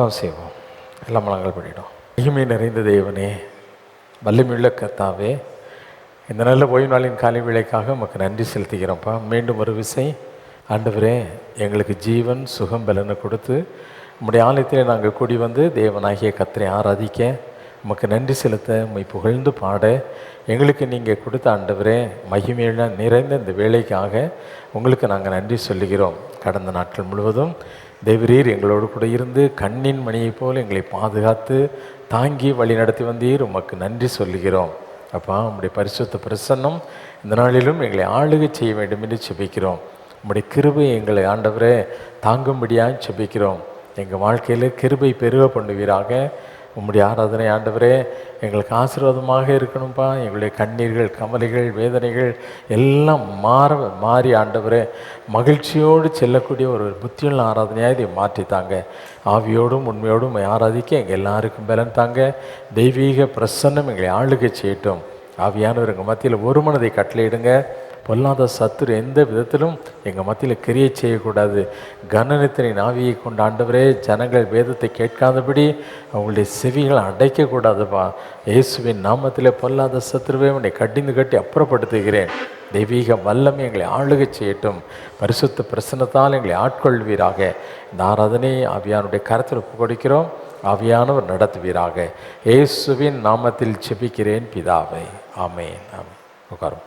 ஜெபம் செய்வோம். எல்லாம் முழங்கால் படிடும். மகிமை நிறைந்த தேவனே, வல்லமையுள்ள கர்த்தாவே, இந்த நல்ல ஓய்வு நாளின் காலை வேளைக்காக உமக்கு நன்றி செலுத்துகிறோம்ப்பா. மீண்டும் ஒரு விசை ஆண்டவரே, எங்களுக்கு ஜீவன் சுகம் பலனை கொடுத்து உம்முடைய ஆலயத்திலே நாங்கள் கூடி வந்து தேவனாகிய கர்த்தரை ஆராதிக்க உமக்கு நன்றி செலுத்த, உம்மை புகழ்ந்து பாட எங்களுக்கு நீங்கள் கொடுத்த ஆண்டவரே மகிமையுள்ள நிறைந்த இந்த வேலைக்காக உங்களுக்கு நாங்கள் நன்றி சொல்லுகிறோம். கடந்த நாட்கள் முழுவதும் தேவரீர் எங்களோடு கூட இருந்து கண்ணின் மணியைப் போல் எங்களை பாதுகாத்து தாங்கி வழி நடத்தி வந்தீர். உமக்கு நன்றி சொல்லுகிறோம். அப்பா, உம்முடைய பரிசுத்த பிரசன்னம் இந்த நாளிலும் எங்களை ஆளுகை செய்ய வேண்டும் என்று செபிக்கிறோம். உம்முடைய கிருபை எங்களை ஆண்டவரே தாங்கும்படியாக செபிக்கிறோம். எங்கள் வாழ்க்கையில் கிருபை பெருக பண்ணுவீராக. உம்முடைய ஆராதனை ஆண்டவரே எங்களுக்கு ஆசீர்வாதமாக இருக்கணும்ப்பா. எங்களுடைய கண்ணீர்கள், கவலைகள், வேதனைகள் எல்லாம் மாறி ஆண்டவரே மகிழ்ச்சியோடு செல்லக்கூடிய ஒரு புத்தியுள்ள ஆராதனையாக இதை மாற்றித்தாங்க. ஆவியோடும் உண்மையோடும் ஆராதிக்க எங்கள் எல்லாருக்கும் பலன் தாங்க. தெய்வீக பிரசன்னம் எங்களை ஆளுகை செய்யட்டும். ஆவியானவர் எங்கள் மத்தியில் ஒரு மனதை கட்டளையிடுங்க. பொல்லாத சத்துரு எந்த விதத்திலும் எங்கள் மத்தியில் கிரியை செய்யக்கூடாது. கனனத்தின் ஆவியை கொண்டு ஆண்டவரே ஜனங்கள் வேதத்தை கேட்காதபடி அவங்களுடைய செவிகளை அடைக்கக்கூடாதுப்பா. இயேசுவின் நாமத்தில் பொல்லாத சத்துருவை உன்னை கட்டிந்து கட்டி அப்புறப்படுத்துகிறேன். தெய்வீக வல்லமை எங்களை ஆளுகை செய்யட்டும். பரிசுத்த பிரசன்னத்தால் எங்களை ஆட்கொள்வீராக. இந்த ஆராதனை ஆவியானுடைய கரத்தில் ஒப்பு கொடுக்கிறோம். ஆவியானவர் நடத்துவீராக. இயேசுவின் நாமத்தில் செபிக்கிறேன் பிதாவை. ஆமென். ஆமென். உட்காரும்.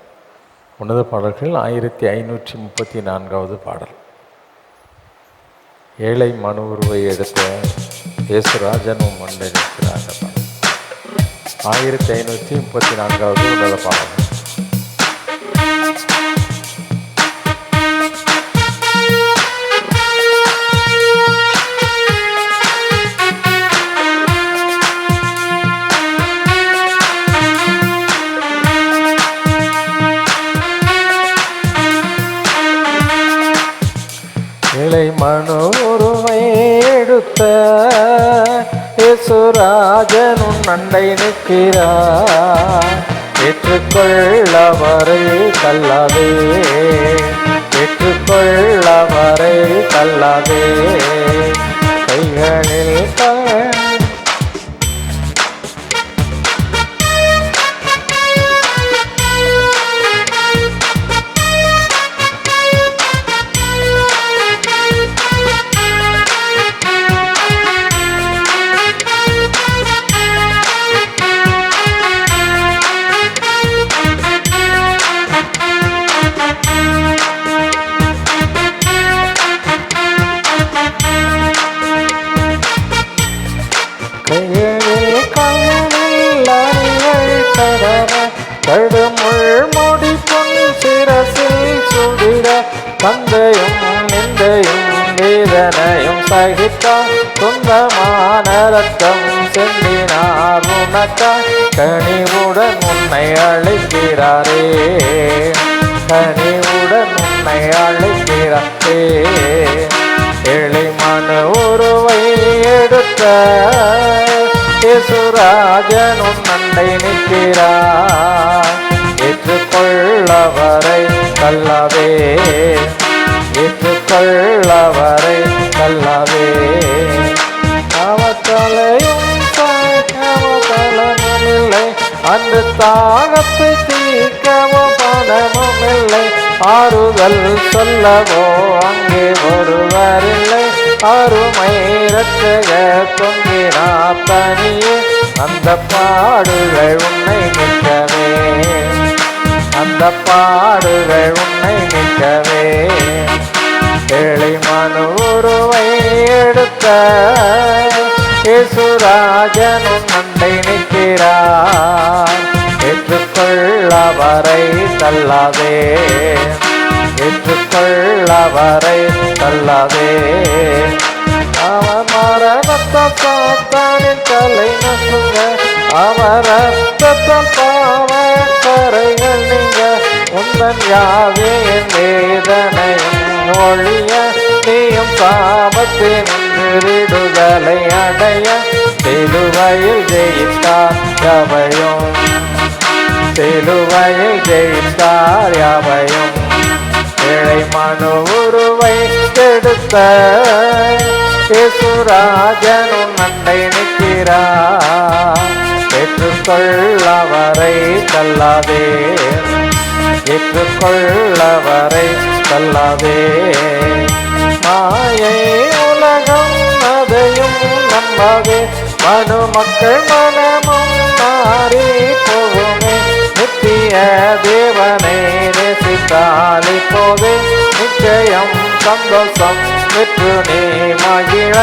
உன்னத பாடல்கள் 1534வது பாடல். ஏழை மனு உருவை எடுத்த இயேசுராஜனும் மண்டை நிற்கிறார். 1534வது உன்னத பாடல். ஏழை மனு உருவை எடுத்த இயேசுராஜனும் நண்டை நிற்கிறார். ஏற்றுக்கொள்ளவரை தள்ளாதே, ஏற்றுக்கொள்ளவரை தள்ளாதே. கைகளில் கடுமுள் முடி பொன் சிரசில் சுடிர தந்தையும் நிந்தையும் வேதனையும் சகித்தார். சொந்தமான ரத்தம் சென்றினார் உனக்காய். கனிவுடன் உன்னை அழைக்கிறாரே, கனிவுடன் உன்னை அழைக்கிறாரே. ஏழை மனு உருவை எடுத்த இயேசுராஜனும் நண்டை நிற்கிறார். ஏற்றுக்கொள்ளவரை தள்ளாதே, ஏற்றுக்கொள்ளவரை தள்ளாதே. அவத்தலையும் தலமும் இல்லை, அந்த தாகத்தை தீர்க்கவோ பணமும் இல்லை. ஆறுதல் சொல்லவோ அங்கே ஒருவரில்லை. அருமை இரட்சக தொங்கினா தனியே. அந்த பாடுகள் உன்னை நிற்கவே, அந்த பாடுகள் உன்னை நிற்கவே. ஏழை மனு உருவை எடுத்த இயேசுராஜனும் நண்டை நிற்கிறார். ஏற்றுக்கொள்ளவரை தள்ளாதே, ஏற்றுக்கொள்ளவரை தள்ளாதே. அவர் மரணத்த சாத்தானின் தலை நசுங்க, அவர் ரத்தத்தால் பாவ கரைகள் நீங்க. உந்தன் யாவையின் வேதனையும் ஒழிய, நீயும் பாவத்தின் விடுதலை அடைய. சிலுவையில் ஜெயித்தார் யாவையும், சிலுவையில் ஜெயித்தார் யாவையும். ஏழை மனு உருவை எடுத்த இயேசுராஜனும் அண்டை நிற்கிறார். ஏற்றுக்கொள்ளவரை தள்ளாதே, ஏற்றுக்கொள்ளவரை தள்ளாதே. மாயை உலகம் அதையும் நம்பாதே, மனுமக்கள் மனமும் மாறி போகுமே. நித்திய தேவனை நேசித்தால் இப்போதே நிச்சயம் சந்தோஷம் பெற்று நீ மகிழ.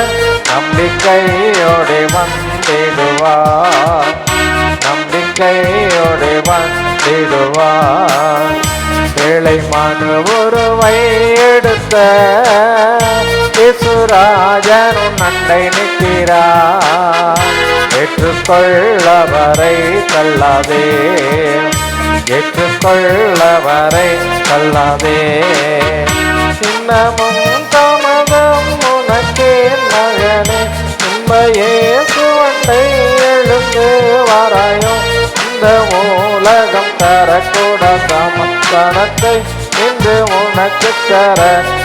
நம்பிக்கையோடு வந்திடுவார், நம்பிக்கையோடு வந்திடுவார். ஏழை மனு உருவை எடுத்த இயேசுராஜனும் அண்டை நிற்கிறார். ஏற்றுக்கொள்ளவரை தள்ளாதே, ஏற்றுக்கொள்ளவரை தள்ளாதே. இன்னமும் தாமதம் உனக்கே மகனே, உண்மையே சுவண்டை எழுந்து வாராயோ. இந்த உலகம் தரக்கூட சமஸ்தானத்தை இன்று உனக்கு தர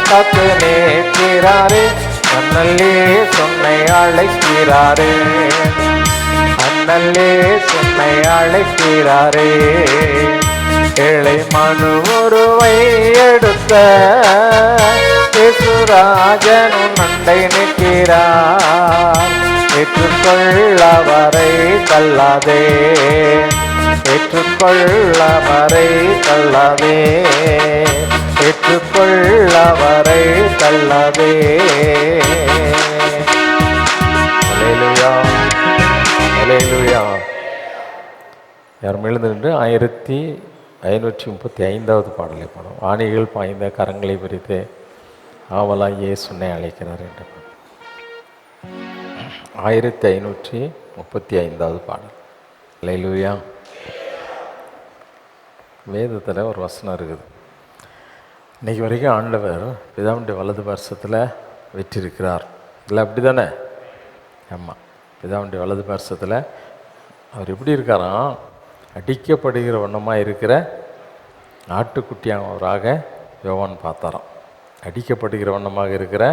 காத்து நிற்கிறாரே. அண்ணல்லே சொன்னை அழைக்கிறாரே, அண்ணல்லே சொன்னை அழைக்கிறாரே. ஏழை மனு உருவை எடுத்த இயேசுராஜனும் அண்டை நிற்கிறார். ஏற்றுக்கொள்ளவரை தள்ளாதே, ஏற்றுக்கொள்ளவரை தள்ளாதே, ஏற்றுக்கொள்ளவரை தள்ளாதே. அல்லேலூயா, அல்லேலூயா. யாரும் எழுந்து நின்று 1535வது பாடலை பாடும். ஆணிகள் பாய்ந்த கரங்களை விரித்து ஆவலாய் இயேசுனை அழைக்கிறார் என்று 1535வது பாடல். அல்லேலூயா. வேதத்தில் ஒரு வசனம் இருக்குது. இன்றைக்கி வரைக்கும் ஆண்டவர் பிதாவுடைய வலது பார்சத்தில் வெற்றிருக்கிறார். இல்லை அப்படி தானே? ஆமாம், பிதாவுடைய வலது பார்சத்தில் அவர் எப்படி இருக்காராம்? அடிக்கப்படுகிற வண்ணமாக இருக்கிற ஆட்டுக்குட்டியானவராக யோவான் பார்த்தாராம். அடிக்கப்படுகிற வண்ணமாக இருக்கிற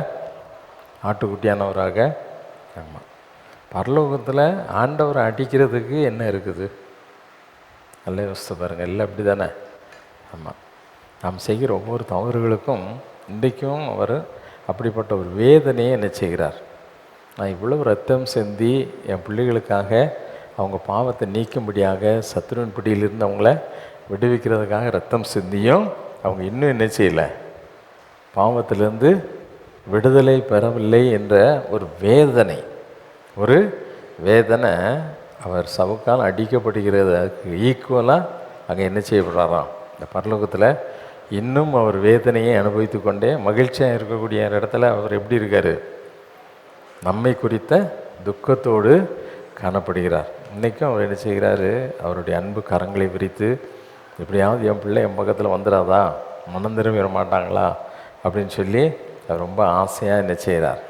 ஆட்டுக்குட்டியானவராக. ஆமாம், பரலோகத்தில் ஆண்டவரை அடிக்கிறதுக்கு என்ன இருக்குது? நல்ல யோசித்து பாருங்கள். இல்லை அப்படி தானே? ஆமாம், நாம் செய்கிற ஒவ்வொரு தவறுகளுக்கும் இன்றைக்கும் அவர் அப்படிப்பட்ட ஒரு வேதனையை என்ன செய்கிறார்? நான் இவ்வளவு ரத்தம் சிந்தி என் பிள்ளைகளுக்காக அவங்க பாவத்தை நீக்கும்படியாக சத்துருவின் பிடியிலிருந்து அவங்கள விடுவிக்கிறதுக்காக ரத்தம் சிந்தியும் அவங்க இன்னும் என்ன செய்யலை? பாவத்திலிருந்து விடுதலை பெறவில்லை என்ற ஒரு வேதனை, ஒரு வேதனை அவர் சவுக்கால் அடிக்கப்படுகிறதுக்கு ஈக்குவலாக அங்கே என்ன செய்யப்படுறாராம்? இந்த பரலோகத்தில் இன்னும் அவர் வேதனையை அனுபவித்து கொண்டே மகிழ்ச்சியாக இருக்கக்கூடிய இடத்துல அவர் எப்படி இருக்கார்? நம்மை குறித்த துக்கத்தோடு காணப்படுகிறார். இன்றைக்கும் அவர் என்ன செய்கிறாரு? அவருடைய அன்பு கரங்களை விரித்து எப்படியாவது என் பிள்ளை என் பக்கத்தில் வந்துடாதா, மனம் திரும்பி மாட்டாங்களா அப்படின்னு சொல்லி அவர் ரொம்ப ஆசையாக என்ன செய்கிறார்?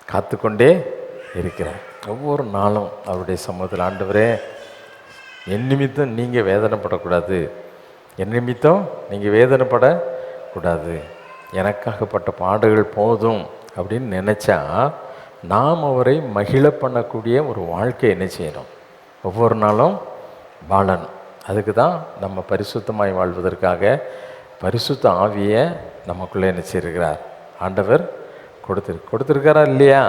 காத்துக்கொண்டே இருக்கிறார். ஒவ்வொரு நாளும் அவருடைய சமூகத்தில், ஆண்டவரே என் நிமித்தம் நீங்கள் வேதனைப்படக்கூடாது, என் நிமித்தம் நீங்கள் வேதனைப்படக்கூடாது, எனக்காகப்பட்ட பாடுகள் போதும் அப்படின்னு நினச்சா நாம் அவரை மகிழ பண்ணக்கூடிய ஒரு வாழ்க்கை என்ன செய்யணும்? ஒவ்வொரு நாளும் வாழணும். அதுக்கு தான் நம்ம பரிசுத்தமாய் வாழ்வதற்காக பரிசுத்த ஆவியை நமக்குள்ளே என்ன செய்திருக்கிறார்? ஆண்டவர் கொடுத்துருக்காரா இல்லையா?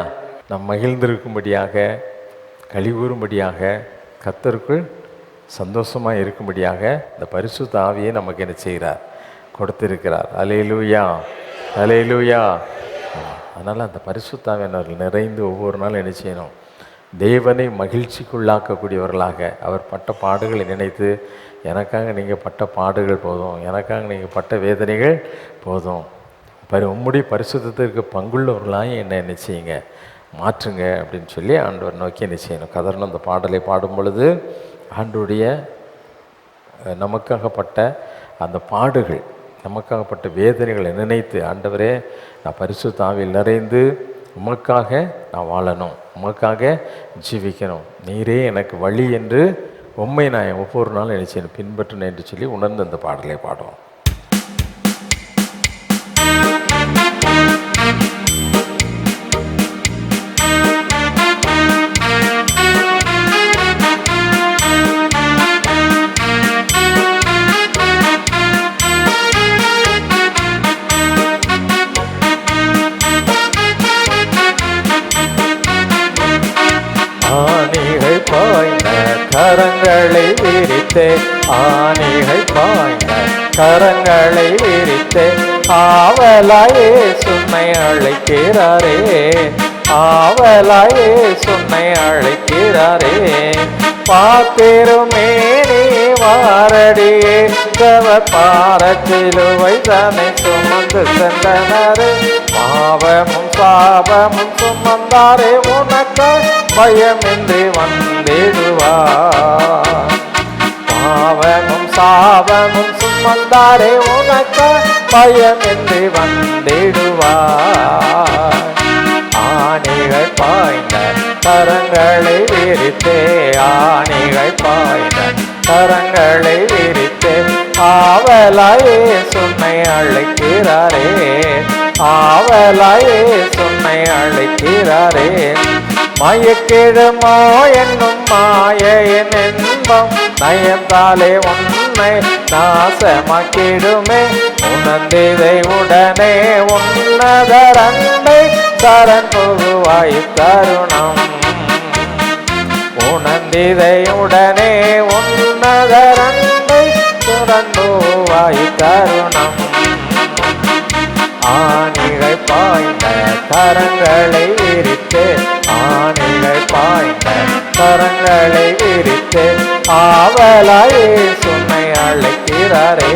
நம் மகிழ்ந்திருக்கும்படியாக, கழிவுறும்படியாக, கர்த்தருக்குள் சந்தோஷமாக இருக்கும்படியாக இந்த பரிசுத்த ஆவியை நமக்கு என்ன செய்கிறார்? கொடுத்திருக்கிறார். அல்லேலூயா, அல்லேலூயா. அதனால் அந்த பரிசுத்த ஆவியானவர்கள் நிறைந்து ஒவ்வொரு நாளும் என்ன செய்யணும்? தேவனை மகிழ்ச்சிக்குள்ளாக்கக்கூடியவர்களாக அவர் பட்ட பாடுகளை நினைத்து, எனக்காக நீங்கள் பட்ட பாடுகள் போதும், எனக்காக நீங்கள் பட்ட வேதனைகள் போதும், உம்முடைய பரிசுத்தத்திற்கு பங்குள்ளவர்களாக என்ன செய்யுங்க, மாற்றுங்க அப்படின்னு சொல்லி ஆண்டவர் நோக்கி என்ன செய்யணும்? கதறணும். அந்த பாடலை பாடும் பொழுது ஆண்டவருடைய நமக்காகப்பட்ட அந்த பாடுகள், நமக்காகப்பட்ட வேதனைகளை நினைத்து, ஆண்டவரே நான் பரிசுத்த ஆவியில் நிறைந்து உமக்காக நான் வாழணும், உமக்காக ஜீவிக்கணும், நீரே எனக்கு வழி என்று உம்மை நான் ஒவ்வொரு நாளும் என்ன செய்யணும்? பின்பற்றணும் என்று சொல்லி உணர்ந்து அந்த பாடலை பாடுவோம். பாய்ந்த கரங்களை விரித்தே, ஆணிகள் பாய்ந்த கரங்களை விரித்தே, ஆவலாயே சுன்னை அழைக்கிறாரே, ஆவலாயே சுன்னை அழைக்கிறாரே. பாத்திருமே நீ வாரடியே, கவர் பாரச்சிலுவை தன்னை சுமந்து சென்றனரே, பாவமும் சாபமும் சுமந்தாரே, உனக்கு பயமின்றி வந்திடுவார். பாவமும் சாபமும் சுமந்தாரே, உனக்கு பயமின்றி வந்திடுவார். ஆணிகள் பாய்ந்த கரங்களை விரித்தே, ஆணிகள் பாய்ந்த கரங்களை விரித்தே, ஆவலாயே சுன்னை அழைக்கிறாரே, ஆவலாயே சுன்னை அழைக்கிறாரே. மயக்கிடுமோ என்னும் மாயையின் இன்பம், நயந்தாலே உன்னை நாசமாக்கிடுமே, உணர்ந்திதை உடனே உன்னதரண்டை சரண் புகுவாய் தருணம், உணர்ந்திதை உடனே உன்னதரண்டை சரண் புகுவாய் தருணம். ஆணிகள் பாய்ந்த கரங்களை விரித்து, ஆணிகள் பாய்ந்த கரங்களை விரித்து, ஆவலாயே சுன்னை அழைக்கிறாரே,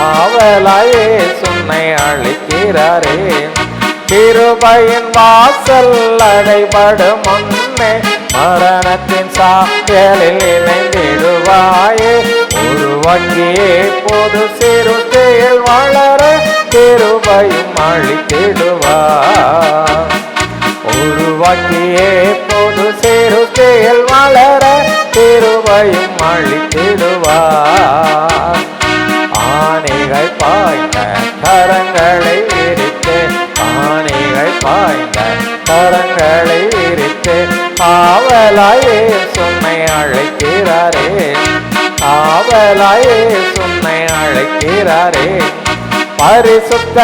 ஆவலாயே சுன்னை அழைக்கிறாரே. கிருபையின் வாசல் அடைபடும் முன்னே, மரணத்தின் சாயலில் இணைந்திடுவாயே, உருவாக்கியே பொது சிறுத்தையில் வளர கிருபையும் அழித்திடுவார், உருவாக்கியே பொது சிறுத்தையில் வளர கிருபையும் அழித்திடுவார். ஆணிகள் பாய்ந்த கரங்களை விரித்து, ஆணிகள் பாய்ந்த கரங்களை விரித்து, ஆவலாயே சுன்னை அழைக்கிறாரே, ஆவலாயே சுன்னை அழைக்கிறாரே. பரிசுத்த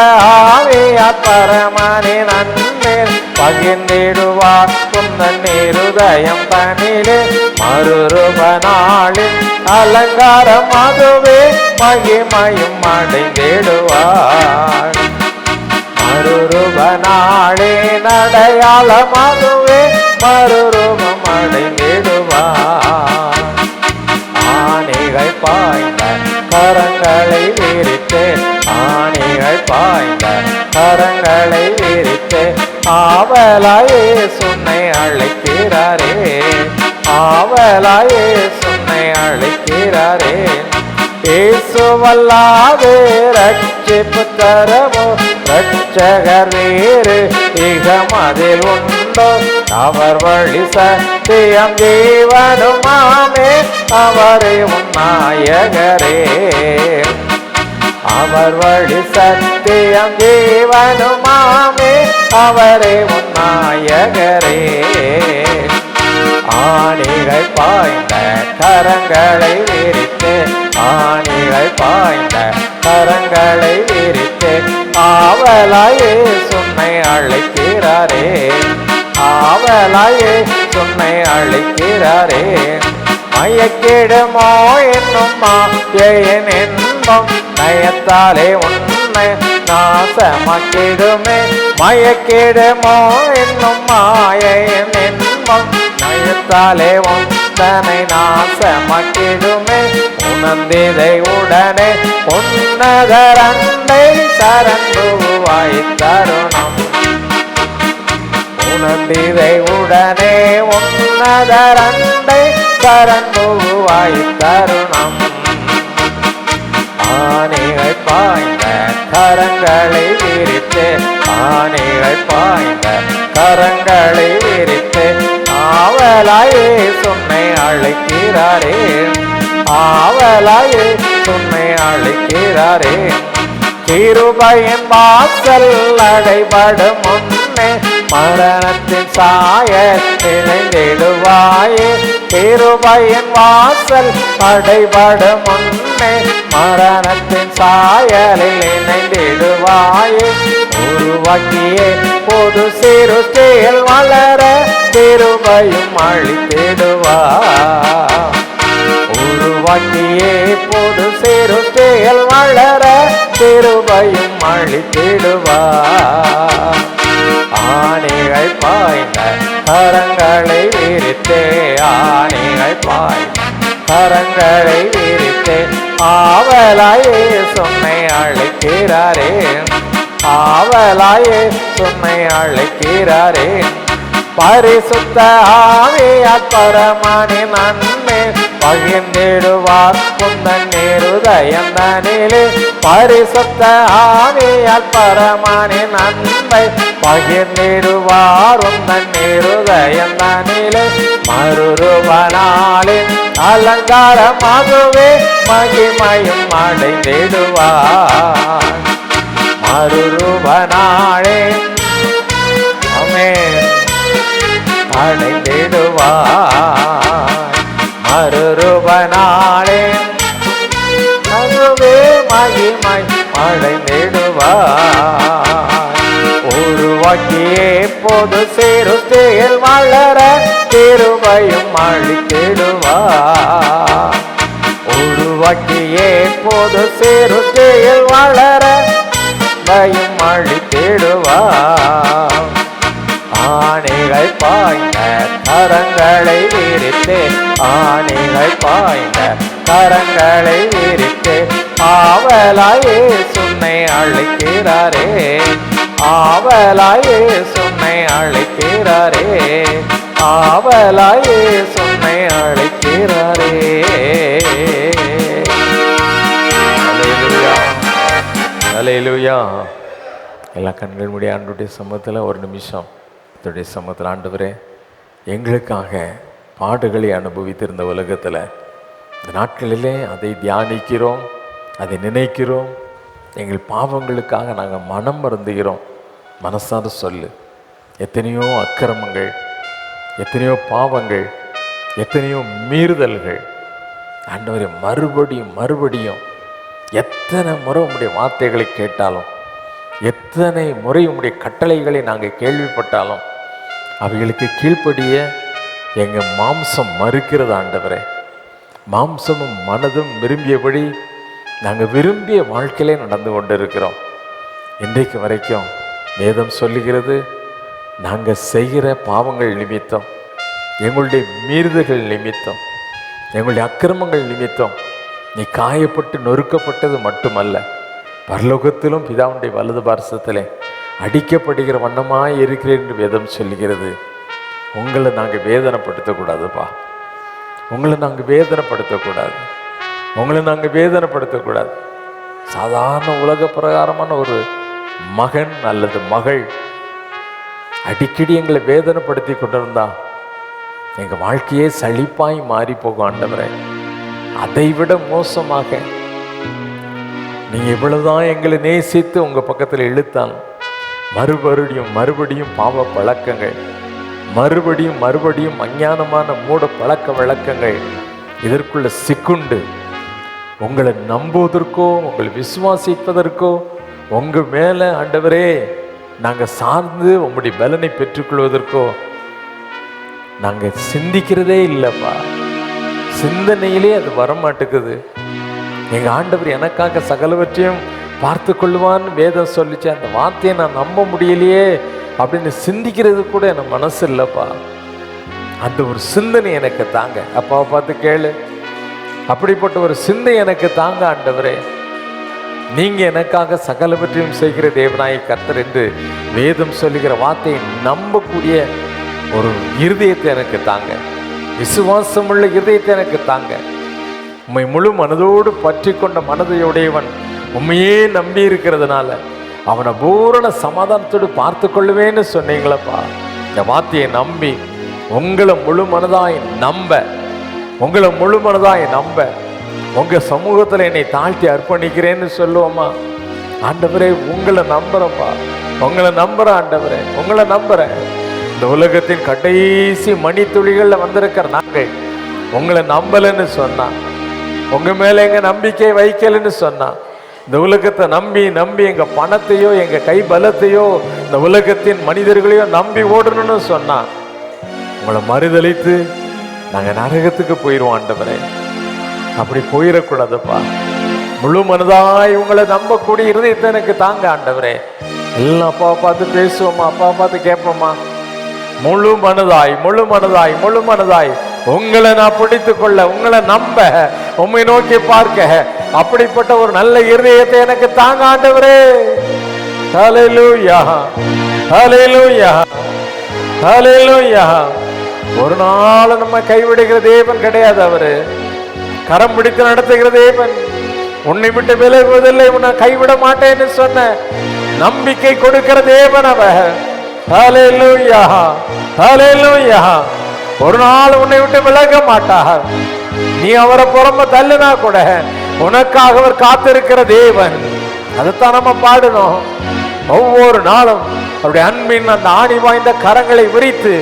ஆவியார் பரமனின் அன்பில் பகிர்ந்திடுவார் உந்தன் இருதயம் தனிலே, மறுரூப நாளின் அலங்காரம் அதுவே, மகிமையும் அடைந்திடுவார், மறுரூப நாளின் அடையாளம் அதுவே, மறுரூபம் அடைந்திடுவார். ஆணிகள் பாய்ந்த கரங்களை விரித்து, ஆணிகள் பாய்ந்த கரங்களை விரித்து, ஆவலாயே சுன்னை அழைக்கிறாரே, ஆவலாயே சுன்னை அழைக்கிறாரே. இயேசுவல்லாது ரட்சிப்பு தரவோ ரட்சகர் வேறு இகமதில் உண்டோ, அவர் வழி சத்தியம் ஜீவனுமாமே, அவரே உன் நாயகரே, அவர் வழி சத்தியம் ஜீவனுமாமே, அவரே உன் நாயகரே. ஆணிகள் பாய்ந்த கரங்களை விரித்து, ஆணிகள் பாய்ந்த கரங்களை விரித்து, ஆவலாயே சுன்னை அழைக்கிறாரே, ஆவலாயே சுன்னை அழைக்கிறாரே. மயக்கிடுமோ என்னும் மாயையின் இன்பம், நயத்தாலே உன்னை நாசமாக்கிடுமே, மயக்கிடுமோ என்னும் மாயையின் இன்பம், நயத்தாலே உந்தனை நாசமாக்கிடுமே, உணர்ந்திதை உடனே உன்னதரண்டை சரண் புகுவாய் தருணம், உணர்ந்திதை உடனே உன்னதரண்டை சரண் புகுவாய் தருணம். ஆணிகள் பாய்ந்த கரங்களை விரித்து, ஆணிகள் பாய்ந்த கரங்களை விரித்து, ஆவலாயே சுன்னை அழைக்கிறாரே, ஆவலாயே சுன்னை அழைக்கிறாரே. கிருபையின் வாசல் அடைபடும் முன்னே, மரணத்தின் சாயல் இணைந்திடுவாயே, கிருபையின் வாசல் அடைபடும் முன்னே, மரணத்தின் சாயலில் இணைந்திடுவாயே, உருவாக்கியே பொது சிருஷ்டியில் வளர கிருபையும் அளித்திடுவார். உருவாக்கியே பொது சிருஷ்டியில் வளர கிருபையும் அளித்திடுவார். ஆணிகள் பாய்ந்த கரங்களை விரித்தே, ஆணிகள் பாய்ந்த கரங்களை விரித்தே ஆவலாயே சொன்னை அழைக்கிறாரே, ஆவலாயே சொன்னை அழைக்கிறாரே. பரிசுத்த ஆவியால் பரமனின் நன்மை பகிர்ந்திடுவார் குந்தன் இருதயந்தனிலே. பரிசுத்த ஆவியால் பரமனின் நன்மை பகிர்ந்திடுவார் உந்தன் இருதயந்தனிலே. மறுரூபனாலே அலங்காரமாகவே மகிமையும் அடைந்திடுவார். மறுரூபனாலே ஆமென் அடைந்திடுவார். மறுரூபனாலே அதுவே மகிமை அடைந்திடுவார். உருவாக்கியே பொது சிருஷ்டியில் வளர கிருபையும் அளித்திடுவார். உருவாக்கியே பொது சிருஷ்டியில் வளர கிருபையும் அளித்திடுவார். ஆணிகள் பாய்ந்த கரங்களை விரித்து, ஆணிகள் பாய்ந்த கரங்களை விரித்து ஆவலாயே சொன்னை அழைக்கிறாரே, ஆவலாயே சொன்னை அழைக்கிறாரே, ஆவலாயே சொன்னை அழைக்கிறாரே. அல்லேலூயா, அல்லேலூயா. எல்லா கண்கள் முடிய ஆண்டுடைய சமூகத்தில் ஒரு நிமிஷம் என்னுடைய சமூகத்தில், ஆண்டவரே எங்களுக்காக பாடுகளை அனுபவித்திருந்த உலகத்தில் இந்த நாட்களிலே அதை தியானிக்கிறோம், அதை நினைக்கிறோம். எங்கள் பாவங்களுக்காக நாங்கள் மனம் வருந்துகிறோம். மனசார சொல்லு. எத்தனையோ அக்கிரமங்கள், எத்தனையோ பாவங்கள், எத்தனையோ மீறுதல்கள் ஆண்டவரே, மறுபடியும் மறுபடியும் எத்தனை முறை உம்முடைய வார்த்தைகளை கேட்டாலும், எத்தனை முறை உம்முடைய கட்டளைகளை நாங்கள் கேள்விப்பட்டாலும் அவைகளுக்கு கீழ்ப்படிய எங்கள் மாம்சம் மறுக்கிறது ஆண்டவரே. மாம்சமும் மனதும் விரும்பியபடி நாங்கள் விரும்பிய வாழ்க்கையிலே நடந்து கொண்டு இருக்கிறோம். இன்றைக்கு வரைக்கும் வேதம் சொல்லுகிறது, நாங்கள் செய்கிற பாவங்கள் நிமித்தம், எங்களுடைய மீறுதல்கள் நிமித்தம், எங்களுடைய அக்கிரமங்கள் நிமித்தம் நீ காயப்பட்டு நொறுக்கப்பட்டது மட்டுமல்ல, பரலோகத்திலும் பிதாவுடைய வலது பார்சத்திலே அடிக்கப்படுகிற வண்ணமாய் இருக்கிறேன் என்று வேதம் சொல்லுகிறது. உங்களை நாங்கள் வேதனைப்படுத்தக்கூடாதுப்பா, உங்களை நாங்கள் வேதனைப்படுத்தக்கூடாது, உங்களை நாங்கள் வேதனைப்படுத்தக்கூடாது. சாதாரண உலக பிரகாரமான ஒரு மகன் அல்லது மகள் அடிக்கடி எங்களை வேதனைப்படுத்தி கொண்டிருந்தா எங்கள் வாழ்க்கையே சலிப்பாய் மாறி போகும் ஆண்டவரே. அதைவிட மோசமாக நீங்கள் இவ்வளவுதான் எங்களை நேசித்து உங்கள் பக்கத்தில் இழுத்தாலும் மறுபடியும் மறுபடியும் பாவ பழக்கங்கள், மறுபடியும் மறுபடியும் அஞ்ஞானமான மூட பழக்க வழக்கங்கள் இதற்குள்ள சிக்குண்டு உங்களை நம்புவதற்கோ உங்களை விசுவாசிப்பதற்கோ உங்கள் மேலே ஆண்டவரே நாங்கள் சார்ந்து உங்களுடைய பலனை பெற்றுக்கொள்வதற்கோ நாங்கள் சிந்திக்கிறதே இல்லைப்பா. சிந்தனையிலே அது வரமாட்டேங்குது. எங்கள் ஆண்டவர் எனக்காக சகலவற்றையும் பார்த்து கொள்ளுவான்னு வேதம் சொல்லிச்சு. அந்த வார்த்தையை நான் நம்ப முடியலையே அப்படின்னு சிந்திக்கிறது கூட எனக்கு மனசு இல்லைப்பா. அந்த ஒரு சிந்தனை எனக்கு தாங்க. அப்பாவை பார்த்து கேளு, அப்படிப்பட்ட ஒரு சிந்தை எனக்கு தாங்க ஆண்டவரே. நீங்கள் எனக்காக சகலவற்றையும் செய்கிற தேவனாய் கர்த்தர் என்று வேதம் சொல்லுகிற வார்த்தையை நம்பக்கூடிய ஒரு இருதயத்தை எனக்கு தாங்க, விசுவாசமுள்ள இருதயத்தை எனக்கு தாங்க. உம்மை முழு மனதோடு பற்றி கொண்ட மனதையுடையவன் உண்மையே நம்பி இருக்கிறதுனால அவனை பூரண சமாதானத்தோடு பார்த்து கொள்ளுவேன்னு சொன்னீங்களப்பா. இந்த வார்த்தையை நம்பி உங்களை முழு மனதாய் நம்ப, உங்களை முழு மனதாய் நம்ப உங்கள் சமூகத்தில் என்னை தாழ்த்தி அர்ப்பணிக்கிறேன்னு சொல்லுவோமா? ஆண்டவரே உங்களை நம்புகிறப்பா, உங்களை நம்புகிறேன் ஆண்டவரே, உங்களை நம்புகிறேன். இந்த உலகத்தின் கடைசி மணித்துளிகளில் வந்திருக்கிற நாங்கள் உங்களை நம்பலைன்னு சொன்னான், உங்கள் மேலே எங்கள் நம்பிக்கை வைக்கலைன்னு சொன்னான், இந்த உலகத்தை நம்பி நம்பி எங்க பணத்தையோ எங்க கை பலத்தையோ இந்த உலகத்தின் மனிதர்களையோ நம்பி ஓடணும்னு சொன்னா உங்களை மறுதளித்து நாங்க நரகத்துக்கு போயிடுவோம் ஆண்டவரே. அப்படி போயிடக்கூடாதுப்பா. முழு மனதாய் உங்களை நம்பக்கூடிய இருதயத்தை எனக்கு தாங்க ஆண்டவரே. எல்லாம் அப்பாவை பார்த்து பேசுவோமா, அப்பாவை பார்த்து கேட்போமா. முழு மனதாய் முழு மனதாய் முழு மனதாய் உங்களை நான் பிடித்து கொள்ள, உங்களை நம்ப, உம்மை நோக்கி பார்க்க அப்படிப்பட்ட ஒரு நல்ல இருதயத்தை எனக்கு தாங்க ஆண்டவரே. ஹல்லேலூயா ஹல்லேலூயா ஹல்லேலூயா. ஒரு நாள் நம்ம கைவிடுகிற தேவன் கிடையாது. அவரு கரம் பிடித்து நடத்துகிற தேவன். உன்னை விட்டு விலகுவதில்லை, உன்னை கைவிட மாட்டேன்னு சொன்ன நம்பிக்கை கொடுக்கிற தேவன் அவர். ஹல்லேலூயா ஹல்லேலூயா. ஒரு நாள் உன்னை விட்டு விலக மாட்டார். நீ அவரை புறம்ப தள்ளுனா கூட உனக்காக அவர் காத்திருக்கிற தேவன். அதைத்தான் நம்ம பாடணும் ஒவ்வொரு நாளும். அவருடைய அன்பின் அந்த ஆணி வாய்ந்த கரங்களை விரித்து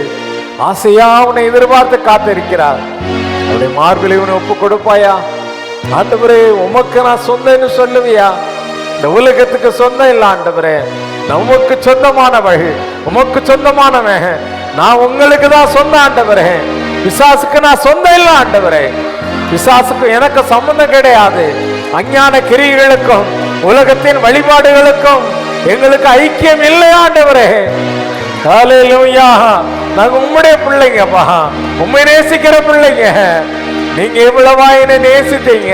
ஆசையா உன்னை எதிர்பார்த்து காத்திருக்கிறார். அவருடைய மார்பிலை உன்னை ஒப்பு கொடுப்பாயா? ஆண்டவரே உமக்கு நான் சொந்தன்னு சொல்லுவியா? இந்த உலகத்துக்கு சொந்தம் இல்லை ஆண்டவரே, நான் உமக்கு சொந்தமானவள், உமக்கு சொந்தமானவன். நான் உங்களுக்கு தான் சொந்த ஆண்டவரே. பிசாசுக்கு நான் சொந்தம் இல்லை ஆண்டவரே. பிசாசுக்கு எனக்கு சம்பந்தம் கிடையாது. அஞ்ஞான கிரிகளுக்கும் உலகத்தின் வழிபாடுகளுக்கும் எங்களுக்கு ஐக்கியம் இல்லை ஆண்டவரே. ஹல்லேலூயா. நாங்க உம்முடைய பிள்ளைங்கப்பா, உம்மை நேசிக்கிற பிள்ளைங்க. நீங்க எவ்வளவா என்னை நேசித்தீங்க,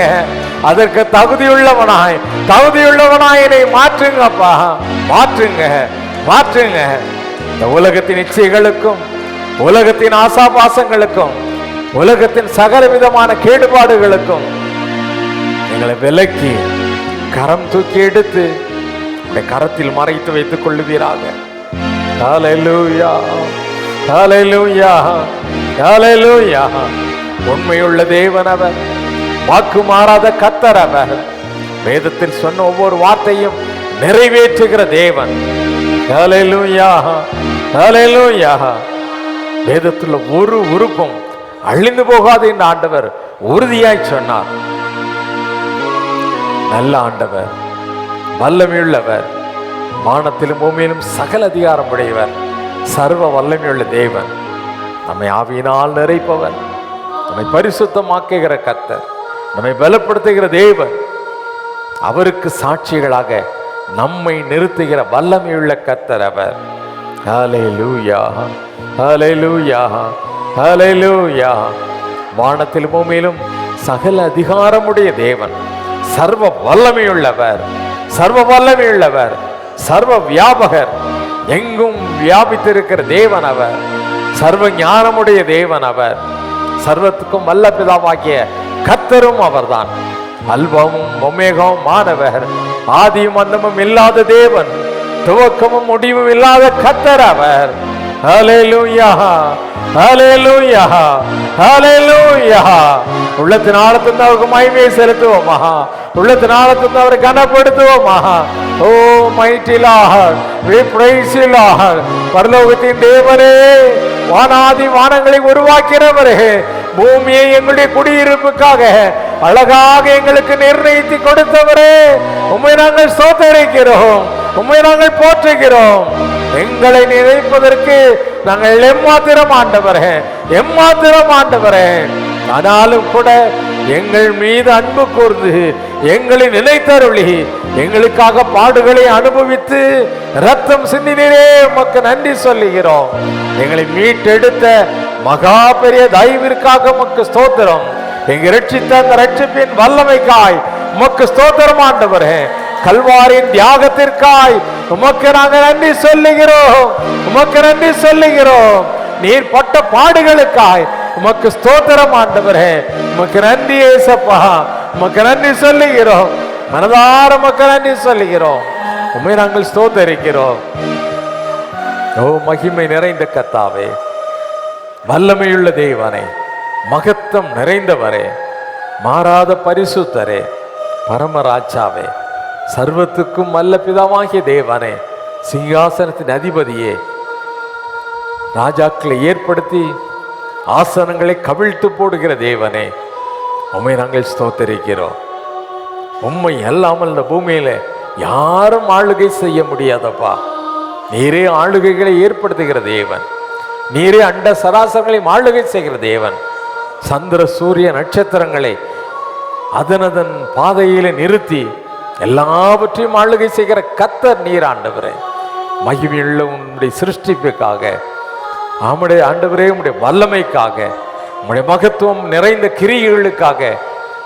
அதற்கு தகுதியுள்ளவனாய் என்னை மாற்றுங்கப்பா. மாற்றுங்க மாற்றுங்க. இந்த உலகத்தின் இச்சைகளுக்கும் உலகத்தின் ஆசாபாசங்களுக்கும் உலகத்தின் சகல விதமான கேடுபாடுகளுக்கும் எங்களை விலக்கி கரம் தூக்கி எடுத்து இந்த கரத்தில் மறைத்து வைத்துக் கொள்ளுவீராக. ஹல்லேலூயா ஹல்லேலூயா ஹல்லேலூயா. உண்மையுள்ள தேவன் அவர், வாக்கு மாறாத கர்த்தர் அவர். வேதத்தில் சொன்ன ஒவ்வொரு வார்த்தையும் நிறைவேற்றுகிற தேவன். ஹல்லேலூயா ஹல்லேலூயா. வேதத்தில் ஒரு உறுப்பும் அழிந்து போகாது என்று ஆண்டவர் உறுதியாய் சொன்னார். நல்ல ஆண்டவர், வல்லமையுள்ளவர், வானத்திலும் பூமியிலும் சகல அதிகாரம் உடையவர், சர்வ வல்லமையுள்ள தேவன், நம்மை ஆவியினால் நிறைப்பவர், நம்மை பரிசுத்தமாக்குகிற கர்த்தர், நம்மை பலப்படுத்துகிற தேவன், அவருக்கு சாட்சிகளாக நம்மை நிறுத்துகிற வல்லமையுள்ள கர்த்தர் அவர். ஹல்லேலூயா ஹல்லேலூயா ஹல்லேலூயா. வானத்திலும் பூமியிலும் சகல அதிகாரமுடைய தேவன், சர்வ வல்லமையுள்ளவர், சர்வ வல்லமையுள்ளவர், சர்வ வியாபகர், எங்கும் வியாபித்திருக்கிற தேவன் அவர். சர்வ ஞானமுடைய தேவன் அவர். சர்வத்துக்கும் வல்ல பிதாவாகிய கர்த்தரும் அவர்தான். அல்பாவும் ஒமேகாவும் மாணவர், ஆதியும் அந்தமும் இல்லாத தேவன், துவக்கமும் முடிவும் இல்லாத கர்த்தர் அவர். ஹல்லேலூயா ஹல்லேலூயா ஹல்லேலூயா. உள்ளத்தின் ஆழத்திலிருந்து அவருக்கு மகிமையை செலுத்துவோமா, உள்ளத்தின் ஆழத்திலிருந்து அவரை கனப்படுத்துவோமா. Oh mighty lord, we praise you Lord. பரலோகத்தின் தேவனே, வானாதி வானங்களை உருவாக்கிறவரே, பூமியை எங்களுடைய குடியிருப்புக்காக அழகாக எங்களுக்கு நிர்ணயித்து கொடுத்தவரே, உம்மை நாங்கள் ஸ்தோத்திரிக்கிறோம், உம்மை நாங்கள் போற்றுகிறோம். எங்களை நினைப்பதற்கு நாங்கள் எம்மாத்திரம் ஆண்டவரே, எம்மாத்திரம் ஆண்டவரே. ஆனாலும் கூட எங்கள் மீது அன்பு கூர்ந்து எங்களை நினைத்தருளி எங்களுக்காக பாடுகளை அனுபவித்து ரத்தம் சிந்தினரே, உமக்கு நன்றி சொல்லுகிறோம். எங்களை மீட்டெடுத்த மகா பெரிய தயவிற்காக உமக்கு ஸ்தோத்திரம். எங்க ரட்சித்த அந்த ரட்சிப்பின் வல்லமைக்காய் உமக்கு ஸ்தோத்திரம் ஆண்டவரே. கல்வாரின் தியாகத்திற்காய் உமக்கு நாங்கள் நன்றி சொல்லுகிறோம், உமக்கு நன்றி சொல்லுகிறோம். நீர் பட்ட பாடுகளுக்காய் உமக்கு ஸ்தோத்திரம் ஆண்டவரே. உமக்கு நன்றி ஏசப்பா, உமக்கு நன்றி சொல்லுகிறோம், மனதார உமக்கு நன்றி சொல்லுகிறோம். உம்மை நாங்கள் ஸ்தோத்தரிக்கிறோம். ஓ மகிமை நிறைந்த கர்த்தாவே, வல்லமையுள்ள தேவனே, மகத்துவம் நிறைந்தவரே, மாறாத பரிசுத்தரே, பரமராஜாவே, சர்வத்துக்கும் வல்ல பிதாவாகிய தேவனே, சிங்காசனத்தின் அதிபதியே, ராஜாக்களை ஏற்படுத்தி ஆசனங்களை கவிழ்த்து போடுகிற தேவனே, உம்மை நாங்கள் ஸ்தோத்தரிக்கிறோம். உம்மை அல்லாமல் இந்த பூமியில யாரும் ஆளுகை செய்ய முடியாதப்பா. நீரே ஆளுகைகளை ஏற்படுத்துகிற தேவன். நீரே அண்ட சராசரங்களை ஆளுகை செய்கிற தேவன். சந்திர சூரிய நட்சத்திரங்களை அதனதன் பாதையில நிறுத்தி எல்லாவற்றையும் ஆளுகை செய்கிற கர்த்தர் நீர் ஆண்டவரே. மகிமையுள்ள உன்னுடைய சிருஷ்டிப்புக்காக, ஆமுடைய ஆண்டவரே, உம்முடைய வல்லமைக்காக, உம்முடைய மகத்துவம் நிறைந்த கிரியைகளுக்காக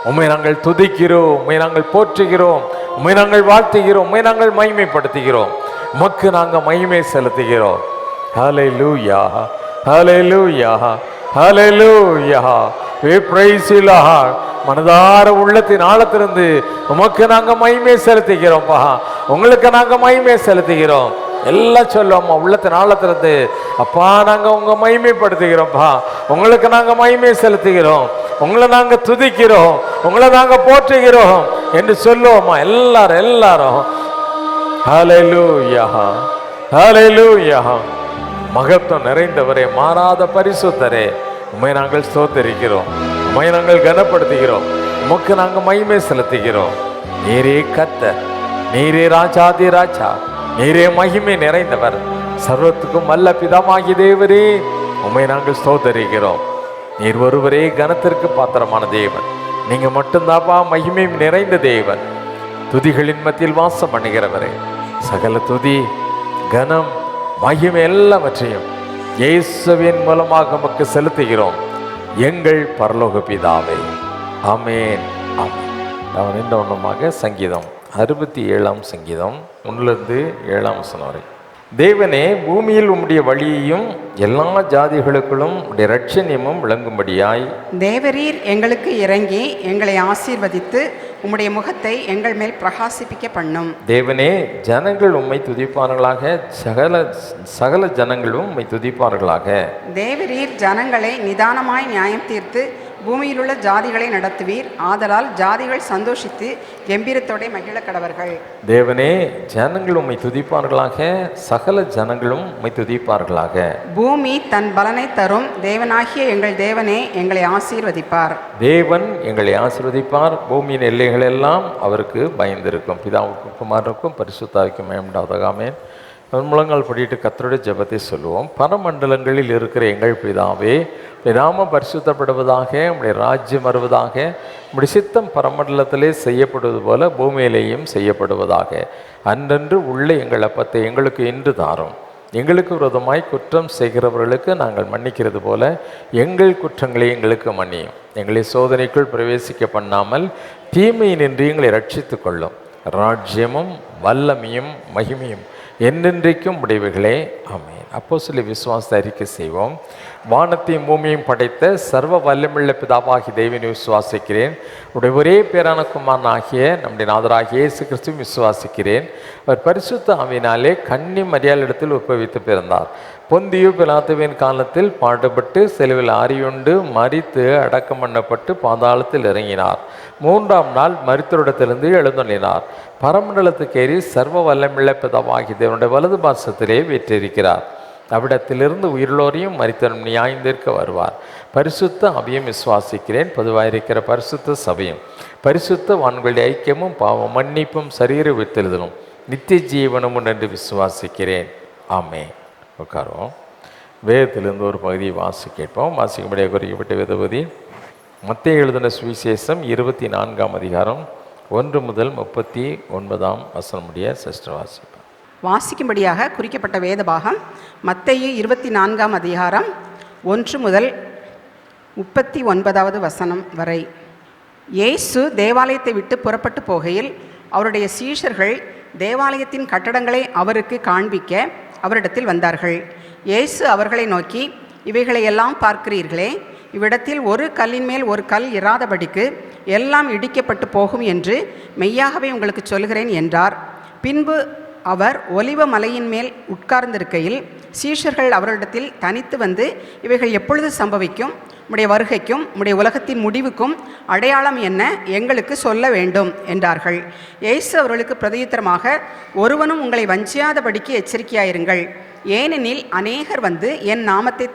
உம்மை நாங்கள் துதிக்கிறோம், உம்மை நாங்கள் போற்றுகிறோம், உம்மை நாங்கள் வாழ்த்துகிறோம், உம்மை நாங்கள் மகிமைப்படுத்துகிறோம். உமக்கு நாங்கள் மகிமை செலுத்துகிறோம். ஹல்லேலூயா, ஹல்லேலூயா, ஹல்லேலூயா. we praise you Lord. மனதார உள்ளத்தின் ஆழத்திலிருந்து உமக்கு நாங்கள் மகிமை செலுத்துகிறோம்ப்பா. உங்களுக்கு நாங்கள் மகிமை செலுத்துகிறோம். எல்லாம் சொல்லுவோம்மா, உள்ளத்தின் ஆழத்திலிருந்து அப்பா நாங்கள் உங்க மகிமைப்படுத்துகிறோம்ப்பா. உங்களுக்கு நாங்கள் மகிமை செலுத்துகிறோம், உங்களை நாங்கள் துதிக்கிறோம், உங்களை நாங்கள் போற்றுகிறோம் என்று சொல்லுவோம்மா. எல்லாரும் ஹல்லேலூயா, ஹல்லேலூயா. மகத்துவம் நிறைந்தவரே, மாறாத பரிசுத்தரே, உம்மை நாங்கள் ஸ்தோத்திரிக்கிறோம், உம்மை நாங்கள் கனப்படுத்துகிறோம், உமக்கு நாங்கள் மகிமை செலுத்துகிறோம். நீரே கர்த்தர், நீரே ராஜாதி ராஜா, நீரே மகிமை நிறைந்தவர், சர்வத்துக்கும் வல்ல பிதாமாகிய தேவரே, உம்மை நாங்கள் ஸ்தோத்திரிக்கிறோம். நீர் ஒருவரே கனத்திற்கு பாத்திரமான தேவன். நீங்க மட்டும்தாப்பா மகிமை நிறைந்த தேவன். துதிகளின் மத்தியில் வாசம் பண்ணுகிறவரே, சகல துதி கனம் மகிமை எல்லாவற்றையும் இயேசுவின் மூலமாக நமக்கு செலுத்துகிறோம் எங்கள் பரலோக பிதாவே. ஆமென், ஆமென். அவன் என்ற ஒன்றுமாக சங்கீதம் 67 சங்கீதம் 1-7 வரை. தேவனே, பூமியில் உம்முடைய வழியையும் எல்லா ஜாதிகளுக்குள்ளும் உடைய இரட்சணியமும் விளங்கும்படியாய் தேவரீர் எங்களுக்கு இறங்கி எங்களை ஆசீர்வதித்து உம்முடைய முகத்தை எங்கள் மேல் பிரகாசிப்பிக்க பண்ணும். தேவனே, ஜனங்கள் உம்மை துதிப்பார்களாக, சகல ஜனங்களும் உம்மை துதிப்பார்களாக. தேவரீர் ஜனங்களை நிதானமாய் நியாயம் தீர்த்து பூமியில் உள்ள ஜாதிகளை நடத்துவீர். ஆதலால் ஜாதிகள் சந்தோஷித்து கம்பீரத்தோட மகிழ கடவர்கள். தேவனே, ஜனங்கள் உம்மை துதிப்பார்களாக, சகல ஜனங்களும் உம்மை துதிப்பார்களாக. பூமி தன் பலனை தரும். தேவனாகிய எங்கள் தேவனே எங்களை ஆசீர்வதிப்பார். தேவன் எங்களை ஆசீர்வதிப்பார். பூமியின் எல்லைகள் எல்லாம் அவருக்கு பயந்திருக்கும். பிதாவுக்கும் குமாரனுக்கும் பரிசுத்தாவிக்கும் மேம்படாதாக. ஆமென். முழங்கால் படிட்டு கர்த்தருடைய ஜெபத்தை சொல்லுவோம். பரமண்டலங்களில் இருக்கிற எங்கள் பிதாவே, நாமம் பரிசுத்தப்படுவதாக, உம்முடைய ராஜ்யம் வருவதாக, உம்முடைய சித்தம் பரமண்டலத்திலே செய்யப்படுவது போல பூமியிலேயும் செய்யப்படுவதாக. அன்றன்று உள்ள எங்கள் அப்பத்தை எங்களுக்கு இன்று தாரும். எங்களுக்கு விரோதமாய் குற்றம் செய்கிறவர்களுக்கு நாங்கள் மன்னிக்கிறது போல எங்கள் குற்றங்களை எங்களுக்கு மன்னியும். எங்களை சோதனைக்குள் பிரவேசிக்க பண்ணாமல் தீமையினின்று எங்களை ரட்சித்து கொள்ளும். ராஜ்யமும் வல்லமையும் மகிமையும் என்றென்றைக்கும் உடையவைகளே. ஆமென். அப்போஸ்தலர் விசுவாசத்தை அறிக்கை செய்வோம். வானத்தையும் பூமியையும் படைத்த சர்வ வல்லமையுள்ள பிதாவாகிய தேவனை விசுவாசிக்கிறேன். உடைய ஒரே பேரான குமாரனாகிய நம்முடைய நாதராகிய இயேசு கிறிஸ்துவை விசுவாசிக்கிறேன். அவர் பரிசுத்த ஆவியினாலே கன்னி மரியாளிடத்தில் உற்பவித்து பிறந்தார். பொந்தியு பிலாத்துவின் காலத்தில் பாடுபட்டு சிலுவையில் ஆறியுண்டு மரித்து அடக்கம் பண்ணப்பட்டு பாதாளத்தில் இறங்கினார். 3ஆம் நாள் மரித்தோரிடத்திலிருந்து எழுந்தொழினார். பரமண்டலத்துக்கு ஏறி சர்வ வல்லமையுள்ள பிதாவாகிய தேவனுடைய வலது பாசத்திலே வீற்றிருக்கிறார். அவ்விடத்திலிருந்து உயிரோரையும் மரித்தோரையும் நியாயந்தீர்க்க வருவார். பரிசுத்த ஆவியையும் விசுவாசிக்கிறேன். பொதுவாயிருக்கிற பரிசுத்த சபையும் பரிசுத்த வான்களுடைய ஐக்கியமும் பாவம் மன்னிப்பும் சரீர உயிர்த்தெழுதலும் நித்திய ஜீவனும் என்று விசுவாசிக்கிறேன். ஆமென். உட்காருவோம். வேதத்திலிருந்து ஒரு பகுதியை கேட்போம். வாசிக்கும்படியாக குறிக்கப்பட்ட வேதபதி மத்தேயு எழுதின சுவிசேஷம் 24ஆம் அதிகாரம் 1 முதல் 39ஆம் முடிய சிஸ்டர் வாசிப்பார். வாசிக்கும்படியாக குறிக்கப்பட்ட வேத பாகம் மத்தேயு 24ஆம் அதிகாரம் 1 முதல் 39 வரை. இயேசு தேவாலயத்தை விட்டு புறப்பட்டு போகையில் அவருடைய சீஷர்கள் தேவாலயத்தின் கட்டடங்களை அவருக்கு காண்பிக்க அவரிடத்தில் வந்தார்கள். இயேசு அவர்களை நோக்கி, இவைகளை எல்லாம் பார்க்கிறீர்களே, இவ்விடத்தில் ஒரு கல்லின் மேல் ஒரு கல் இராதபடிக்கு எல்லாம் இடிக்கப்பட்டு போகும் என்று மெய்யாகவே உங்களுக்கு சொல்கிறேன் என்றார். பின்பு அவர் ஒலிவ மலையின் மேல் உட்கார்ந்திருக்கையில் சீஷர்கள் அவரிடத்தில் தனித்து வந்து, இவைகள் எப்பொழுது சம்பவிக்கும்? உம்முடைய வருகைக்கும் உம்முடைய உலகத்தின் முடிவுக்கும் அடையாளம் என்ன எங்களுக்கு சொல்ல வேண்டும் என்றார்கள். இயேசு அவர்களுக்கு பிரதியுத்தரமாக, ஒருவனும் உங்களை வஞ்சியாதபடிக்கு எச்சரிக்கையாயிருங்கள். ஏனெனில் அநேகர் வந்து என் நாமத்தை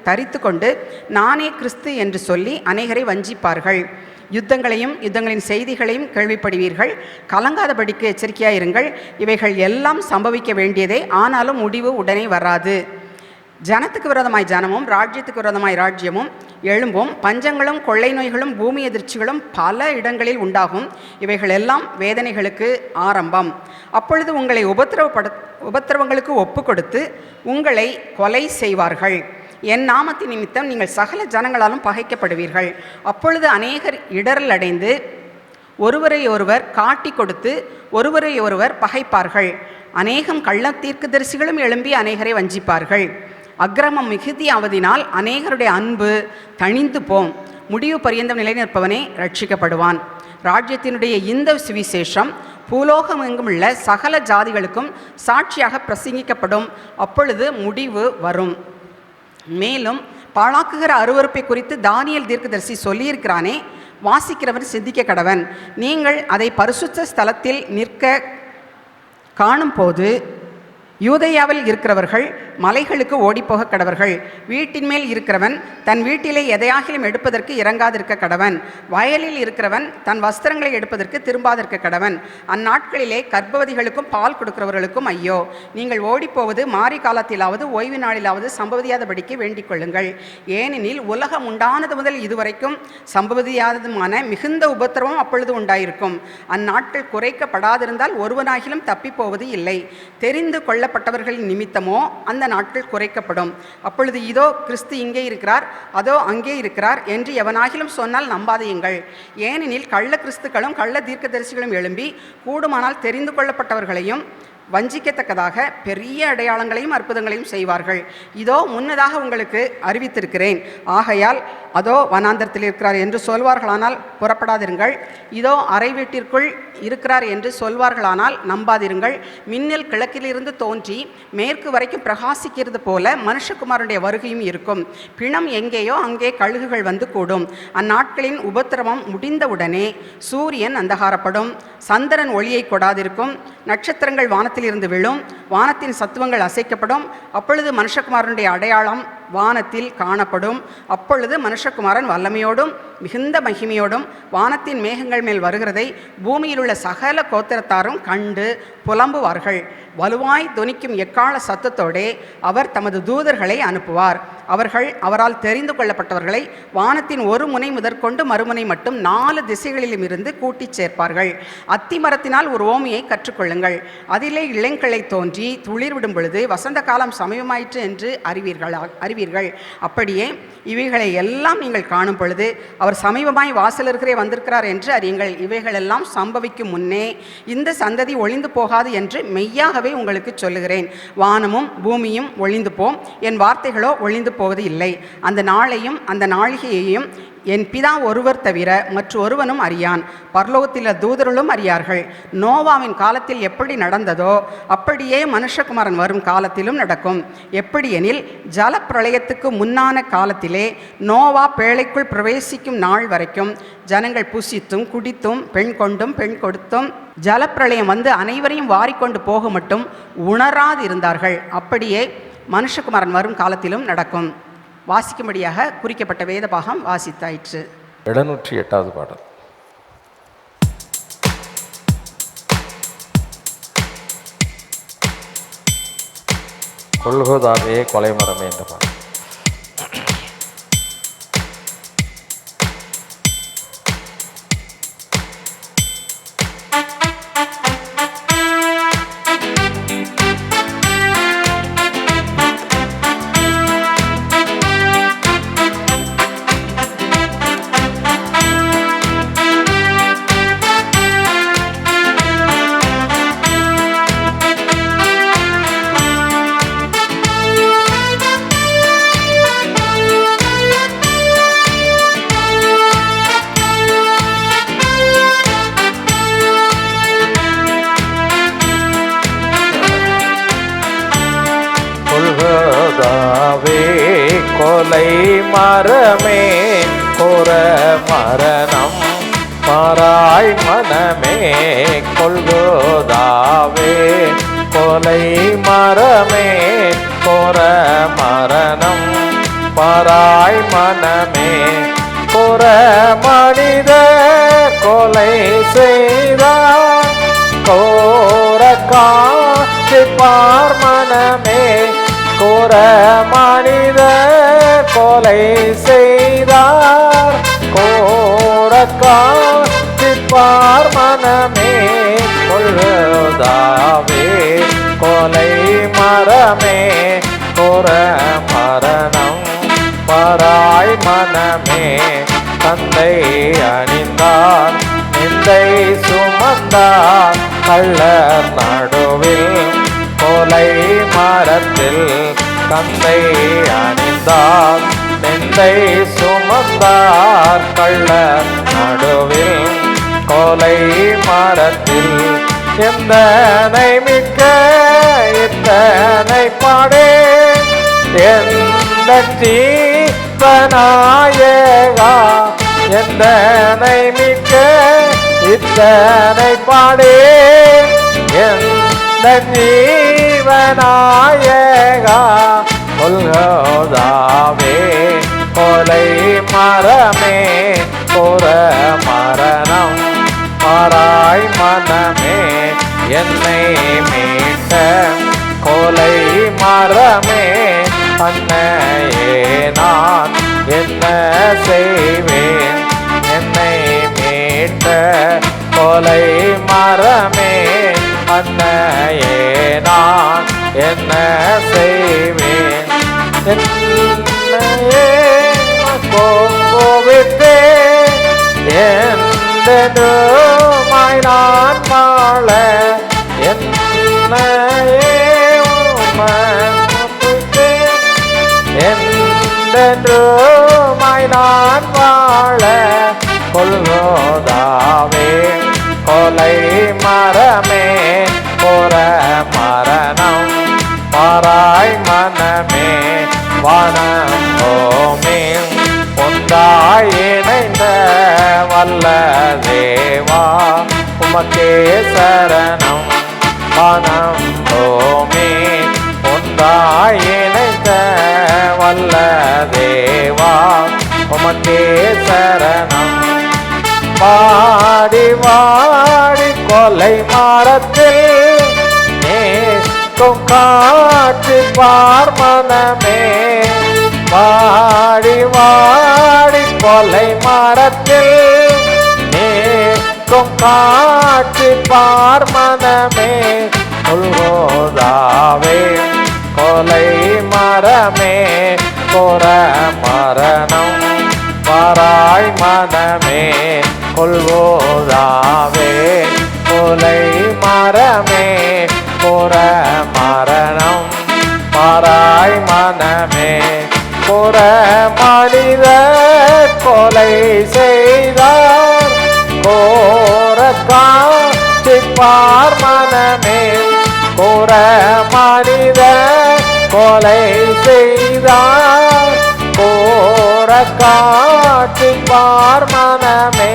தரித்து கொண்டு நானே கிறிஸ்து என்று சொல்லி அநேகரை வஞ்சிப்பார்கள். யுத்தங்களின் செய்திகளையும் கேள்விப்படுவீர்கள். கலங்காதபடிக்கு எச்சரிக்கையாயிருங்கள். இவைகள் எல்லாம் சம்பவிக்க வேண்டியதே, ஆனாலும் முடிவு உடனே வராது. ஜனத்துக்கு விரோதமாய் ஜனமும் ராஜ்யத்துக்கு விரோதமாய் ராஜ்யமும் எழும்பும். பஞ்சங்களும் கொள்ளை நோய்களும் பூமி எதிர்ச்சிகளும் பல இடங்களில் உண்டாகும். இவைகள் எல்லாம் வேதனைகளுக்கு ஆரம்பம். அப்பொழுது உங்களை உபத்திரவங்களுக்கு ஒப்பு கொடுத்து உங்களை கொலை செய்வார்கள். என் நாமத்தின் நிமித்தம் நீங்கள் சகல ஜனங்களாலும் பகைக்கப்படுவீர்கள். அப்பொழுது அநேகர் இடரல் அடைந்து ஒருவரை ஒருவர் காட்டி கொடுத்து ஒருவரை ஒருவர் பகைப்பார்கள். அநேகம் கள்ள தீர்க்கதரிசிகளும் எழும்பி அநேகரை வஞ்சிப்பார்கள். அக்கிரமம் மிகுதியாவதினால் அநேகருடைய அன்பு தணிந்து போம். முடிவு பரியந்தம் நிலைநிற்பவனே ரட்சிக்கப்படுவான். ராஜ்யத்தினுடைய இந்த சுவிசேஷம் பூலோகம் எங்கும் உள்ள சகல ஜாதிகளுக்கும் சாட்சியாக பிரசங்கிக்கப்படும். அப்பொழுது முடிவு வரும். மேலும் பாழாக்குகிற அருவருப்பை குறித்து தானியேல் தீர்க்கதரிசி சொல்லியிருக்கிறானே, வாசிக்கிறவர் சிந்திக்க கடவன். நீங்கள் அதை பரிசுத்த ஸ்தலத்தில் நிற்க காணும்போது யூதேயாவில் இருக்கிறவர்கள் மலைகளுக்கு ஓடிப்போக கடவர்கள். வீட்டின் மேல் இருக்கிறவன் தன் வீட்டிலே எதையாகிலும் எடுப்பதற்கு இறங்காதிருக்க கடவன். வயலில் இருக்கிறவன் தன் வஸ்திரங்களை எடுப்பதற்கு திரும்பாதிருக்க கடவன். அந்நாட்களிலே கர்ப்பவதிகளுக்கும் பால் கொடுக்கிறவர்களுக்கும் ஐயோ! நீங்கள் ஓடிப்போவது மாறி காலத்திலாவது ஓய்வு நாளிலாவது சம்பவதியாதபடிக்கு வேண்டிக் கொள்ளுங்கள். ஏனெனில் உலகம் உண்டானது முதல் இதுவரைக்கும் சம்பவதியாததுமான மிகுந்த உபத்திரவம் அப்பொழுது உண்டாயிருக்கும். அந்நாட்கள் குறைக்கப்படாதிருந்தால் ஒருவனாகிலும் தப்பிப்போவது இல்லை. தெரிந்து கொள்ளப்பட்டவர்களின் நிமித்தமோ அந்த நாட்கள் குறைக்கப்படும். அப்பொழுது இதோ கிறிஸ்து இங்கே இருக்கிறார், அதோ அங்கே இருக்கிறார் என்று எவனாகிலும் சொன்னால் நம்பாதையுங்கள். ஏனெனில் கள்ள கிறிஸ்துக்களும் கள்ள தீர்க்கதரிசிகளும் எழும்பி கூடுமானால் தெரிந்து கொள்ளப்பட்டவர்களையும் வஞ்சிக்கத்தக்கதாக பெரிய அடையாளங்களையும் அற்புதங்களையும் செய்வார்கள். இதோ முன்னதாக உங்களுக்கு அறிவித்திருக்கிறேன். ஆகையால் அதோ வனாந்தரத்தில் இருக்கிறார் என்று சொல்வார்களானால் புறப்படாதிருங்கள். இதோ அறை வீட்டிற்குள் இருக்கிறார் என்று சொல்வார்களானால் நம்பாதிருங்கள். மின்னல் கிழக்கிலிருந்து தோன்றி மேற்கு வரைக்கும் பிரகாசிக்கிறது போல மனுஷகுமாரனுடைய வருகையும் இருக்கும். பிணம் எங்கேயோ அங்கே கழுகுகள் வந்து கூடும். அந்நாட்களின் உபத்திரவம் முடிந்தவுடனே சூரியன் அந்தகாரப்படும், சந்திரன் ஒளியை கொடாதிருக்கும், நட்சத்திரங்கள் வானத்தில் இருந்து விழும், வானத்தின் சத்துவங்கள் அசைக்கப்படும். அப்பொழுது மனுஷகுமாரனுடைய அடையாளம் வானத்தில் காணப்படும். அப்பொழுது மனுஷகுமாரன் வல்லமையோடும் மிகுந்த மகிமையோடும் வானத்தின் மேகங்கள் மேல் வருகிறதை பூமியில் உள்ள சகல கோத்திரத்தாரும் கண்டு புலம்புவார்கள். வலுவாய் தொனிக்கும் எக்கால சத்தத்தோடே அவர் தமது தூதர்களை அனுப்புவார். அவர்கள் அவரால் தெரிந்து கொள்ளப்பட்டவர்களை வானத்தின் ஒரு முனை முதற்கொண்டு மறுமுனை மட்டும் 4 திசைகளிலும் இருந்து கூட்டிச் சேர்ப்பார்கள். அத்தி மரத்தினால் ஒரு ஓமையை கற்றுக்கொள்ளுங்கள். அதிலே இளங்கிளை தோன்றி துளிர் விடும் பொழுது வசந்த காலம் சமயமாயிற்று என்று அறிவீர்கள். அப்படியே இவைகளை எல்லாம் நீங்கள் காணும் பொழுது அவர் சமீபமாய் வாசலருக்கிறே வந்திருக்கிறார் என்று அறியுங்கள். இவைகளெல்லாம் சம்பவிக்கும் முன்னே இந்த சந்ததி ஒளிந்து போகாது என்று மெய்யாகவே உங்களுக்கு சொல்லுகிறேன். வானமும் பூமியும் ஒளிந்து போம், என் வார்த்தைகளோ ஒளிந்து போவது இல்லை. அந்த நாளையும் அந்த நாழிகையையும் என் பிதா ஒருவர் தவிர மற்றொருவனும் அறியான், பரலோகத்தில் தூதர்களும் அறியார்கள். நோவாவின் காலத்தில் எப்படி நடந்ததோ அப்படியே மனுஷகுமாரன் வரும் காலத்திலும் நடக்கும். எப்படி எனில் ஜலப்பிரளயத்துக்கு முன்னான காலத்திலே நோவா பேழைக்குள் பிரவேசிக்கும் நாள் வரைக்கும் ஜனங்கள் புசித்தும் குடித்தும் பெண் கொண்டும் பெண் கொடுத்தும் ஜலப்பிரளயம் வந்து அனைவரையும் வாரிக்கொண்டு போக மட்டும் உணராது இருந்தார்கள். அப்படியே மனுஷகுமாரன் வரும் காலத்திலும் நடக்கும். வாசிக்கும்படியாக குறிக்கப்பட்ட வேத பாகம் வாசித்தாயிற்று. 708வது பாடல். கொல்கோதாவே கொலை மரமே என்ற பாடல். கொலை மரமே கோர மரணம் மாறாய் மனமே கொள்கோதாவே. கொலை மரமே கோர மரணம் மாறாய் மனமே கோர மனித கொலை செய்தார் கோர காட்சி பார் மனமே கோர மனித கொலை செய்தார் கோர காட்சி பார் மனமே கொள்ளுதாவே. கொலை மரமே கோர மரணம் பாராய் மனமே தந்தை அணிந்தார் நிந்தை சுமந்தார் கள்ளர் நடுவில் கொலை மரத்தில் தந்தை அணிந்தார் நிந்தை சுமந்தார் கள்ளர் நடுவில் கொலை மரத்தில் எந்தனை மிக்க இத்தனை பாடே எந்த ஜீவநாயகா எந்தனை மிக்க இத்தனை பாடே எந்த ஜீவநாயகா கொள்கோதாவே. கொலை மரமே கோர மரணம் மாறாய் மனமே என்னை மீட்ட கொலை மரமே அன்னையே நான் என்ன செய்வேன். என்னை மீட்ட கொலை மரமே அன்னையே நான் என்ன செய்வேன். என்னையே கோவித்தே என்றுமாய் நான் வாழ என்னையே என்றுமாய் நான் வாழ கொள்கோதாவே. கொலை மரமே கோர மரணம் மாறாய் மனமே வானம் பூமி ஒன்றாய் இணைந்த வல்ல தேவா உமக்கே சரணம். வானம் பூமி ஒன்றாய் இணைந்த வல்ல தேவா உமக்கே சரணம். பாடி வாடி கொலை மரத்தில் நேக்கும் காட்சி பார் மனமே பாடி வாடி கொலை மரத்தில் நேக்கும் காட்சி பார் மனமே கொள்கோதாவே. கொலை மரமே கோர மரணம் பாராய் மனமே கொள்கோதாவே. கொலை மரமே கோர மரணம் பாராய் மனமே கோர மனித கொலை செய்தார் கோர காட்சி பார் மனமே கோர மனித கொலை செய்தார் கோர காட்சி பார் மனமே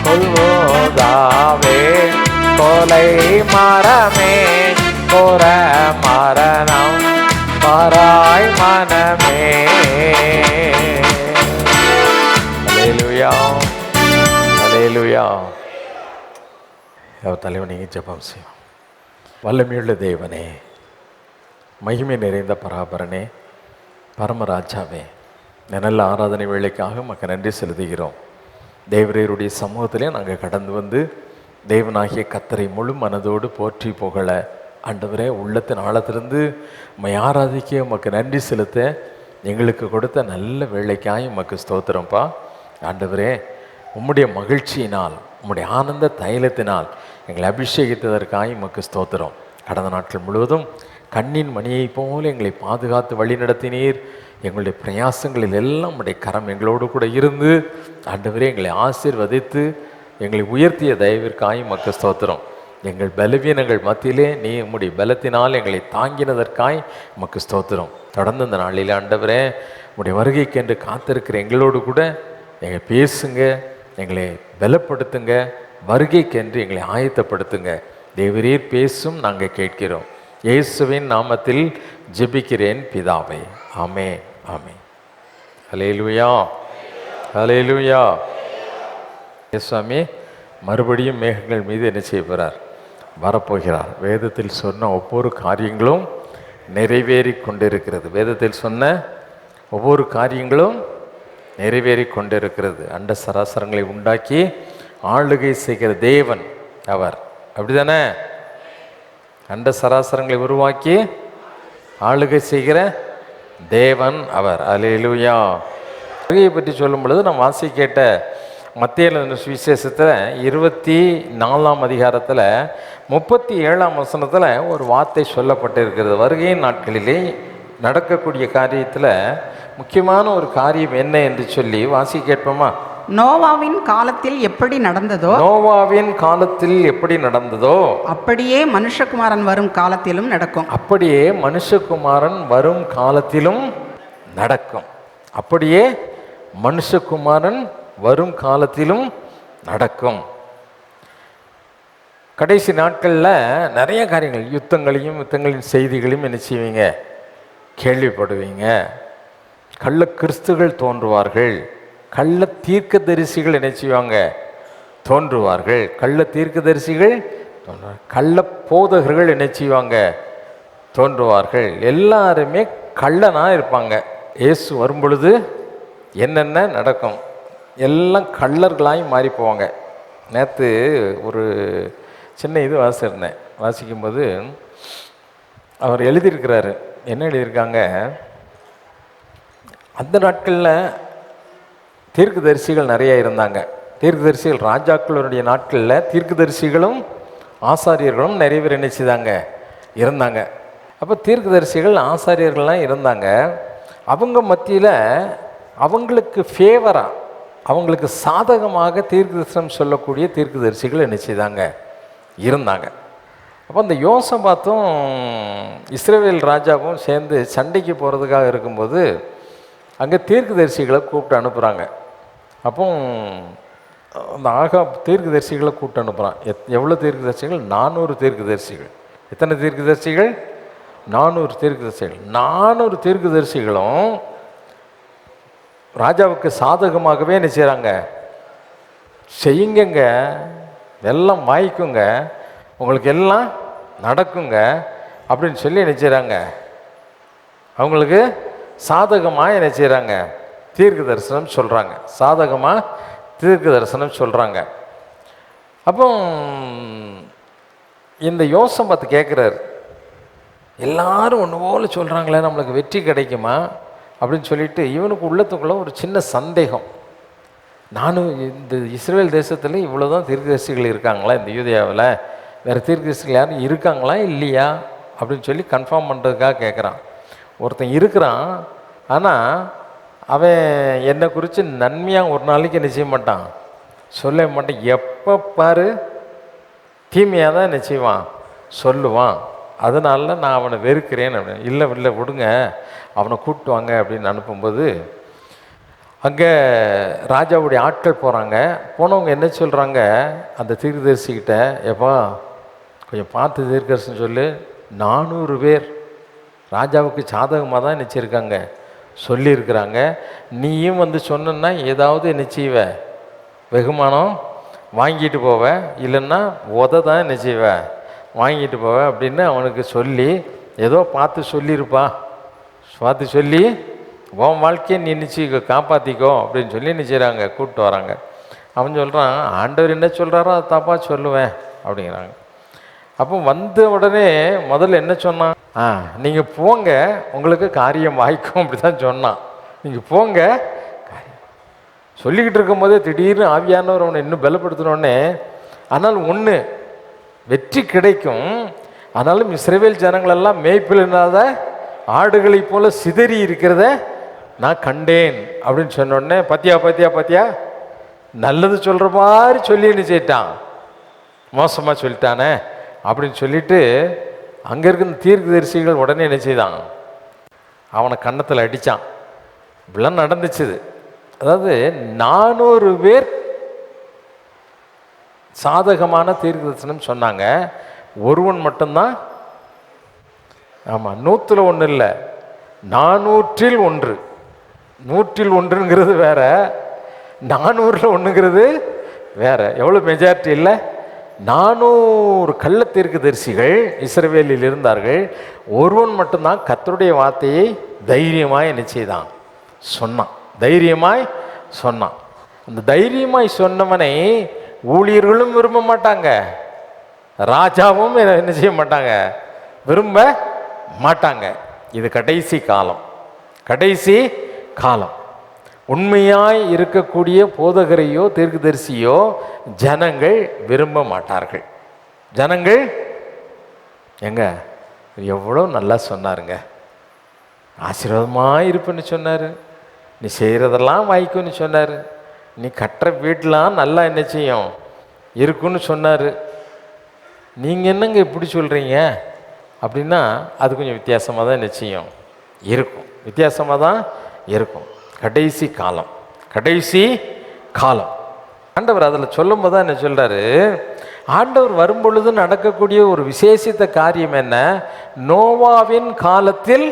கொள்வோதாவே. கொலை மரமே கோர மரணம் பாராய் மனமே. அல்லேலூயா அல்லேலூயா. தலைவனிங்க ஜெபம் செய்வோம். வல்லமையுள்ள தேவனே, மகிமை நிறைந்த பராபரனே, பரமராஜாவே, நல்ல ஆராதனை வேலைக்காக நமக்கு நன்றி செலுத்துகிறோம். தேவரீருடைய சமூகத்திலே நாங்கள் கடந்து வந்து தேவனாகிய கர்த்தரை முழு மனதோடு போற்றி புகழ ஆண்டவரே உள்ளத்தின் ஆழத்திலிருந்து உம்மை ஆராதிக்க உமக்கு நன்றி செலுத்த எங்களுக்கு கொடுத்த நல்ல வேலைக்காக உமக்கு ஸ்தோத்திரம்ப்பா. ஆண்டவரே, உம்முடைய மகிழ்ச்சியினால் உம்முடைய ஆனந்த தைலத்தினால் எங்களை அபிஷேகித்ததற்காக உமக்கு ஸ்தோத்திரம். கடந்த நாட்கள் முழுவதும் கண்ணின் மணியை போல எங்களை பாதுகாத்து வழி நடத்தினீர். எங்களுடைய பிரயாசங்களில் எல்லாம் உடைய கரம் எங்களோடு கூட இருந்து ஆண்டவரே எங்களை ஆசீர்வதித்து எங்களை உயர்த்திய தயவிற்காக உமக்கு ஸ்தோத்திரம். எங்கள் பலவீனங்கள் மத்தியிலே நீ உம்முடைய பலத்தினால் எங்களை தாங்கினதற்காய் உமக்கு ஸ்தோத்திரம். தொடர்ந்து இந்த நாளில் ஆண்டவரே உம்முடைய வருகைக்கு என்று காத்திருக்கிற எங்களோடு கூட எங்கள் பேசுங்க, எங்களை பலப்படுத்துங்க, வருகைக்கு என்று எங்களை ஆயத்தப்படுத்துங்க. தேவரீர் பேசும், நாங்கள் கேட்கிறோம். இயேசுவின் நாமத்தில் ஜெபிக்கிறேன் பிதாவே, ஆமென், ஆமென். ஹல்லேலூயா, ஹல்லேலூயா. இயேசுவாமி மறுபடியும் மேகங்கள் மீது என்ன செய்ய போகிறார்? வரப்போகிறார். வேதத்தில் சொன்ன ஒவ்வொரு காரியங்களும் நிறைவேறி கொண்டிருக்கிறது. வேதத்தில் சொன்ன ஒவ்வொரு காரியங்களும் நிறைவேறி கொண்டிருக்கிறது. அண்ட சராசரங்களை உண்டாக்கி ஆளுகை செய்கிற தேவன் அவர், அப்படிதானே? அண்ட சராசரங்களை உருவாக்கி ஆளுகை செய்கிற தேவன் அவர். அல்லேலூயா. வருகையை பற்றி சொல்லும் பொழுது நாம் வாசி கேட்ட மத்தேயு சுவிசேஷத்தில் 24ஆம் அதிகாரத்தில் 37ஆம் வசனத்தில் ஒரு வார்த்தை சொல்லப்பட்டிருக்கிறது. வருகையின் நாட்களிலே நடக்கக்கூடிய காரியத்தில் முக்கியமான ஒரு காரியம் என்ன என்று சொல்லி வாசி கேட்போமா? நோவாவின் காலத்தில் எப்படி நடந்ததோ, நோவாவின் காலத்தில் எப்படி நடந்ததோ அப்படியே மனுஷகுமாரன் வரும் காலத்திலும் நடக்கும். அப்படியே மனுஷகுமாரன் வரும் காலத்திலும் நடக்கும். அப்படியே மனுஷகுமாரன் வரும் காலத்திலும் நடக்கும். கடைசி நாட்களில் நிறைய காரியங்கள், யுத்தங்களின் செய்திகளையும் என்ன செய்வீங்க? கேள்விப்படுவீங்க. கள்ள கிறிஸ்துகள் தோன்றுவார்கள், கள்ள தீர்க்கதரிசிகள் என்ன செய்வாங்க? தோன்றுவார்கள். கள்ள தீர்க்கதரிசிகள் தோன்றுவார்கள், கள்ள போதகர்கள் என்ன செய்வாங்க? தோன்றுவார்கள். எல்லாருமே கள்ளனாக இருப்பாங்க. இயேசு வரும் பொழுது என்னென்ன நடக்கும்? எல்லாம் கள்ளர்களாய் மாறி போவாங்க. நேற்று ஒரு சின்ன இது வாசிருந்தேன். வாசிக்கும்போது அவர் எழுதியிருக்கிறாரு. என்ன எழுதியிருக்காங்க? அந்த நாட்களில் தீர்க்கதரிசிகள் நிறைய இருந்தாங்க. தீர்க்கதரிசிகள், ராஜாக்களுடைய நாட்களில் தீர்க்கதரிசிகளும் ஆசாரியர்களும் நிறைய பேர் என்ன செய்தாங்க? இருந்தாங்க. அப்போ தீர்க்கதரிசிகள் ஆசாரியர்கள்லாம் இருந்தாங்க. அவங்க மத்தியில் அவங்களுக்கு ஃபேவராக, அவங்களுக்கு சாதகமாக தீர்க்கதரிசனம் சொல்லக்கூடிய தீர்க்கதரிசிகள் என்ன செய்தாங்க? இருந்தாங்க. அப்போ அந்த யோசபாத்தும் இஸ்ரவேல் ராஜாவும் சேர்ந்து சண்டைக்கு போகிறதுக்காக இருக்கும்போது அங்கே தீர்க்கதரிசிகளை கூப்பிட்டு அனுப்புகிறாங்க. அப்போ அந்த தீர்க்கதரிசிகளை கூப்பிட்டு அனுப்புகிறான். எவ்வளோ தீர்க்கதரிசிகள்? 400 தீர்க்கதரிசிகள். எத்தனை தீர்க்கதரிசிகள்? 400 தீர்க்கதரிசிகள். 400 தீர்க்கதரிசிகளும் ராஜாவுக்கு சாதகமாகவே என்ன செய்கிறாங்க? செய்யுங்க, எல்லாம் வாய்க்குங்க, உங்களுக்கு எல்லாம் நடக்குங்க அப்படின்னு சொல்லி என்ன செய்கிறாங்க? அவங்களுக்கு சாதகமாக என்ன செய்கிறாங்க? தீர்க்க தரிசனம் சொல்கிறாங்க. சாதகமாக தீர்க்க தரிசனம் சொல்கிறாங்க. அப்போ இந்த யோசபாத்து கேட்குறாரு, எல்லாரும் ஒன்று போல சொல்கிறாங்களே, நம்மளுக்கு வெற்றி கிடைக்குமா அப்படின்னு சொல்லிட்டு இவனுக்கு உள்ளத்துக்குள்ள ஒரு சின்ன சந்தேகம். நானும் இந்த இஸ்ரேல் தேசத்தில் இவ்வளோ தான் தீர்க்கதரிசிகள் இருக்காங்களா, இந்த யூதேயாவில் வேறு தீர்க்கதரிசிகள் யாரும் இருக்காங்களா இல்லையா அப்படின்னு சொல்லி கன்ஃபார்ம் பண்ணுறதுக்காக கேட்குறான். ஒருத்தன் இருக்கிறான், ஆனால் அவன் என்னை குறித்து நன்மையாக ஒரு நாளைக்கு என்ன செய்ய மாட்டான், சொல்ல மாட்டான். எப்போ பாரு தீமையாக தான் என்ன செய்வான், சொல்லுவான். அதனால நான் அவனை வெறுக்கிறேன் அப்படின்னு. இல்லை இல்லை விடுங்க, அவனை கூப்பிட்டு வாங்க அப்படின்னு அனுப்பும்போது அங்கே ராஜாவுடைய ஆட்கள் போகிறாங்க. போனவங்க என்ன சொல்கிறாங்க அந்த தீர்க்கதரிசிக்கிட்ட, எப்பா கொஞ்சம் பார்த்து தீர்க்கதரிசனம் சொல்லு. 400 பேர் ராஜாவுக்கு சாதகமாக தான் நினச்சிருக்காங்க, சொல்லியிருக்கிறாங்க. நீயும் வந்து சொன்னா ஏதாவது என்ன செய்வ, வெகுமானம் வாங்கிட்டு போவ, இல்லைன்னா தான் என்ன செய்வ, வாங்கிட்டு போவ அப்படின்னு அவனுக்கு சொல்லி ஏதோ பார்த்து சொல்லியிருப்பா, பார்த்து சொல்லி உன் வாழ்க்கையை நீ நிச்சய காப்பாற்றிக்கோ அப்படின்னு சொல்லி நிச்சயிறாங்க, கூப்பிட்டு வராங்க. அவன் சொல்கிறான், ஆண்டவர் என்ன சொல்கிறாரோ அதை தப்பாக சொல்லுவேன் அப்படிங்கிறாங்க. அப்போ வந்த உடனே முதல்ல என்ன சொன்னான், நீங்கள் போங்க, உங்களுக்கு காரியம் வாய்க்கும் அப்படி தான் சொன்னான். நீங்கள் போங்க. சொல்லிக்கிட்டு இருக்கும்போதே திடீர்னு ஆவியானவர் அவனை இன்னும் பலப்படுத்தினோடனே, ஆனால் ஒன்று வெற்றி கிடைக்கும். ஆனாலும் இஸ்ரவேல் ஜனங்களெல்லாம் மேய்ப்பில் இல்லாத ஆடுகளைப் போல சிதறி இருக்கிறத நான் கண்டேன் அப்படின்னு சொன்னோடனே, பத்தியா பத்தியா பத்தியா நல்லது சொல்கிற மாதிரி சொல்லி நினைச்சிட்டான், மோசமாக சொல்லிட்டானே அப்படின்னு சொல்லிட்டு அங்கே இருக்கிற தீர்க்கதரிசிகள் உடனே என்ன செய்தான், அவனை கன்னத்தில் அடித்தான். இப்படிலாம் நடந்துச்சுது. அதாவது 400 பேர் சாதகமான தீர்க்கதரிசனம் சொன்னாங்க, ஒருவன் மட்டும்தான், ஆமாம் 100ல் 1 இல்லை, 400ல் 1. 100ல் 1ங்கிறது வேற, 400ல் 1ங்கிறது வேற. எவ்வளோ மெஜாரிட்டி இல்லை? 400 கள்ள தீர்க்கதரிசிகள் இஸ்ரவேலில் இருந்தார்கள். ஒருவன் மட்டும்தான் கர்த்தருடைய வார்த்தையை தைரியமாய் என்ன செய்தான், சொன்னான். தைரியமாய் சொன்னான். அந்த தைரியமாய் சொன்னவனை ஊழியர்களும் விரும்ப மாட்டாங்க, ராஜாவும் என்ன செய்ய மாட்டாங்க, விரும்ப மாட்டாங்க. இது கடைசி காலம், கடைசி காலம். உண்மையாய் இருக்கக்கூடிய போதகரையோ தீர்க்கதரிசியோ ஜனங்கள் விரும்ப மாட்டார்கள். ஜனங்கள் எங்க எவ்வளோ நல்லா சொன்னாருங்க, ஆசீர்வாதமாக இருப்புன்னு சொன்னார், நீ செய்கிறதெல்லாம் வாய்க்குன்னு சொன்னார், நீ கட்டுற வீட்டெலாம் நல்லா என்ன செய்யும் இருக்குன்னு சொன்னார். நீங்கள் என்னங்க இப்படி சொல்கிறீங்க அப்படின்னா அது கொஞ்சம் வித்தியாசமாக தான் என்ன செய்யும் இருக்கும், வித்தியாசமாக தான் இருக்கும். கடைசி காலம், கடைசி காலம். ஆண்டவர் அதில் சொல்லும் போது தான் என்ன சொல்கிறாரு, ஆண்டவர் வரும்பொழுது நடக்கக்கூடிய ஒரு விசேஷித்த காரியம் என்ன, நோவாவின் காலத்தில்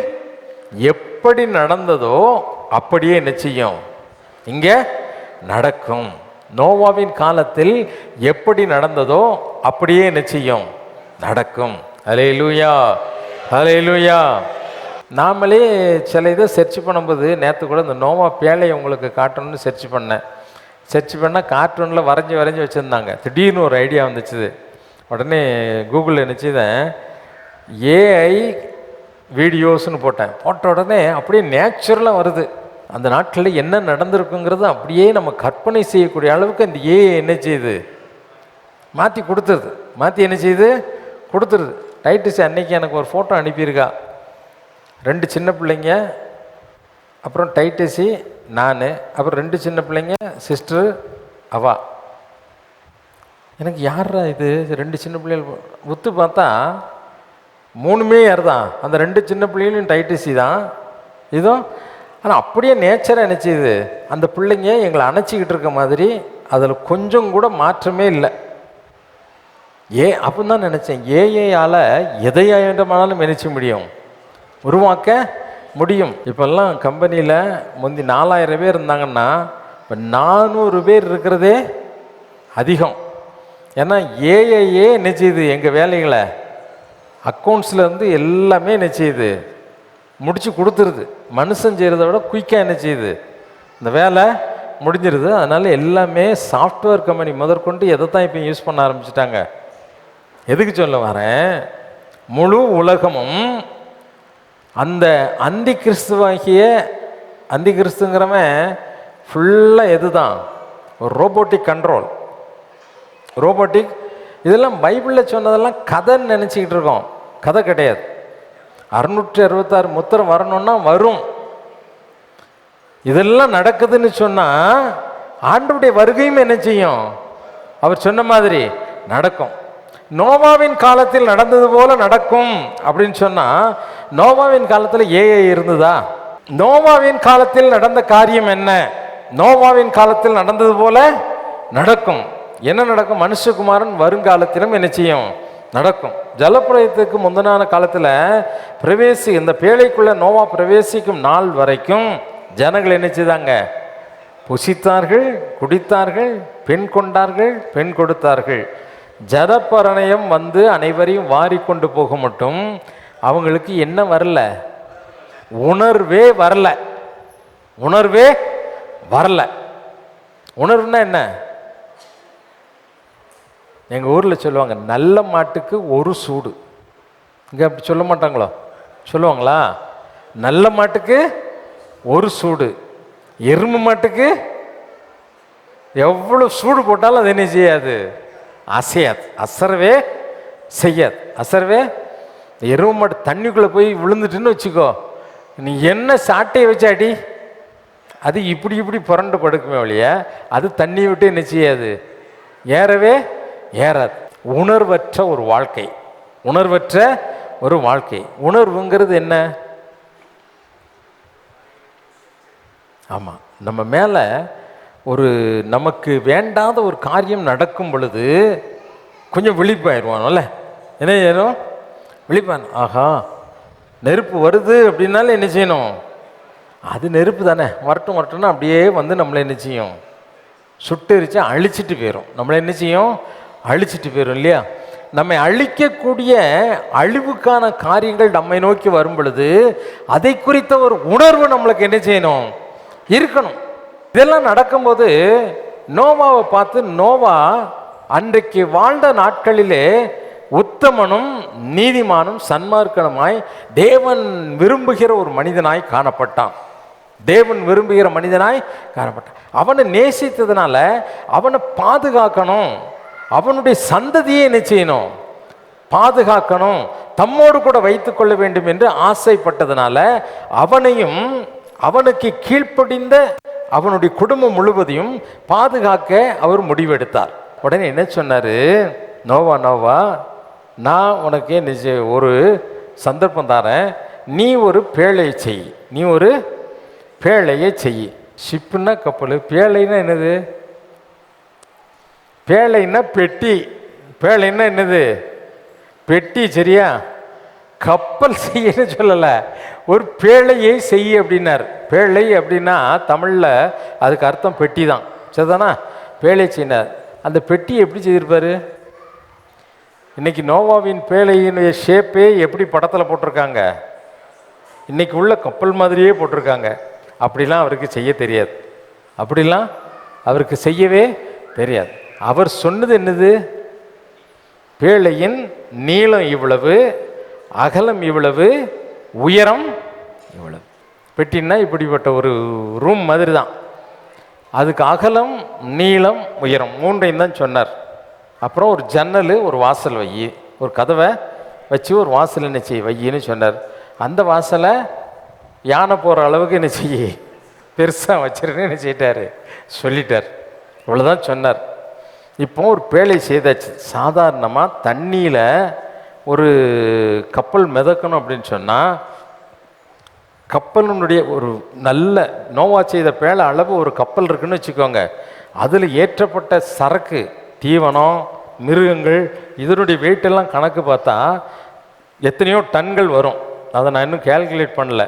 எப்படி நடந்ததோ அப்படியே என்ன செய்யும் இங்கே நடக்கும். நோவாவின் காலத்தில் எப்படி நடந்ததோ அப்படியே என்ன செய்யும் நடக்கும். ஹல்லேலூயா, ஹல்லேலூயா. நாமளே சில இதை சர்ச் பண்ணும்போது, நேற்று கூட இந்த நோவா பேழையை உங்களுக்கு காட்டணும்னு சர்ச் பண்ணேன். சர்ச் பண்ணால் கார்ட்டூனில் வரைஞ்சி வச்சுருந்தாங்க. திடீர்னு ஒரு ஐடியா வந்துச்சு. உடனே கூகுளில் நினச்சிதேன் ஏஐ வீடியோஸ்னு போட்ட உடனே அப்படியே நேச்சுரலாக வருது. அந்த நாட்களில் என்ன நடந்திருக்குங்கிறது அப்படியே நம்ம கற்பனை செய்யக்கூடிய அளவுக்கு அந்த ஏஐ என்ன செய்யுது, மாற்றி கொடுத்துருது. மாற்றி என்ன செய்யுது கொடுத்துருது. டைட்டிஸ் அன்னைக்கு எனக்கு ஒரு ஃபோட்டோ அனுப்பியிருக்கா. 2 சின்ன பிள்ளைங்க, அப்புறம் டைட்டஸி, நான், அப்புறம் 2 சின்ன பிள்ளைங்க, சிஸ்டர் அவா. எனக்கு யாரா இது 2 சின்ன பிள்ளைகள் உத்து பார்த்தா 3மே யார் தான், அந்த 2 சின்ன பிள்ளைகளும் டைட்டஸி தான் இதோ. ஆனால் அப்படியே நேச்சராக நினச்சிது, அந்த பிள்ளைங்க எங்களை அணைச்சிக்கிட்டு இருக்க மாதிரி, அதில் கொஞ்சம் கூட மாற்றமே இல்லை. அப்போ தான் நினச்சேன், ஏஐயால் எதையா வேண்டுமானாலும் நினைச்ச முடியும், உருவாக்க முடியும். இப்போல்லாம் கம்பெனியில் முந்தி 4000 பேர் இருந்தாங்கன்னா இப்போ 400 பேர் இருக்கிறதே அதிகம். ஏன்னா ஏஐயே என்ன செய்யுது, எங்கள் வேலைகளை அக்கௌண்ட்ஸில் இருந்து எல்லாமே என்ன செய்யுது முடித்து கொடுத்துருது. மனுஷன் செய்கிறத விட குயிக்காக என்ன செய்யுது இந்த வேலை முடிஞ்சிருது. அதனால் எல்லாமே சாஃப்ட்வேர் கம்பெனி முதற்கொண்டு எதை தான் இப்போ யூஸ் பண்ண ஆரம்பிச்சிட்டாங்க. எதுக்கு சொல்ல வரேன், முழு உலகமும் அந்த அந்தி கிறிஸ்துங்கிறவன் ஃபுல்லாக எது தான், ஒரு ரோபோட்டிக் கண்ட்ரோல், ரோபோட்டிக். இதெல்லாம் பைபிளில் சொன்னதெல்லாம் கதைன்னு நினச்சிக்கிட்டு இருக்கோம், கதை கிடையாது. 666 முத்திரம் வரணும்னா வரும். இதெல்லாம் நடக்குதுன்னு சொன்னால் ஆண்டவருடைய வருகையும் என்ன செய்யும், அவர் சொன்ன மாதிரி நடக்கும். நோவாவின் காலத்தில் நடந்தது போல நடக்கும் அப்படின்னு சொன்னால், நோவாவின் காலத்தில் ஏஐ இருந்ததா? நோவாவின் காலத்தில் நடந்த காரியம் என்ன, நோவாவின் காலத்தில் நடந்தது போல நடக்கும். என்ன நடக்கும், மனுஷகுமாரன் வருங்காலத்திலும் என்ன செய்யும் நடக்கும். ஜலப்பிரளயத்துக்கு முந்தினான காலத்தில் இந்த பேழைக்குள்ள நோவா பிரவேசிக்கும் நாள் வரைக்கும் ஜனங்கள் என்ன செய்தாங்க, புசித்தார்கள், குடித்தார்கள், பெண் கொண்டார்கள், பெண் கொடுத்தார்கள். ஜலப்பரணயம் வந்து அனைவரையும் வாரி கொண்டு போக மட்டும் அவங்களுக்கு என்ன வரல, உணர்வே வரல. உணர்வே வரல. உணர்வுனா என்ன, எங்கள் ஊரில் சொல்லுவாங்க, நல்ல மாட்டுக்கு ஒரு சூடு. இங்கே அப்படி சொல்ல மாட்டாங்களோ, சொல்லுவாங்களா? நல்ல மாட்டுக்கு ஒரு சூடு, எறும்பு மாட்டுக்கு எவ்வளோ சூடு போட்டாலும் அது என்ன செய்யாது, அசையாது, அசரவே செய்யாது, அசரவே. எறும்பு மாட்டு தண்ணிக்குள்ளே போய் விழுந்துட்டுன்னு வச்சுக்கோ, நீ என்ன சாட்டையை வச்சு அடி, அது இப்படி இப்படி புரண்டு படுக்குமே ஒழிய அது தண்ணியை விட்டு என்ன செய்யாது, ஏறவே ஏறாது. உணர்வற்ற ஒரு வாழ்க்கை. உணர்வற்ற ஒரு வாழ்க்கை. உணர்வுங்கிறது என்ன? ஆமாம், நம்ம மேலே ஒரு நமக்கு வேண்டாத ஒரு காரியம் நடக்கும் பொழுது கொஞ்சம் விழிப்பாயிடுவானோல்ல. என்ன செய்யணும்? விழிப்பான். ஆஹா, நெருப்பு வருது அப்படின்னாலும் என்ன செய்யணும்? அது நெருப்பு தானே, வரட்டும் வரட்டும்னா அப்படியே வந்து நம்மளை என்ன செய்யும்? சுட்டெரிச்சு அழிச்சிட்டு போயிடும். நம்மளை என்ன செய்யும்? அழிச்சிட்டு போயிடும் இல்லையா? நம்மை அழிக்கக்கூடிய அழிவுக்கான காரியங்கள் நம்மை நோக்கி வரும் பொழுது அதை குறித்த ஒரு உணர்வு நம்மளுக்கு என்ன செய்யணும்? இருக்கணும். இதெல்லாம் நடக்கும்போது நோவாவை பார்த்து, நோவா அன்றைக்கு வாழ்ந்த நாட்களிலே உத்தமனும் நீதிமானும் சன்மார்க்கனுமாய் தேவன் விரும்புகிற ஒரு மனிதனாய் காணப்பட்டான். தேவன் விரும்புகிற மனிதனாய் காணப்பட்டான். அவனை நேசித்ததுனால அவனை பாதுகாக்கணும், அவனுடைய சந்ததியை என்ன செய்யணும்? பாதுகாக்கணும், தம்மோடு கூட வைத்துக் கொள்ள வேண்டும் என்று ஆசைப்பட்டதுனால அவனையும் அவனுக்கு கீழ்ப்படிந்த அவனுடைய குடும்பம் முழுவதையும் பாதுகாக்க அவர் முடிவெடுத்தார். உடனே என்ன சொன்னார்? நோவா, நோவா, நான் உனக்கு ஒரு சந்தர்ப்பம் தரேன், நீ ஒரு பேழையை செய், நீ ஒரு பேழையை செய். ஷிப்புன்னா கப்பல், பேழைன்னா என்னது? பேழைன்னா பெட்டி, பேழைன்னா என்னது? பெட்டி. சரியா? கப்பல் செய்யன்னு சொல்லலை, ஒரு பேழையை செய்ய அப்படின்னார். பேழை அப்படின்னா தமிழில் அதுக்கு அர்த்தம் பெட்டி தான். சரிதானா? பேழை செய்யினார். அந்த பெட்டியை எப்படி செய்திருப்பார்? இன்னைக்கு நோவாவின் பேழையினுடைய ஷேப்பே எப்படி படத்தில் போட்டிருக்காங்க? இன்னைக்கு உள்ள கப்பல் மாதிரியே போட்டிருக்காங்க. அப்படிலாம் அவருக்கு செய்ய தெரியாது. அப்படிலாம் அவருக்கு செய்யவே தெரியாது. அவர் சொன்னது என்னது? பேழையின் நீளம் இவ்வளவு, அகலம் இவ்வளவு, உயரம் இவ்வளவு. பெட்டின்னா இப்படிப்பட்ட ஒரு ரூம் மாதிரி தான். அதுக்கு அகலம், நீளம், உயரம் மூன்றையும் தான் சொன்னார். அப்புறம் ஒரு ஜன்னல், ஒரு வாசல் வை, ஒரு கதவை வச்சு ஒரு வாசல் என்ன செய்ய வையின்னு சொன்னார். அந்த வாசலை யானை போகிற அளவுக்கு என்ன செய்ய பெருசாக வச்சிருன்னு என்ன செய்யிட்டார்? சொல்லிட்டார். இவ்வளோதான் சொன்னார். இப்போ ஒரு பேழை செய்தாச்சு. சாதாரணமாக தண்ணியில் ஒரு கப்பல் மிதக்கணும் அப்படின்னு சொன்னால் கப்பலினுடைய ஒரு நல்ல நோவா செய்த பேழை அளவு ஒரு கப்பல் இருக்குன்னு வச்சுக்கோங்க. அதில் ஏற்றப்பட்ட சரக்கு, தீவனம், மிருகங்கள், இதனுடைய வெயிட்டெல்லாம் கணக்கு பார்த்தா எத்தனையோ டன்கள் வரும். அதை நான் இன்னும் கேல்குலேட் பண்ணல.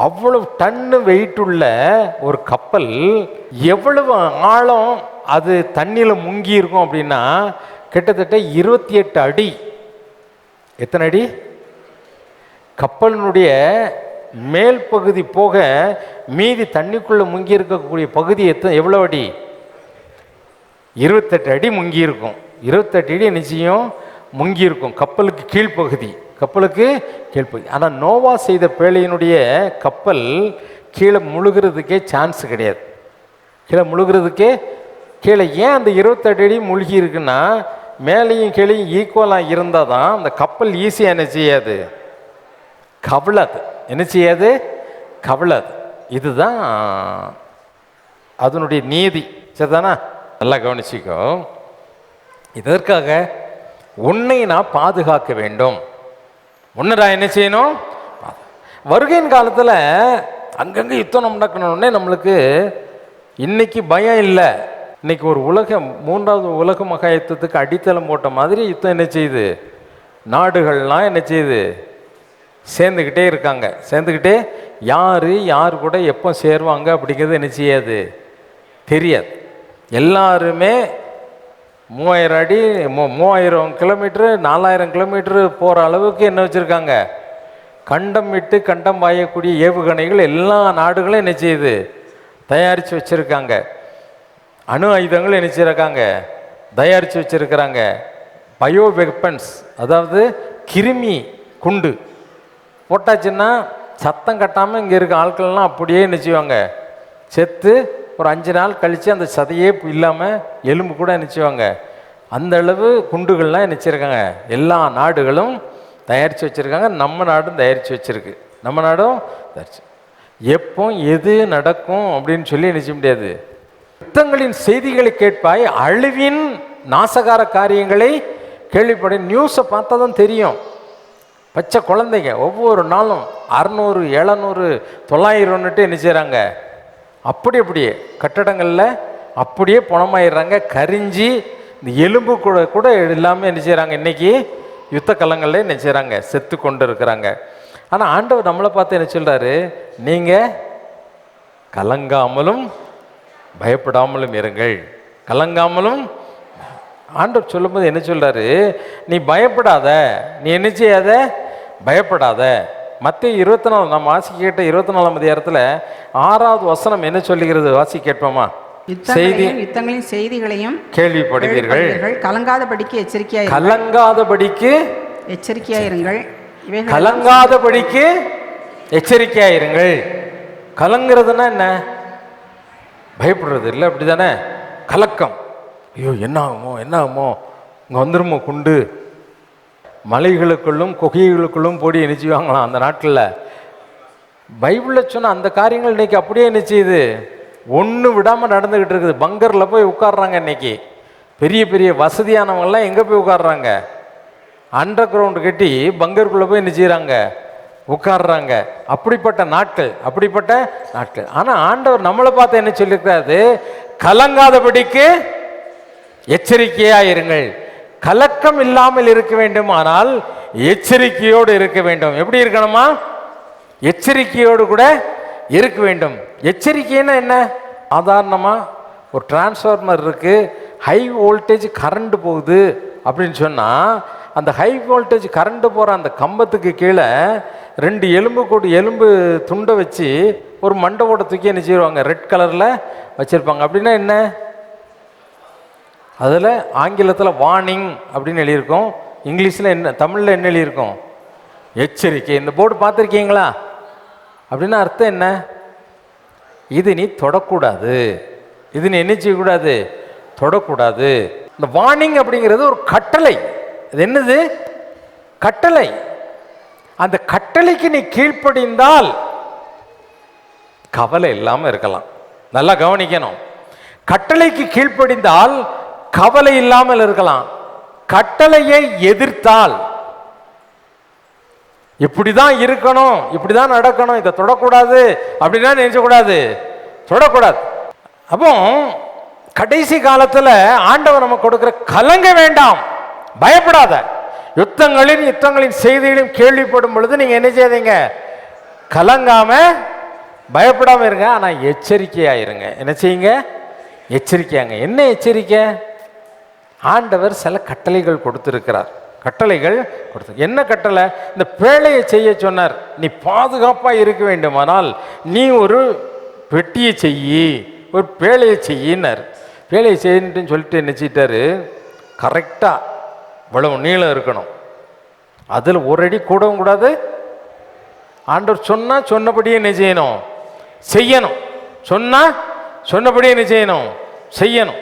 அவ்வளவு டன்னு வெயிட் உள்ள ஒரு கப்பல் எவ்வளவு ஆழம் அது தண்ணியில் முங்கி இருக்கும் அப்படின்னா கிட்டத்தட்ட 28 அடி. எத்தனை அடி? கப்பலினுடைய மேல் பகுதி போக மீதி தண்ணிக்குள்ளே முங்கி இருக்கக்கூடிய பகுதி எவ்வளோ அடி? 28 அடி முங்கி இருக்கும். 28 அடி நிச்சயம் முங்கி இருக்கும் கப்பலுக்கு கீழ்ப்பகுதி, கப்பலுக்கு கீழ்ப்பகுதி. ஆனால் நோவா செய்த பேழையினுடைய கப்பல் கீழே முழுகிறதுக்கே சான்ஸ் கிடையாது. கீழே முழுகிறதுக்கே கீழே ஏன் அந்த 28 அடி மூழ்கி இருக்குன்னா மேலேயும் கீழேயும் ஈக்குவலாக இருந்தால் தான் அந்த கப்பல் ஈஸியாக என்ன செய்யாது? கவிழாது. என்ன செய்யாது? கவிழாது. இதுதான் அதனுடைய நீதி. சரிதானா? நல்லா கவனிச்சிக்கோ. இதற்காக உன்னை நான் பாதுகாக்க வேண்டும். உன்னடா என்ன செய்யணும்? வருகையின் காலத்தில் அங்கங்கே யுத்தம் நடக்கணுன்னே நம்மளுக்கு இன்னைக்கு பயம் இல்லை. இன்னைக்கு ஒரு மூன்றாவது உலக மகா யுத்தத்துக்கு அடித்தளம் போட்ட மாதிரி யுத்தம் என்ன செய்யுது? நாடுகள்லாம் என்ன செய்யுது? சேர்ந்துக்கிட்டே இருக்காங்க. சேர்ந்துக்கிட்டே யார் கூட எப்போ சேருவாங்க அப்படிங்கிறது என்ன செய்யாது? தெரியாது. எல்லாருமே 3000 அடி 3000 கிலோமீட்டரு 4000 கிலோமீட்டரு போகிற அளவுக்கு என்ன வச்சுருக்காங்க? கண்டம் விட்டு கண்டம் பாயக்கூடிய ஏவுகணைகள் எல்லா நாடுகளும் என்ன செய்யுது? தயாரித்து வச்சுருக்காங்க. அணு ஆயுதங்கள் என்ன செய்யிருக்காங்க? தயாரித்து வச்சுருக்கிறாங்க. பயோ வெப்பன்ஸ், அதாவது கிருமி குண்டு போட்டாச்சுன்னா சத்தம் கட்டாமல் இங்கே இருக்க ஆட்கள்லாம் அப்படியே என்ன செய்வாங்க? செத்து ஒரு 5 நாள் கழித்து அந்த சதையே இல்லாமல் எலும்பு கூட நினச்சிவாங்க. அந்த அளவு குண்டுகள்லாம் நினச்சிருக்காங்க. எல்லா நாடுகளும் தயாரித்து வச்சுருக்காங்க. நம்ம நாடும் தயாரித்து வச்சுருக்கு. நம்ம நாடும் தயாரிச்சு எப்போ எது நடக்கும் அப்படின்னு சொல்லி நினைச்ச முடியாது. யுத்தங்களின் செய்திகளை கேட்பாய், அழிவின் நாசகார காரியங்களை கேள்விப்பட நியூஸை பார்த்தா தான் தெரியும். பச்சை குழந்தைங்க ஒவ்வொரு நாளும் 600 700 900ன்னுட்டு என்ன செய்கிறாங்க, அப்படியே கட்டடங்களில் அப்படியே பணமாயிடுறாங்க, கரிஞ்சி இந்த எலும்பு கூட இல்லாமல் என்ன செய்கிறாங்க, இன்றைக்கி யுத்த கலங்களில் என்ன செய்கிறாங்க, செத்து கொண்டு இருக்கிறாங்க. ஆனால் ஆண்டவர் நம்மளை பார்த்து என்ன சொல்கிறாரு, நீங்கள் கலங்காமலும் பயப்படாமலும் இருங்கள். கலங்காமலும் ஆண்டவர் சொல்லும்போது என்ன சொல்கிறாரு, நீ பயப்படாத, நீ என்ன செய்யாத, பயப்படாத. மத்திய 24 நம்ம வாசி கேட்ட 24ஆம் அதிகாரத்தில் 6வது வசனம் என்ன சொல்லுகிறது, வாசி கேட்போமா? யுத்தங்களின் செய்திகளையும் கேள்விப்படுவீர்கள், கலங்காதபடிக்கு எச்சரிக்கையாயிருங்கள். கலங்காதபடிக்கு எச்சரிக்கையாயிருங்கள். கலங்காதபடிக்கு எச்சரிக்கையாயிருங்கள். கலங்கிறதுனா என்ன? பயப்படுறது இல்லை, அப்படி தானே? கலக்கம், ஐயோ என்ன ஆகுமோ என்ன ஆகுமோ, இங்கே வந்துருமோ குண்டு. மலைகளுக்குள்ளும் குகைகளுக்குள்ளும் போடி என்ன செய்வாங்களாம் அந்த நாட்டில். பைபிளில் சொன்ன அந்த காரியங்கள் இன்றைக்கி அப்படியே என்ன செய்யுது, ஒன்று விடாமல் நடந்துக்கிட்டு இருக்குது. பங்கரில் போய் உட்காடுறாங்க. இன்றைக்கி பெரிய பெரிய வசதியானவங்கள்லாம் எங்கே போய் உட்காடுறாங்க, அண்டர் கிரவுண்டு கட்டி பங்கருக்குள்ளே போய் என்ன செய்கிறாங்க, உட்காடுறாங்க. அப்படிப்பட்ட நாட்கள், அப்படிப்பட்ட நாட்கள். ஆனால் ஆண்டவர் நம்மளை பார்த்து என்ன சொல்லியிருக்காரு, கலங்காதபடிக்கு எச்சரிக்கையாக இருங்கள். கலக்கம் இல்லாமல் இருக்க வேண்டும், ஆனால் எச்சரிக்கையோடு இருக்க வேண்டும். எப்படி இருக்கணுமா? எச்சரிக்கையோடு கூட இருக்க வேண்டும். எச்சரிக்கைன்னா என்ன? சாதாரணமாக ஒரு டிரான்ஸ்ஃபார்மர் இருக்குது, ஹை வோல்டேஜ் கரண்ட் போகுது அப்படின்னு சொன்னால், அந்த ஹை வோல்டேஜ் கரண்ட்டு போகிற அந்த கம்பத்துக்கு கீழே 2 எலும்பு துண்டை வச்சு ஒரு மண்டபோட தூக்கி என்ன செய்வாங்க, ரெட் கலரில் வச்சுருப்பாங்க. அப்படின்னா என்ன? அதில் ஆங்கிலத்தில் வார்னிங் அப்படின்னு எழுதியிருக்கோம், இங்கிலீஷில் என்ன, தமிழில் என்ன எழுதியிருக்கோம், எச்சரிக்கை. இந்த போர்டு பார்த்துருக்கீங்களா? அப்படின்னா அர்த்தம் என்ன? இது நீ தொடக்கூடாது, இது நீ என்ன செய்யக்கூடாது, தொடக்கூடாது. இந்த வார்னிங் அப்படிங்கிறது ஒரு கட்டளை. இது என்னது? கட்டளை. அந்த கட்டளைக்கு நீ கீழ்ப்படிந்தால் கவலை இல்லாமல் இருக்கலாம். நல்லா கவனிக்கணும். கட்டளைக்கு கீழ்ப்படிந்தால் கவலை இல்லாமல் இருக்கலாம். கட்டளையை எதிர்த்தால், இப்படிதான் இருக்கணும், இப்படிதான் நடக்கணும், இதை தொடக்கூடாது அப்படின்னா நினைச்சக்கூடாது, தொடக்கூடாது. அப்போ கடைசி காலத்தில் ஆண்டவர் நமக்கு கொடுக்கிற கலங்க வேண்டாம், பயப்படாத. யுத்தங்களின் செய்திகளையும் கேள்விப்படும் பொழுது நீங்க என்ன செய்யாதீங்க, கலங்காம பயப்படாம இருங்க. ஆனா எச்சரிக்கையா இருங்க. என்ன செய்யுங்க? எச்சரிக்கையாங்க. என்ன எச்சரிக்கை? ஆண்டவர் சில கட்டளைகள் கொடுத்திருக்கிறார். கட்டளைகள் கொடுத்து, என்ன கட்டளை? இந்த பேழையை செய்ய சொன்னார். நீ பாதுகாப்பா இருக்க வேண்டுமானால் நீ ஒரு பெட்டியை செய்யி, ஒரு பேழையை செய்யினார். பேழையை செய்யின்னு சொல்லிட்டு என்ன செய்யிட்டாரு, கரெக்டா இவ்வளவு நீளம் இருக்கணும், அதில் ஒரு அடி கூடவும் கூடாது. ஆண்டவர் சொன்னா சொன்னபடியே என்ன செய்யணும், செய்யணும். சொன்னா சொன்னபடியே என்ன செய்யணும், செய்யணும்.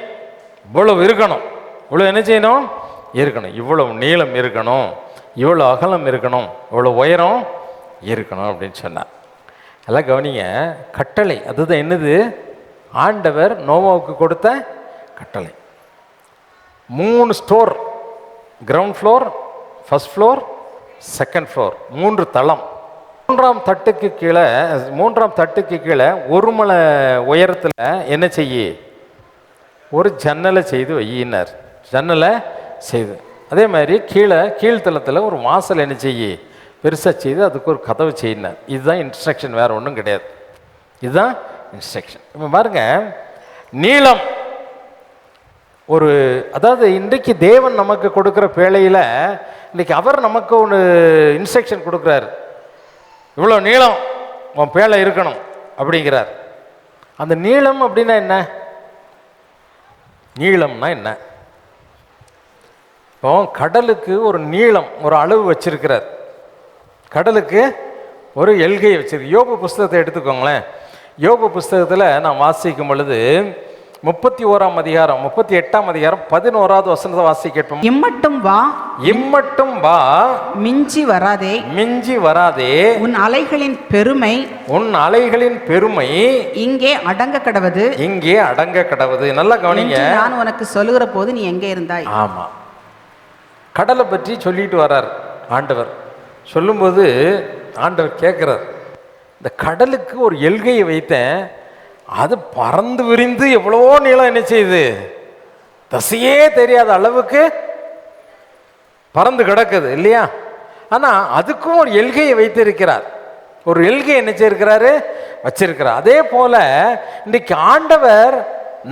இவ்வளவு இருக்கணும், இவ்வளவு என்ன செய்யணும், இருக்கணும். இவ்வளவு நீளம் இருக்கணும், இவ்வளோ அகலம் இருக்கணும், இவ்வளோ உயரம் இருக்கணும் அப்படின்னு சொன்னார். எல்லாம் கவனிங்க. கட்டளை அதுதான். என்னது? ஆண்டவர் நோவாவுக்கு கொடுத்த கட்டளை. 3 store, ground floor, first floor, second floor, 3 தளம். 3ஆம் தட்டுக்கு கீழே 1 மலை உயரத்தில் என்ன செய்ய, ஒரு ஜன்னலை செய்து வையினார். ஜன்னலை செய்து, அதே மாதிரி கீழ்த்தளத்தில் ஒரு வாசல் என்ன செய்ய, பெருசாக செய்து அதுக்கு ஒரு கதவு செய்யினார். இதுதான் இன்ஸ்ட்ரக்ஷன், வேறு ஒன்றும் கிடையாது. இதுதான் இன்ஸ்ட்ரக்ஷன். இப்போ பாருங்க, நீளம் ஒரு, அதாவது இன்றைக்கு தேவன் நமக்கு கொடுக்குற பேழையில் இன்றைக்கி அவர் நமக்கு ஒன்று இன்ஸ்ட்ரக்ஷன் கொடுக்குறாரு. இவ்வளோ நீளம் உன் பேழை இருக்கணும் அப்படிங்கிறார். அந்த நீளம் அப்படின்னா என்ன? நீளம்னா என்ன? இப்போ கடலுக்கு ஒரு நீளம், ஒரு அளவு வச்சிருக்கிறார். கடலுக்கு ஒரு எல்கை வச்சிருக்கு. யோபு புஸ்தகத்தை எடுத்துக்கோங்களேன். யோபு புஸ்தகத்தில் நான் வாசிக்கும் பொழுது 31ஆம் அதிகாரம் 38ஆம் அதிகாரம் 11வது வசனத்தை வாசி கேட்போம். இம்மட்டும் வா, இம்மட்டும் வா, மிஞ்சி வராதே, மிஞ்சி வராதே, உன் அலைகளின் பெருமை, உன் அலைகளின் பெருமை இங்கே அடங்க கடவது, இங்கே அடங்க கடவது. நல்லா கவனிங்க. நான் உனக்கு சொல்லுகிற போது நீ எங்கே இருந்தாய்? ஆமா, கடலை பற்றி சொல்லிட்டு வர்றார் ஆண்டவர். சொல்லும்போது ஆண்டவர் கேட்குறார், இந்த கடலுக்கு ஒரு எல்கையை வைத்தேன், அது பறந்து விரிந்து எவ்வளவோ நீளம் என்ன செய்யுது, தசையே தெரியாத அளவுக்கு பறந்து கிடக்குது இல்லையா? ஆனால் அதுக்கும் ஒரு எல்கையை வைத்திருக்கிறார், ஒரு எல்கை என்ன செய்யிருக்கிறாரு, வச்சிருக்கிறார். அதே போல இன்றைக்கு ஆண்டவர்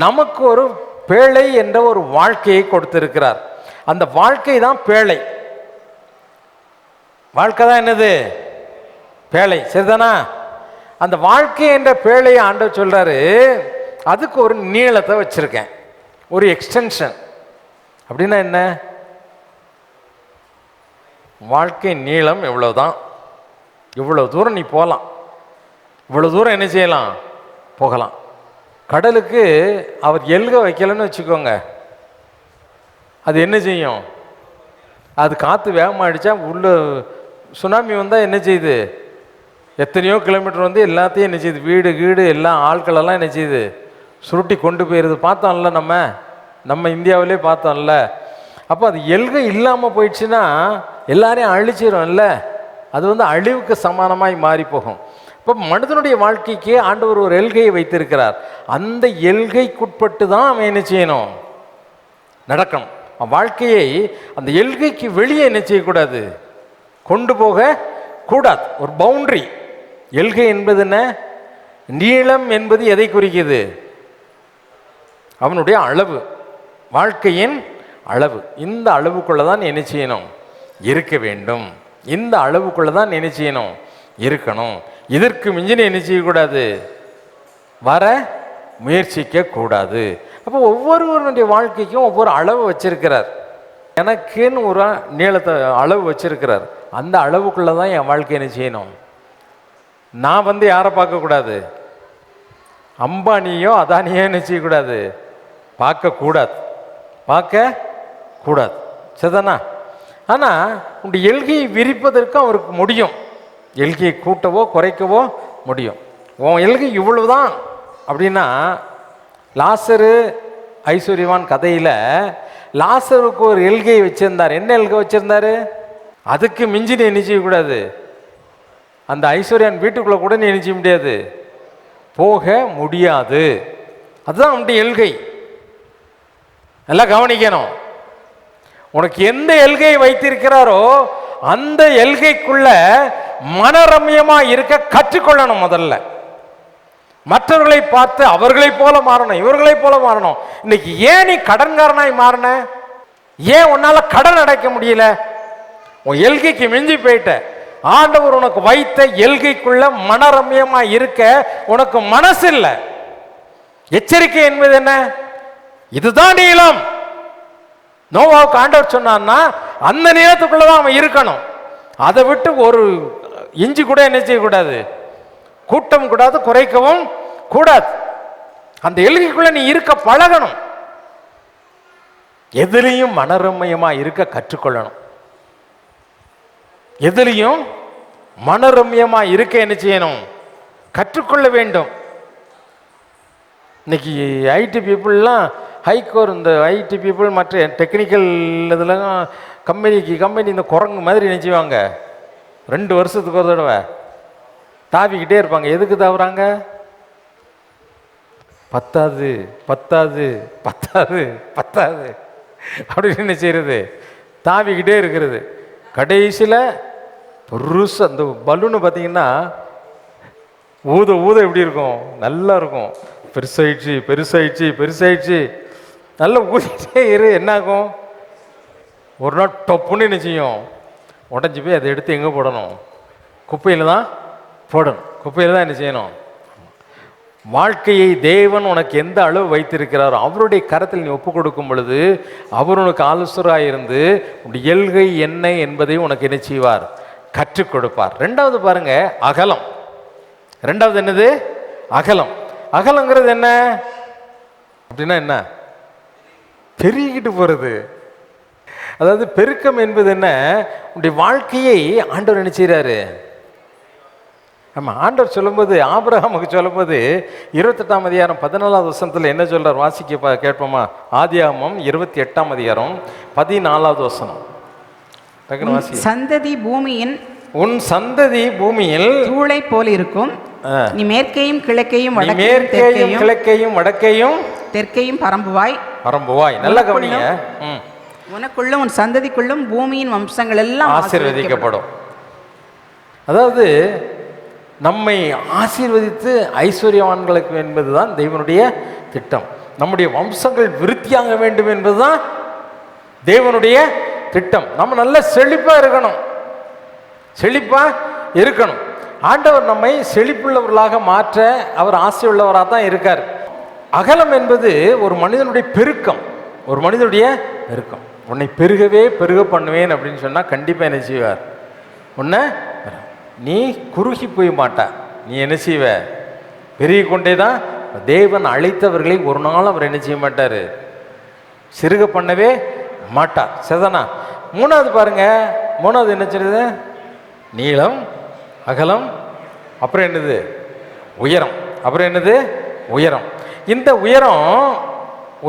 நமக்கு ஒரு பேழை என்ற ஒரு வாழ்க்கையை கொடுத்திருக்கிறார். அந்த வாழ்க்கை தான் பேழை. வாழ்க்கை தான் என்னது, பேழை, சரிதானா? அந்த வாழ்க்கை என்ற பேழையை ஆண்டவர் சொல்றாரு, அதுக்கு ஒரு நீளத்தை வச்சிருக்கேன், ஒரு எக்ஸ்டென்ஷன். அப்படின்னா என்ன? வாழ்க்கை நீளம் இவ்வளவுதான், இவ்வளவு தூரம் நீ போகலாம், இவ்வளவு தூரம் என்ன செய்யலாம், போகலாம். கடலுக்கு அவர் எல்கை வைக்கலன்னு வச்சுக்கோங்க, அது என்ன செய்யும், அது காற்று வேகமாக அடித்தா உள்ள சுனாமி வந்தால் என்ன செய்யுது, எத்தனையோ கிலோமீட்டர் வந்து எல்லாத்தையும் என்ன செய்யுது, வீடு கீடு எல்லாம் ஆட்களெல்லாம் என்ன செய்யுது, சுருட்டி கொண்டு போயிடுது. பார்த்தோம்ல, நம்ம இந்தியாவிலே பார்த்தோம்ல. அப்போ அது எல்கை இல்லாமல் போயிடுச்சுன்னா எல்லாரையும் அழிச்சிடும்ல, அது வந்து அழிவுக்கு சமானமாய் மாறி போகும். இப்போ மனிதனுடைய வாழ்க்கைக்கு ஆண்டவர் ஒரு எல்கையை வைத்திருக்கிறார். அந்த எல்கைக்குட்பட்டு தான் அவன் என்ன செய்யணும், நடக்கணும். வாழ்க்கையை அந்த எல்கைக்கு வெளியே என்ன செய்யக்கூடாது, கொண்டு போக கூடாது. ஒரு பவுண்டரி. எல்கை என்பது என்ன, நீளம் என்பது எதை குறிக்குது, அவனுடைய அளவு, வாழ்க்கையின் அளவு. இந்த அளவுக்குள்ள தான் என்ன செய்யணும், இருக்க வேண்டும். இந்த அளவுக்குள்ள தான் என்ன செய்யணும், இருக்கணும். இதற்கு மிஞ்சின என்ன செய்யக்கூடாது, வர முயற்சிக்க கூடாது. அப்போ ஒவ்வொருவருடைய வாழ்க்கைக்கும் ஒவ்வொரு அளவு வச்சிருக்கிறார். எனக்குன்னு ஒரு நீளத்தை அளவு வச்சிருக்கிறார். அந்த அளவுக்குள்ள தான் என் வாழ்க்கை என்ன செய்யணும். நான் வந்து யாரை பார்க்கக்கூடாது, அம்பானியோ அதானியோ என்ன செய்யக்கூடாது, பார்க்கக்கூடாது, பார்க்கக்கூடாது, சரிதானா? ஆனால் உங்களுடைய எல்கையை விரிப்பதற்கு அவருக்கு முடியும், எல்கையை கூட்டவோ குறைக்கவோ முடியும். உன் எல்கை இவ்வளவுதான் அப்படின்னா, லாசரு ஐஸ்வர்யவான் கதையில் லாசருக்கு ஒரு எல்கையை வச்சிருந்தார். என்ன எல்கை வச்சிருந்தாரு, அதுக்கு மிஞ்சி நீ என்ன செய்யக்கூடாது, அந்த ஐஸ்வர்யான் வீட்டுக்குள்ளே கூட நீ என்ன செய்ய முடியாது, போக முடியாது. அதுதான் அவனுடைய எல்கை. நல்லா கவனிக்கணும். உனக்கு எந்த எல்கையை வைத்திருக்கிறாரோ அந்த எல்கைக்குள்ள மனரம்யமா இருக்க கற்றுக்கொள்ளணும். முதல்ல மற்றவர்களை பார்த்து அவர்களை போல மாறணும், இவர்களை போல மாறணும். இன்னைக்கு ஏன் நீ கடன்காரனாய் மாறின, ஏன் உன்னால கடன் அடைக்க முடியல, உன் எல்கைக்கு மிஞ்சி போயிட்ட. ஆண்டவர் உனக்கு வைத்த எல்கைக்குள்ள மனரம்யமா இருக்க உனக்கு மனசு இல்லை. எச்சரிக்கை என்பது என்ன, இதுதான் நீளம். நோவாவுக்கு ஆண்டவர் சொன்னான்னா அந்த நீளத்துக்குள்ளதான் அவன் இருக்கணும். அதை விட்டு ஒரு இஞ்சி கூட என்ன செய்யக்கூடாது, கூட்டம் கூடாது, குறைக்கவும் கூடாது. அந்த எல்கைக்குள்ள நீ இருக்க பழகணும். எதிலையும் மனரம்யமா இருக்க கற்றுக்கொள்ளணும். எதிலையும் மனரம்யமா இருக்க என்ன செய்யணும், கற்றுக்கொள்ள வேண்டும். இன்னைக்கு ஐடி பீப்புளெலாம் ஹைகோர், இந்த ஐடி பீப்புள் மற்ற டெக்னிக்கல் இதெல்லாம் கம்பெனி இந்த குரங்கு மாதிரி நினச்சிவாங்க. 2 வருஷத்துக்கு ஒரு தடவை தாவிக்கிட்டே இருப்பாங்க. எதுக்கு தாவுறாங்க, பத்தாது பத்தாது பத்தாது பத்தாது அப்படின்னு என்ன செய்யறது, தாவிக்கிட்டே இருக்கிறது. கடைசியில் பெருசு அந்த பலூனு பார்த்தீங்கன்னா ஊத ஊத எப்படி இருக்கும், நல்லா இருக்கும். பெருசாயிடுச்சு பெருசாயிடுச்சு பெருசாயிடுச்சு, நல்லா ஊதிட்டே இரு. என்னாகும், ஒரு நாள் டொப்புன்னு என்ன செய்யும், உடஞ்சி போய் அதை எடுத்து எங்கே போடணும், குப்பையில் தான் போடணும். குப்பையில் தான் என்ன செய்யணும். வாழ்க்கையை தேவன் உனக்கு எந்த அளவு வைத்திருக்கிறாரோ அவருடைய கரத்தில் நீ ஒப்பு கொடுக்கும் பொழுது அவர் உனக்கு ஆலோசராக இருந்து உடைய எல்கை என்ன என்பதை உனக்கு என்ன செய்வார், கற்றுக் கொடுப்பார். 2வது பாருங்க, அகலம். 2வது என்னது, அகலம். அகலங்கிறது என்ன அப்படின்னா என்ன, பெருகிட்டு போறது. அதாவது பெருக்கம் என்பது என்ன, உடைய வாழ்க்கையை ஆண்டவர் என்ன செய்றாரு. ஆமாம், ஆண்டவர் சொல்லும்போது ஆபிரகாமுக்கு சொல்லும்போது 28ஆம் அதிகாரம் 14வது வசனத்தில் என்ன சொல்றார், வாசிக்க கேட்போமா? ஆதியாகமம் 28ஆம் அதிகாரம் 14வது வசனம். டக்குனு வாசி. சந்ததி பூமியின் உன் சந்ததி பூமியில் தூளை போல் இருக்கும். நீ மேற்கையும் கிழக்கையும் மேற்கையும் கிழக்கையும் வடக்கையும் தெற்கையும் பரம்புவாய். நல்ல கவனிங்க. உனக்குள்ளும் உன் சந்ததிக்குள்ளும் பூமியின் வம்சங்கள் எல்லாம் ஆசீர்வதிக்கப்படும். அதாவது நம்மை ஆசீர்வதித்து ஐஸ்வர்யவான்களுக்கு என்பதுதான் தேவனுடைய திட்டம். நம்முடைய வம்சங்கள் விருத்தியாக வேண்டும் என்பதுதான் தேவனுடைய திட்டம். நம்ம நல்ல செழிப்பா இருக்கணும். ஆண்டவர் நம்மை செழிப்புள்ளவர்களாக மாற்ற அவர் ஆசை உள்ளவராக தான் இருக்கார். அகலம் என்பது ஒரு மனிதனுடைய பெருக்கம். உன்னை பெருக பண்ணுவேன் அப்படின்னு சொன்னா கண்டிப்பா என்ன செய்வார்? உன்னை நீ குறுகி போய் மாட்டா. நீ என்ன செய்வ? பெருகி கொண்டே தான். தேவன் அழைத்தவர்களை ஒரு நாள் அவர் என்ன செய்ய மாட்டார்? சிறுக பண்ணவே மாட்டார். சரிதானா? மூணாவது பாருங்க. மூணாவது என்ன சொல்லுது? நீளம், அகலம், அப்புறம் என்னது? உயரம். உயரம். இந்த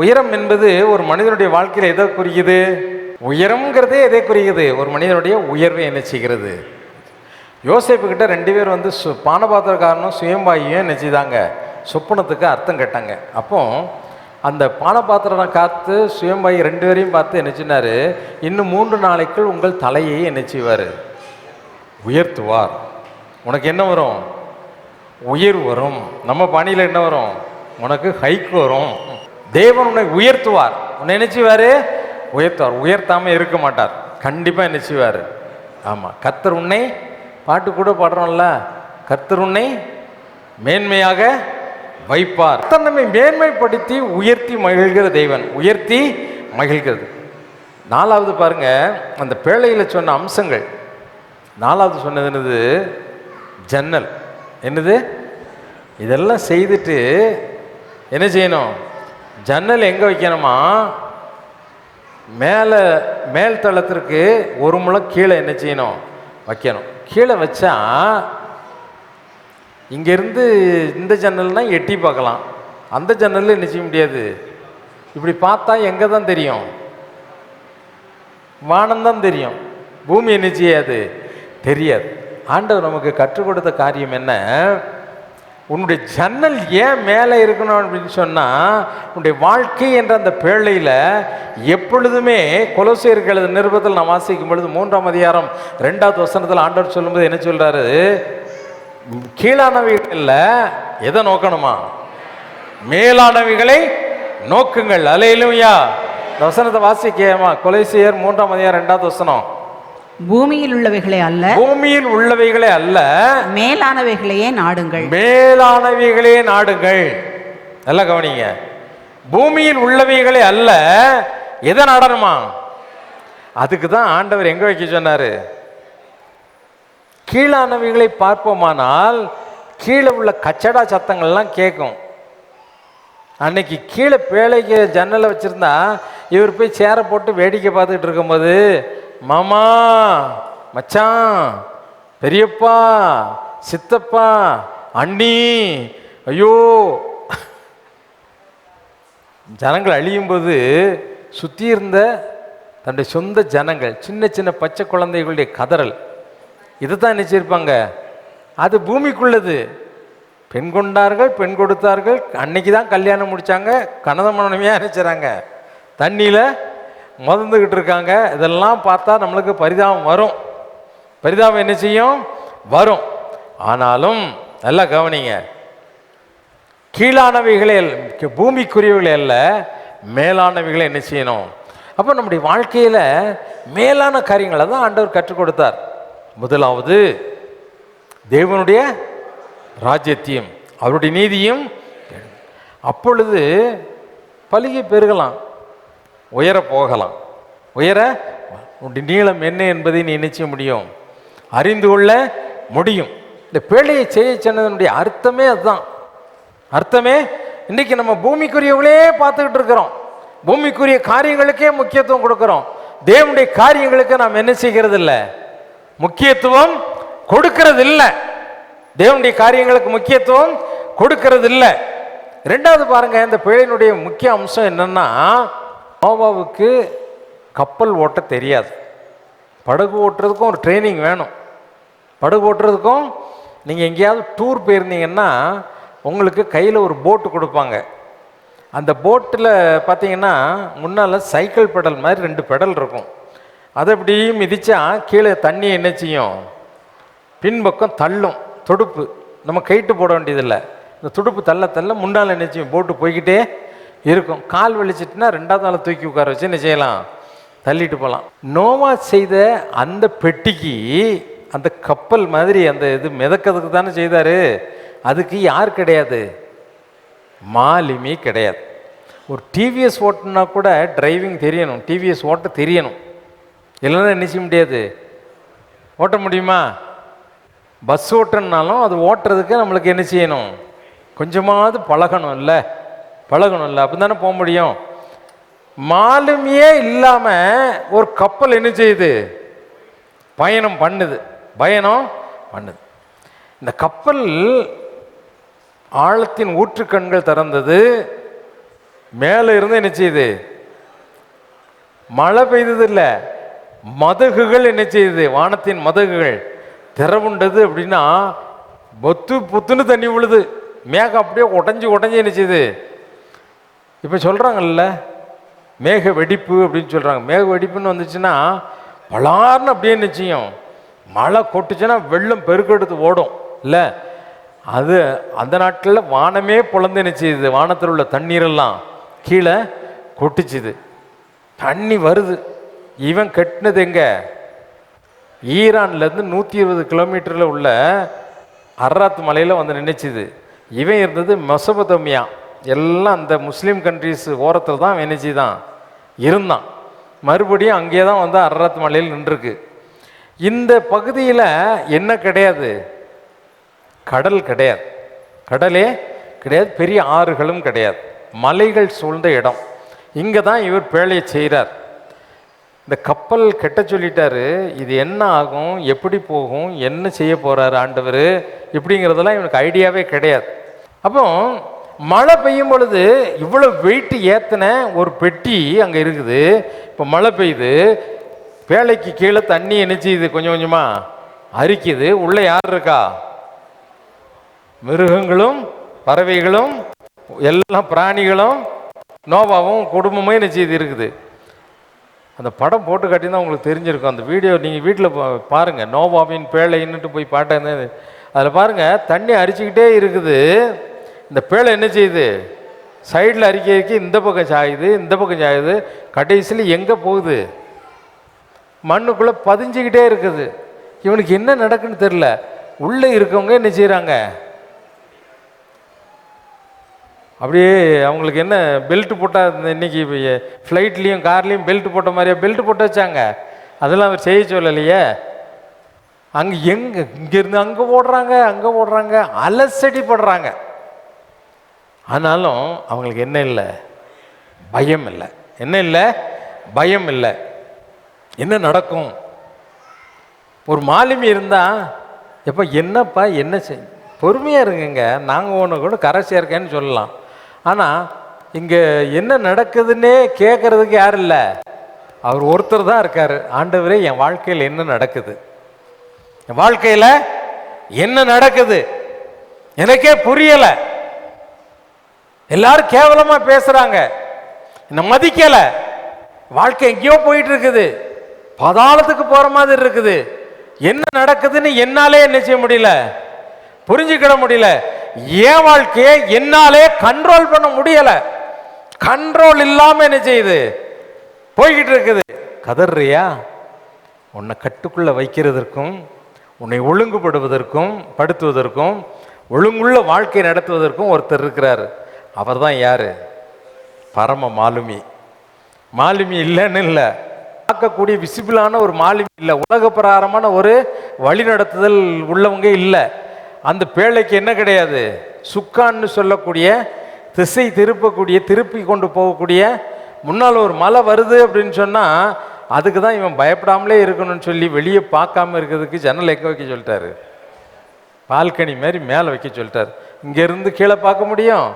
உயரம் என்பது ஒரு மனிதனுடைய வாழ்க்கையில் எதை குறிக்குது? உயரம்ங்கிறதே எதை குறிக்குது? ஒரு மனிதனுடைய உயர்வை என்ன செய்கிறது? யோசேப்பு கிட்ட 2 பேர் வந்து பானபாத்திரக்காரனும் சுயம்பாயும் என்ன செய்தாங்க? சொப்பனத்துக்கு அர்த்தம் கேட்டாங்க. அப்போ அந்த பானபாத்திரம் காத்து சுயம்பாயி 2 பேரையும் பார்த்து என்ன சொன்னாரு? இன்னும் 3 நாளைக்குள் உங்கள் தலையை என்ன செய்வார்? உயர்த்துவார். உனக்கு என்ன வரும்? உயர்வு வரும். நம்ம பணியில் என்ன வரும்? உனக்கு ஹைக் வரும். தேவன் உன்னை உயர்த்துவார். உன்னை என்ன செய்வார்? உயர்த்துவார். உயர்த்தாமல் இருக்க மாட்டார். கண்டிப்பாக என்ன செய்வார்? ஆமாம். கர்த்தர் உன்னை, பாட்டு கூட பாடுறோம்ல, கர்த்தர் உன்னை மேன்மையாக வைப்பார். கர்த்தர் நம்மை மேன்மைப்படுத்தி உயர்த்தி மகிழ்கிற தேவன். உயர்த்தி மகிழ்கிறது. 4வது பாருங்க, அந்த பேழையில் சொன்ன அம்சங்கள். 4வது சொன்னது என்னது? ஜன்னல். என்னது? இதெல்லாம் செய்துட்டு என்ன செய்யணும்? ஜன்னல் எங்கே வைக்கணுமா? மேல் தளத்திற்கு 1 முழம் கீழே என்ன செய்யணும்? வைக்கணும். கீழே வச்சா இங்கேருந்து இந்த ஜன்னல்னா எட்டி பார்க்கலாம். அந்த ஜன்னலில் என்ன செய்ய முடியாது. இப்படி பார்த்தா எங்கே தான் தெரியும்? வானம்தான் தெரியும். பூமி என்ன செய்யாது? தெரியாது. ஆண்டவர் நமக்கு கற்றுக் கொடுத்த காரியம் என்ன? உன்னுடைய ஜன்னல் ஏன் மேலே இருக்கணும் அப்படின்னு சொன்னால், உன்னுடைய வாழ்க்கை என்ற அந்த பேழையில் எப்பொழுதுமே கொலோசியருக்கு எழுதின நிருபத்தில் நாம் வாசிக்கும் பொழுது 3ஆம் அதிகாரம் 2வது வசனத்தில் ஆண்டவர் சொல்லும்போது என்ன சொல்கிறாரு? கீழானவைகளில் எதை நோக்கணுமா? மேலானவைகளை நோக்குங்கள். அல்லேலூயா. இந்த வசனத்தை வாசிக்கமா? கொலோசியர் 3ஆம் அதிகாரம் 2வது வசனம். பூமியில் உள்ளவைகளே அல்ல, மேலானவைகளையே நாடுங்கள். நல்லா கவனிங்க. பூமியில் உள்ளவைகளே அல்ல, எதை நாடணுமா? அதுக்கு தான் ஆண்டவர் எங்க வைக்க சொன்னாரு? கீழானவைகளை பார்ப்போமானால் கீழே உள்ள கச்சடா சத்தங்கள்லாம் கேட்கும். அன்னைக்கு கீழே பேழைக்கு ஜன்னலை வச்சிருந்தா இவர் போய் சேரை போட்டு வேடிக்கை பார்த்துக்கிட்டு இருக்கும்போது, மாமா, மச்சான், பெரியப்பா, சித்தப்பா, அண்ணி, ஐயோ, ஜனங்கள் அழியும்போது சுற்றி இருந்த தன்னுடைய சொந்த ஜனங்கள், சின்ன சின்ன பச்சை குழந்தைகளுடைய கதறல், இதை தான் நினைச்சிருப்பாங்க. அது பூமிக்குள்ளது. பெண் கொண்டார்கள், பெண் கொடுத்தார்கள், அன்னைக்கு தான் கல்யாணம் முடித்தாங்க, கனத மனமையாக நினைச்சாங்க, தண்ணியில் முதந்துக்கிட்டு இருக்காங்க. இதெல்லாம் பார்த்தா நம்மளுக்கு பரிதாபம் வரும். பரிதாபம் என்ன செய்யும்? வரும். ஆனாலும் நல்லா கவனிங்க, கீழானவைகளே பூமிக்குரியவைகளே அல்ல, மேலானவைகளை என்ன செய்யணும்? அப்போ நம்முடைய வாழ்க்கையில் மேலான காரியங்களை தான் ஆண்டவர் கற்றுக் கொடுத்தார். முதலாவது தேவனுடைய ராஜ்யத்தையும் அவருடைய நீதியும், அப்பொழுது பலிகை பெருகலாம், உயர போகலாம். உயர உன்னுடைய நீளம் என்ன என்பதை நீ நினைச்ச முடியும், அறிந்து கொள்ள முடியும். இந்த பேழையை செய்ய சொன்னதனுடைய அர்த்தமே அதுதான். அர்த்தமே இன்றைக்கி நம்ம பூமிக்குரியவங்களே பார்த்துக்கிட்டு இருக்கிறோம், பூமிக்குரிய காரியங்களுக்கே முக்கியத்துவம் கொடுக்கிறோம். தேவனுடைய காரியங்களுக்கு நாம் என்ன செய்கிறது இல்லை, முக்கியத்துவம் கொடுக்கிறது இல்லை. தேவனுடைய காரியங்களுக்கு முக்கியத்துவம் கொடுக்கிறது இல்லை. ரெண்டாவது பாருங்க, இந்த பேழையினுடைய முக்கிய அம்சம் என்னன்னா, நோவாவுக்கு கப்பல் ஓட்ட தெரியாது. படகு ஓட்டுறதுக்கும் ஒரு ட்ரைனிங் வேணும். படகு ஓட்டுறதுக்கும் நீங்கள் எங்கேயாவது டூர் போயிருந்தீங்கன்னா உங்களுக்கு கையில் ஒரு போட்டு கொடுப்பாங்க. அந்த போட்டில் பார்த்தீங்கன்னா முன்னால் சைக்கிள் பெடல் மாதிரி 2 பெடல் இருக்கும். அதை இப்படி மிதிச்சா கீழே தண்ணி என்ன செய்யும், பின்பக்கம் தள்ளும். துடுப்பு நம்ம கைட்டு போட வேண்டியதில்லை. இந்த துடுப்பு தள்ள தள்ள முன்னால் என்ன செய்யும், போட்டு போய்கிட்டே இருக்கும். கால் வலிச்சிட்டுனா 2வது நாள் தூக்கி உட்கார வச்சு என்ன செய்யலாம், தள்ளிட்டு போகலாம். நோவா செய்த அந்த பெட்டிக்கு அந்த கப்பல் மாதிரி அந்த இது மிதக்கிறதுக்கு தானே செய்தார். அதுக்கு யார் கிடையாது, மாலுமி கிடையாது. ஒரு டிவிஎஸ் ஓட்டுனா கூட டிரைவிங் தெரியணும், டிவிஎஸ் ஓட்ட தெரியணும். இல்லைன்னா என்ன செய்ய முடியாது, ஓட்ட முடியுமா? பஸ் ஓட்டுனாலும் அது ஓட்டுறதுக்கு நம்மளுக்கு என்ன செய்யணும், கொஞ்சமாவது பழகணும் இல்லை, அப்போ தானே போக முடியும். மாலுமியே இல்லாமல் ஒரு கப்பல் என்ன செய்யுது, பயணம் பண்ணுது. இந்த கப்பல் ஆழத்தின் ஊற்றுக்கண்கள் திறந்தது. மேலே இருந்து என்ன செய்யுது, மழை பெய்தது இல்லை, மதகுகள் என்ன செய்யுது, வானத்தின் மதகுகள் திறவுண்டது. அப்படின்னா புத்துன்னு தண்ணி விழுது. மேகம் அப்படியே உடஞ்சி என்ன செய்யுது. இப்போ சொல்கிறாங்கல்ல மேக வெடிப்பு அப்படின்னு சொல்கிறாங்க. மேக வெடிப்புன்னு வந்துச்சுன்னா பலார்னு அப்படியே நிச்சயம் மழை கொட்டுச்சுன்னா வெள்ளம் பெருக்கெடுத்து ஓடும் இல்லை. அது அந்த நாட்டில் வானமே பொழந்து என்ன செய்யுது, வானத்தில் உள்ள தண்ணீரெல்லாம் கீழே கொட்டுச்சுது. தண்ணி வருது. இவன் கட்டினது எங்கே, ஈரான்லேருந்து 120 கிலோமீட்டரில் உள்ள அர்ராத் மலையில் வந்து நினைச்சுது. இவன் இருந்தது மெசபதோமியா, எல்லாம் அந்த முஸ்லீம் கண்ட்ரிஸ் ஓரத்தில் தான் வெனிச்சி தான் இருந்தான். மறுபடியும் அங்கே தான் வந்து அர்ராத் மலையில் நின்றுருக்கு. இந்த பகுதியில் என்ன கிடையாது, கடல் கிடையாது, கடலே கிடையாது, பெரிய ஆறுகளும் கிடையாது, மலைகள் சூழ்ந்த இடம். இங்கே தான் இவர் பேழையை செய்கிறார். இந்த கப்பல் கெட்ட சொல்லிட்டாரு. இது என்ன ஆகும், எப்படி போகும், என்ன செய்ய போகிறாரு ஆண்டவர், இப்படிங்கிறதெல்லாம் இவனுக்கு ஐடியாவே கிடையாது. அப்போ மழை பெய்யும் பொழுது இவ்வளோ வெயிட் ஏற்றின ஒரு பெட்டி அங்கே இருக்குது. இப்போ மழை பெய்யுது, பேழைக்கு கீழே தண்ணி என்ன செய்யுது, கொஞ்சம் கொஞ்சமாக அரிக்குது. உள்ளே யார் இருக்கா, மிருகங்களும் பறவைகளும் எல்லாம் பிராணிகளும் நோவாவும் குடும்பமும் என்ன செய்து இருக்குது. அந்த படம் போட்டு காட்டினா உங்களுக்கு தெரிஞ்சிருக்கும். அந்த வீடியோ நீங்கள் வீட்டில் பாருங்கள், நோவாவின் பேழைன்னுட்டு போய் பாட்டேன். அதில் பாருங்கள், தண்ணி அரிச்சிக்கிட்டே இருக்குது. இந்த பேழை என்ன செய்யுது, சைடில் அரிக்க இந்த பக்கம் சாயுது, இந்த பக்கம் சாயுது. கடைசியில் எங்கே போகுது, மண்ணுக்குள்ளே பதிஞ்சிக்கிட்டே இருக்குது. இவனுக்கு என்ன நடக்குன்னு தெரில. உள்ளே இருக்கவங்க என்ன செய்கிறாங்க, அப்படியே அவங்களுக்கு என்ன பெல்ட் போட்டால், இன்றைக்கி ஃப்ளைட்லேயும் கார்லேயும் பெல்ட் போட்ட மாதிரியா பெல்ட் போட்டு வச்சாங்க. அதெல்லாம் அவர் செய்ய சொல்லலையே. அங்கே இங்கேருந்து அங்கே ஓடுறாங்க, அலசடி படுறாங்க. ஆனாலும் அவங்களுக்கு என்ன இல்லை, பயம் இல்லை. என்ன இல்லை, பயம் இல்லை. என்ன நடக்கும், ஒரு மாலுமி இருந்தால் எப்போ என்னப்பா என்ன செய், பொறுமையாக இருங்க, நாங்கள் ஒன்று கூட கரைசியாக இருக்கேன்னு சொல்லலாம். ஆனால் இங்கே என்ன நடக்குதுன்னே கேட்குறதுக்கு யாரும் இல்லை, அவர் ஒருத்தர் தான் இருக்கார். ஆண்டவரே, என் வாழ்க்கையில் என்ன நடக்குது, என் வாழ்க்கையில் என்ன நடக்குது எனக்கே புரியலை. எல்லாரும் கேவலமாக பேசுகிறாங்க, என்னை மதிக்கலை, வாழ்க்கை எங்கேயோ போயிட்டு இருக்குது, பாதாளத்துக்கு போகிற மாதிரி இருக்குது. என்ன நடக்குதுன்னு என்னாலே என்ன செய்ய முடியல, புரிஞ்சுக்கிட முடியல. என் வாழ்க்கையை என்னாலே கண்ட்ரோல் பண்ண முடியல. கண்ட்ரோல் இல்லாம என்ன செய்யுது, போய்கிட்டு இருக்குது. கதறியா, உன்னை கட்டுக்குள்ள வைக்கிறதற்கும் உன்னை ஒழுங்குபடுவதற்கும் படுத்துவதற்கும் ஒழுங்குள்ள வாழ்க்கை நடத்துவதற்கும் ஒருத்தர் இருக்கிறார். அவர் தான் யாரு, பரம மாலுமி. மாலுமி இல்லைன்னு இல்லை, பார்க்கக்கூடிய விசிபிளான ஒரு மாலுமி இல்லை, உலக பிரகாரமான ஒரு வழிநடத்துதல் உள்ளவங்க இல்லை. அந்த பேழைக்கு என்ன கிடையாது, சுக்கான்னு சொல்லக்கூடிய திசை திருப்பக்கூடிய, திருப்பி கொண்டு போகக்கூடிய, முன்னால் ஒரு மலை வருது அப்படின்னு சொன்னால் அதுக்கு தான் இவன் பயப்படாமலே இருக்கணும்னு சொல்லி வெளியே பார்க்காம இருக்கிறதுக்கு ஜன்னல் எக்க வைக்க சொல்லிட்டாரு. பால்கனி மாதிரி மேலே வைக்க சொல்லிட்டார். இங்கேருந்து கீழே பார்க்க முடியும்,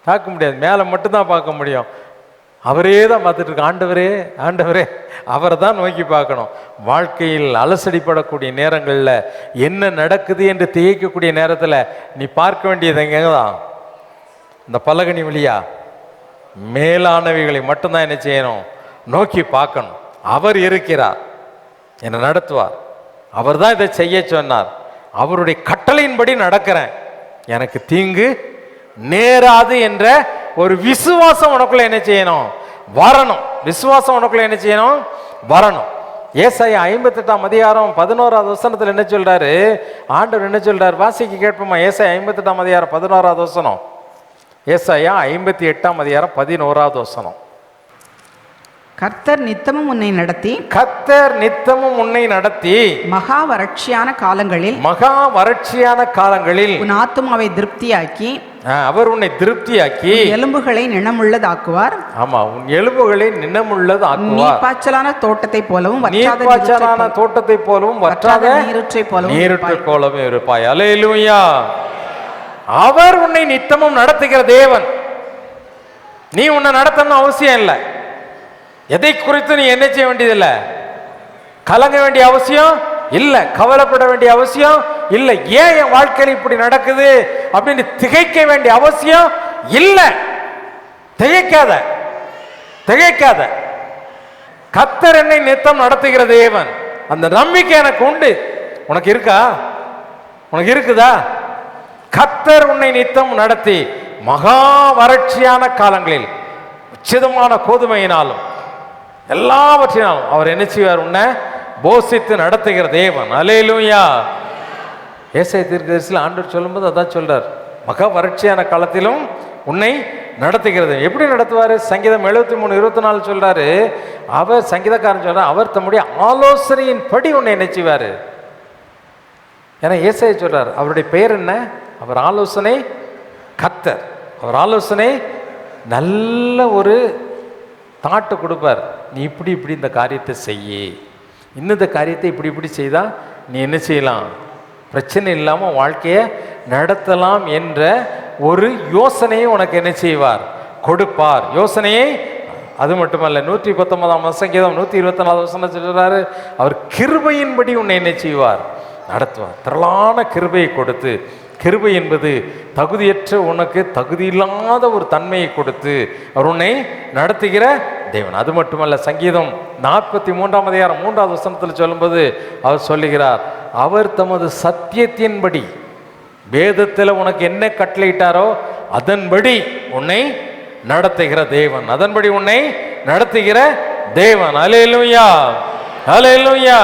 பார்க்க முடியாது, மேலே மட்டும்தான் பார்க்க முடியும். அவரே தான் பார்த்துட்டு இருக்கு. ஆண்டவரே ஆண்டவரே அவரை தான் நோக்கி பார்க்கணும். வாழ்க்கையில் அலசடிப்படக்கூடிய நேரங்களில் என்ன நடக்குது என்று திகைக்கக்கூடிய நேரத்தில் நீ பார்க்க வேண்டியது எங்கே தான்? இந்த பலகனி வழியா மேலானவைகளை மட்டும்தான் என்ன செய்யணும்? நோக்கி பார்க்கணும். அவர் இருக்கிறார், என்னை நடத்துவார். அவர் தான் இதை செய்ய சொன்னார். அவருடைய கட்டளையின்படி நடக்கிறேன், எனக்கு தீங்கு நேராது என்ற ஒரு விசுவாசம் உனக்குள்ள என்ன செய்யணும்? வரணும். விசுவாசம் உனக்குள்ள என்ன செய்யணும்? வரணும். ஏசாயா 58ஆம் அதிகாரம் 11வது வசனத்தில் என்ன சொல்றாரு? ஆண்டவர் என்ன சொல்றாரு? வாசிக்க கேட்போமா? ஏசாயா 58ஆம் அதிகாரம் 11வது வசனம். ஏசாயா 58ஆம் அதிகாரம் 11வது வசனம். கர்த்தர் நித்தமும் உன்னை நடத்தி, கர்த்தர் நித்தமும் உன்னை நடத்தி, மகா வறட்சியான காலங்களில், மகா வறட்சியான காலங்களில் உன் ஆத்துமாவை திருப்தியாக்கி, அவர் உன்னை திருப்தியாக்கி, எலும்புகளை நினமுள்ளதாக்குவார். ஆமா, உன் எலும்புகளை நினமுள்ளது ஆக்குவார். நீர்ப்பாய்ச்சலான தோட்டத்தை போலவும், நீர்ப்பாய்ச்சலான தோட்டத்தை போலவும், வற்றாத நீரூற்றை போலவும், நீரூற்று போலவும் இருப்பாய். அல்லேலூயா. அவர் உன்னை நித்தமும் நடத்துகிற தேவன். நீ உன்னை நடத்தணும் அவசியம் இல்லை. எதை குறித்து நீ என்ன செய்ய வேண்டியதில்லை, கலங்க வேண்டிய அவசியம் இல்லை, கவலைப்பட வேண்டிய அவசியம் இல்லை. ஏன் என் வாழ்க்கையில் இப்படி நடக்குது அப்படின்னு திகைக்க வேண்டிய அவசியம் இல்லை. திகைக்காத, திகைக்காத. கர்த்தர் என்னை நித்தம் நடத்துகிற தேவன், அந்த நம்பிக்கை எனக்கு உண்டு. உனக்கு இருக்கா? உனக்கு இருக்குதா? கர்த்தர் உன்னை நித்தம் நடத்தி, மகா வறட்சியான காலங்களில் உச்சிதமான கோதுமையினாலும் எல்லாவற்றினாலும் அவர் என்ன செய்வார்? உன்னை போஷித்து நடத்துகிற தேவன். அல்லேலூயா. ஏசாயா தீர்க்கதரிசியில் ஆண்டவர் சொல்லும்போது அதான் சொல்றார், மகா வறட்சியான காலத்திலும் உன்னை நடத்துகிறது. எப்படி நடத்துவார்? சங்கீதம் 73:24 சொல்றாரு. அவர் சங்கீதக்காரன் சொல்றார், அவர் தம்முடைய ஆலோசனையின் படி உன்னை என்ன செய்வார்? ஏன்னா ஏசாயா சொல்றார், அவருடைய பெயர் என்ன? அவர் ஆலோசனை கர்த்தர். அவர் ஆலோசனை நல்ல ஒரு தாட்டு கொடுப்பார். நீ இப்படி இப்படி இந்த காரியத்தை செய்ய, இந்த காரியத்தை இப்படி இப்படி செய்தால் நீ என்ன செய்யலாம், பிரச்சனை இல்லாமல் வாழ்க்கையை நடத்தலாம் என்ற ஒரு யோசனையை உனக்கு என்ன செய்வார்? கொடுப்பார். யோசனையை. அது மட்டுமல்ல, 119ஆம் சங்கீதம் 124வது வசனம் சொல்றாரு, அவர் கிருபையின்படி உன்னை என்ன செய்வார்? நடத்துவார். திரளான கிருபையை கொடுத்து, கிருபை என்பது தகுதியற்ற உனக்கு தகுதியில்லாத ஒரு தன்மையை கொடுத்து அவர் உன்னை நடத்துகிற தேவன். அது மட்டுமல்ல, சங்கீதம் 43ஆம் அதிகாரம் 3வது வசனத்தில் சொல்லும்போது அவர் சொல்லுகிறார், அவர் தமது சத்தியத்தின்படி வேதத்தில் உனக்கு என்ன கட்டளையிட்டாரோ அதன்படி உன்னை நடத்துகிற தேவன். அதன்படி உன்னை நடத்துகிற தேவன். அல்லேலூயா, அல்லேலூயா.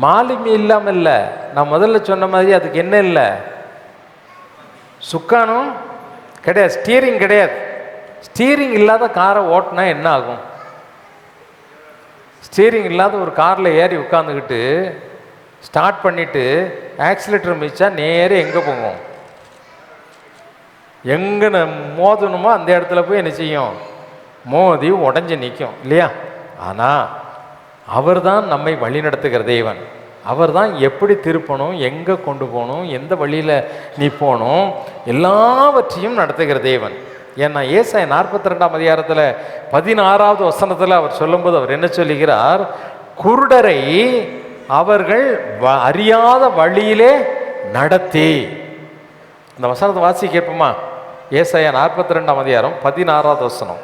மாலுமி இல்லாமல் இல்லை. நான் முதல்ல சொன்ன மாதிரி அதுக்கு என்ன இல்லை? சுக்கானும் கிடையாது, ஸ்டீரிங் கிடையாது. ஸ்டீரிங் இல்லாத காரை ஓட்டினா என்ன ஆகும்? ஸ்டீரிங் இல்லாத ஒரு காரில் ஏறி உட்காந்துக்கிட்டு ஸ்டார்ட் பண்ணிவிட்டு ஆக்சிலேட்டர் மிதிச்சா நேரே எங்கே போகும்? எங்கே மோதணுமோ அந்த இடத்துல போய் என்ன செய்யும்? மோதி உடஞ்சி நிற்கும் இல்லையா? ஆனால் அவர் தான் நம்மை வழி நடத்துகிற தேவன். அவர் தான் எப்படி திருப்பணும், எங்கே கொண்டு போகணும், எந்த வழியில் நீ போகணும், எல்லாவற்றையும் நடத்துகிற தேவன். ஏன்னா ஏசாயா 42ஆம் அதிகாரத்தில் 16வது வசனத்தில் அவர் சொல்லும்போது அவர் என்ன சொல்லுகிறார்? குருடரை அவர்கள் அறியாத வழியிலே நடத்தி. இந்த வசனத்தை வாசி கேட்போமா? ஏசாயா 42ஆம் அதிகாரம் 16வது வசனம்.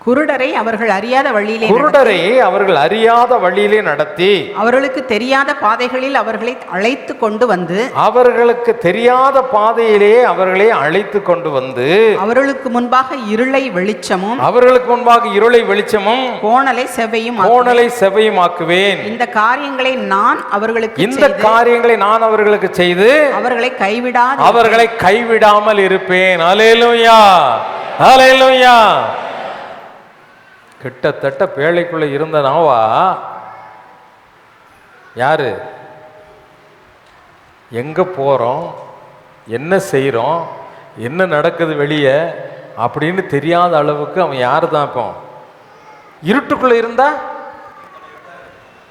குருடரை அவர்கள் அறியாத வழியிலே, குருடரை அவர்கள் அறியாத வழியிலே நடத்தி, அவர்களுக்கு தெரியாத பாதைகளில் அவர்களை அழைத்து கொண்டு வந்து, அவர்களுக்கு தெரியாத பாதையிலே அவர்களை அழைத்து கொண்டு வந்து, அவர்களுக்கு முன்பாக இருளை வெளிச்சமும், அவர்களுக்கு முன்பாக இருளை வெளிச்சமும், கோணலை செவ்வையும், கோணலை செவ்வையுமாக்குவேன். இந்த காரியங்களை நான் அவர்களுக்கு, இந்த காரியங்களை நான் அவர்களுக்கு செய்து அவர்களை கைவிடாமல் இருப்பேன். அல்லேலூயா, அல்லேலூயா. கிட்டத்தட்ட பேழைக்குள்ள இருந்த நாவா யாரு? எங்க போறோம், என்ன செய்கிறோம், என்ன நடக்குது வெளியே அப்படின்னு தெரியாத அளவுக்கு அவன் யாரு தான்? இப்போ இருட்டுக்குள்ள இருந்தா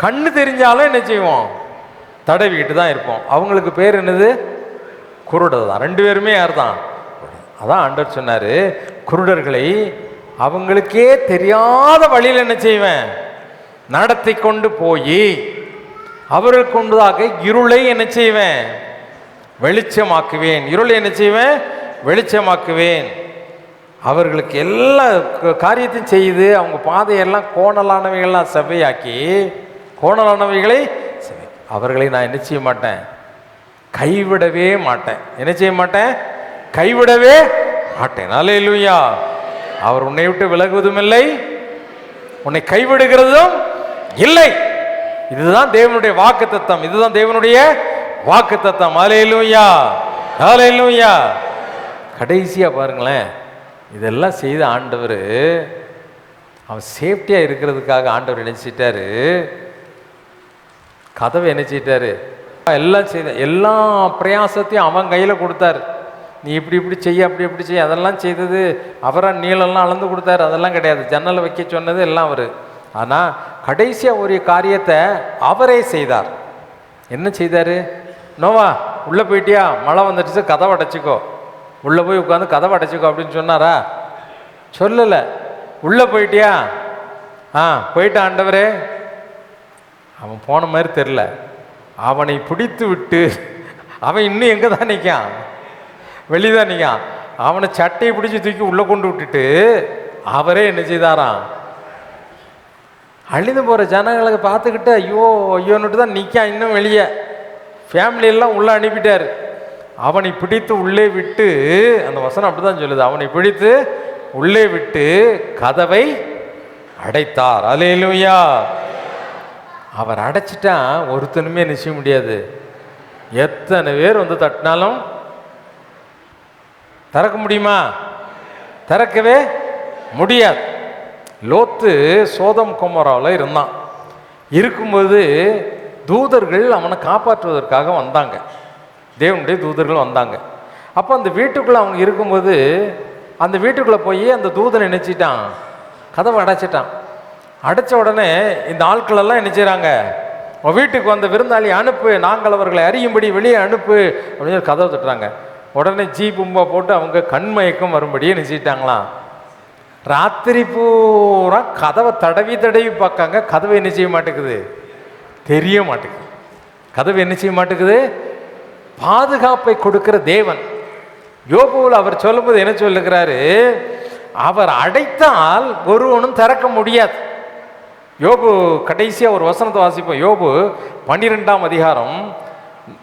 கண்ணு தெரிஞ்சாலும் என்ன செய்வோம்? தடவிக்கிட்டு தான் இருப்போம். அவங்களுக்கு பேர் என்னது? குருடர் தான். ரெண்டு பேருமே யார் தான்? அதான் ஆண்டவர் சொன்னாரு, குருடர்களை அவங்களுக்கே தெரியாத வழியில் என்ன செய்வேன், நடத்தி கொண்டு போய் அவர்களுக்கு கொண்டதாக இருளை என்ன செய்வேன், வெளிச்சமாக்குவேன். இருளை என்ன செய்வேன், வெளிச்சமாக்குவேன். அவர்களுக்கு எல்லா காரியத்தையும் செய்து அவங்க பாதையெல்லாம் கோணலானவைகள்லாம் செவ்வையாக்கி, கோணலானவைகளை அவர்களை நான் என்ன செய்ய மாட்டேன், கைவிடவே மாட்டேன். என்ன செய்ய மாட்டேன், கைவிடவே மாட்டேன். அல்லேலூயா. அவர் உன்னை விட்டு விலகுவதும் இல்லை, உன்னை கைவிடுகிறதும் இல்லை. இதுதான் தேவனுடைய வாக்குத்தத்தம். இதுதான் தேவனுடைய வாக்குத்தத்தம். அல்லேலூயா, அல்லேலூயா. கடைசியா பாருங்களேன், இதெல்லாம் செய்த ஆண்டவர் அவன் சேஃப்டியா இருக்கிறதுக்காக ஆண்டவர் நினைச்சிட்டாரு, கதவை நினைச்சிட்டாரு. எல்லாம் செய்த எல்லா பிரயாசத்தையும் அவன் கையில கொடுத்தாரு. நீ இப்படி இப்படி செய்ய, அப்படி இப்படி செய்ய, அதெல்லாம் செய்தது அவரா, நீளெல்லாம் அளந்து கொடுத்தாரு. அதெல்லாம் கிடையாது. ஜன்னலை வைக்க சொன்னது எல்லாம் அவரு. ஆனா கடைசியா ஒரு காரியத்தை அவரே செய்தார். என்ன செய்தாரு, நோவா உள்ள போயிட்டியா, மழை வந்துடுச்சு, கதவை அடைச்சிக்கோ, உள்ள போய் உட்காந்து கதவை அடைச்சிக்கோ அப்படின்னு சொன்னாரா? சொல்லல. உள்ள போயிட்டியா, போயிட்டான் ஆண்டவரே. அவன் போன மாதிரி தெரில. அவனை பிடித்து விட்டு அவன் இன்னும் எங்கே தான் நிற்கான், வெளிதான் நிற்கான். அவனை சட்டையை பிடிச்சி தூக்கி உள்ளே கொண்டு விட்டுட்டு அவரே என்ன செய்தாராம், அழிந்து போகிற ஜனங்களுக்கு பார்த்துக்கிட்டு ஐயோ ஐயோன்னுட்டு தான் நிற்கான் இன்னும் வெளியே. ஃபேமிலியெல்லாம் உள்ளே அனுப்பிட்டார். அவனை பிடித்து உள்ளே விட்டு, அந்த வசனம் அப்படி தான் சொல்லுது, அவனை பிடித்து உள்ளே விட்டு கதவை அடைத்தார். அல்லேலூயா. அவர் அடைச்சிட்டா ஒருத்தனுமே நிச்சய முடியாது. எத்தனை பேர் வந்து தட்டினாலும் திறக்க முடியுமா? திறக்கவே முடியாது. லோத்து சோதம் கொமோராவில் இருந்தான். இருக்கும்போது தூதர்கள் அவனை காப்பாற்றுவதற்காக வந்தாங்க. தேவனுடைய தூதர்கள் வந்தாங்க. அப்போ அந்த வீட்டுக்குள்ளே அவங்க இருக்கும்போது அந்த வீட்டுக்குள்ளே போய் அந்த தூதனை நினைச்சிட்டான், கதவை அடைச்சிட்டான். அடைச்ச உடனே இந்த ஆட்களெல்லாம் என்ன செய்கிறாங்க, வீட்டுக்கு வந்த விருந்தாளி அனுப்பு, நாங்கள் அவர்களை அறியும்படி வெளியே அனுப்பு அப்படின்னு கதவை தட்டுறாங்க. உடனே ஜீபும்பா போட்டு அவங்க கண்மயக்கம் வரும்படியே நினைச்சிட்டாங்களாம். ராத்திரி பூரா கதவை தடவி தடவி பார்க்காங்க. கதவை என்ன செய்ய மாட்டேங்குது, தெரிய மாட்டேங்குது. கதவை என்ன செய்ய மாட்டேங்குது. பாதுகாப்பை கொடுக்கிற தேவன். யோபுவில் அவர் சொல்லும்போது என்ன சொல்லுகிறாரு, அவர் அடைத்தால் ஒருவனும் திறக்க முடியாது. யோபு கடைசியாக ஒரு வசனத்தை வாசிப்போம். யோபு 12ஆம் அதிகாரம்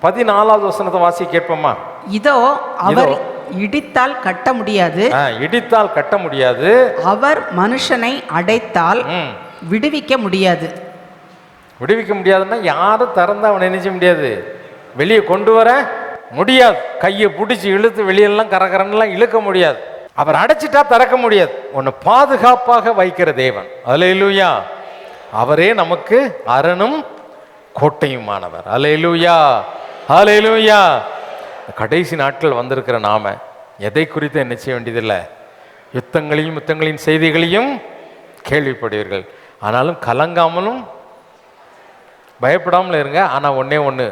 14வது வசனத்தை வாசி கேட்போமா? இதோ அவர் இடித்தால் கட்ட முடியாது, இடித்தால் கட்ட முடியாது. அவர் மனுஷனை அடைத்தால் விடுவிக்க முடியாது. விடுவிக்க முடியாதுன்னா யாரும் திறந்தா அவனை நினைச்ச முடியாது, வெளியே கொண்டு வர முடியாது. கையை பிடிச்சி இழுத்து வெளியெல்லாம் கரகரன்லாம் இழுக்க முடியாது. அவர் அடைச்சிட்டா திறக்க முடியாது. உன்னை பாதுகாப்பாக வைக்கிற தேவன். அல்லேலூயா. அவரே நமக்கு அரணும் கோட்டையுமானவர். அல்லேலூயா, அல்லேலூயா. கடைசி நாட்கள் வந்திருக்கிற நாம எதை குறித்து என்ன செய்ய வேண்டியதில்லை, யுத்தங்களின் செய்திகளையும் கேள்விப்படுவீர்கள். ஆனாலும் கலங்காமலும் பயப்படாமல் இருங்க. ஆனால் ஒன்னே ஒன்று,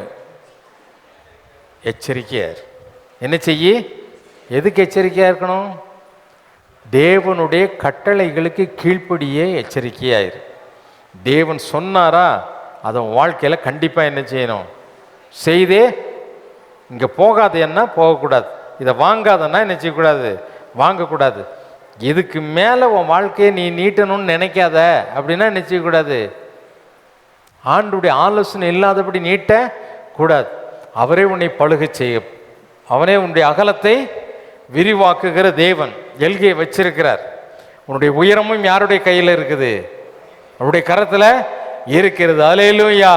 எச்சரிக்கையார். என்ன செய்ய, எதுக்கு எச்சரிக்கையாக இருக்கணும்? தேவனுடைய கட்டளைகளுக்கு கீழ்ப்படியே எச்சரிக்கையாயிரு. தேவன் சொன்னாரா அதை வாழ்க்கையில் கண்டிப்பாக என்ன செய்யணும், செய்தே. இங்கே போகாதேன்னா போகக்கூடாது, இதை வாங்காதன்னா என்ன செய்யக்கூடாது, வாங்கக்கூடாது. இதுக்கு மேலே உன் வாழ்க்கையை நீ நீட்டணும்னு நினைக்காத அப்படின்னா என்ன செய்யக்கூடாது, ஆண்டுடைய ஆலோசனை இல்லாதபடி நீட்ட கூடாது. அவரே உன்னை பழுக செய்ய, அவனே உன்னுடைய அகலத்தை விரிவாக்குகிற தேவன். எல்கையை வச்சிருக்கிறார். உன்னுடைய உயரமும் யாருடைய கையில் இருக்குது, அவருடைய கரத்தில் இருக்கிறது. அல்லேலூயா.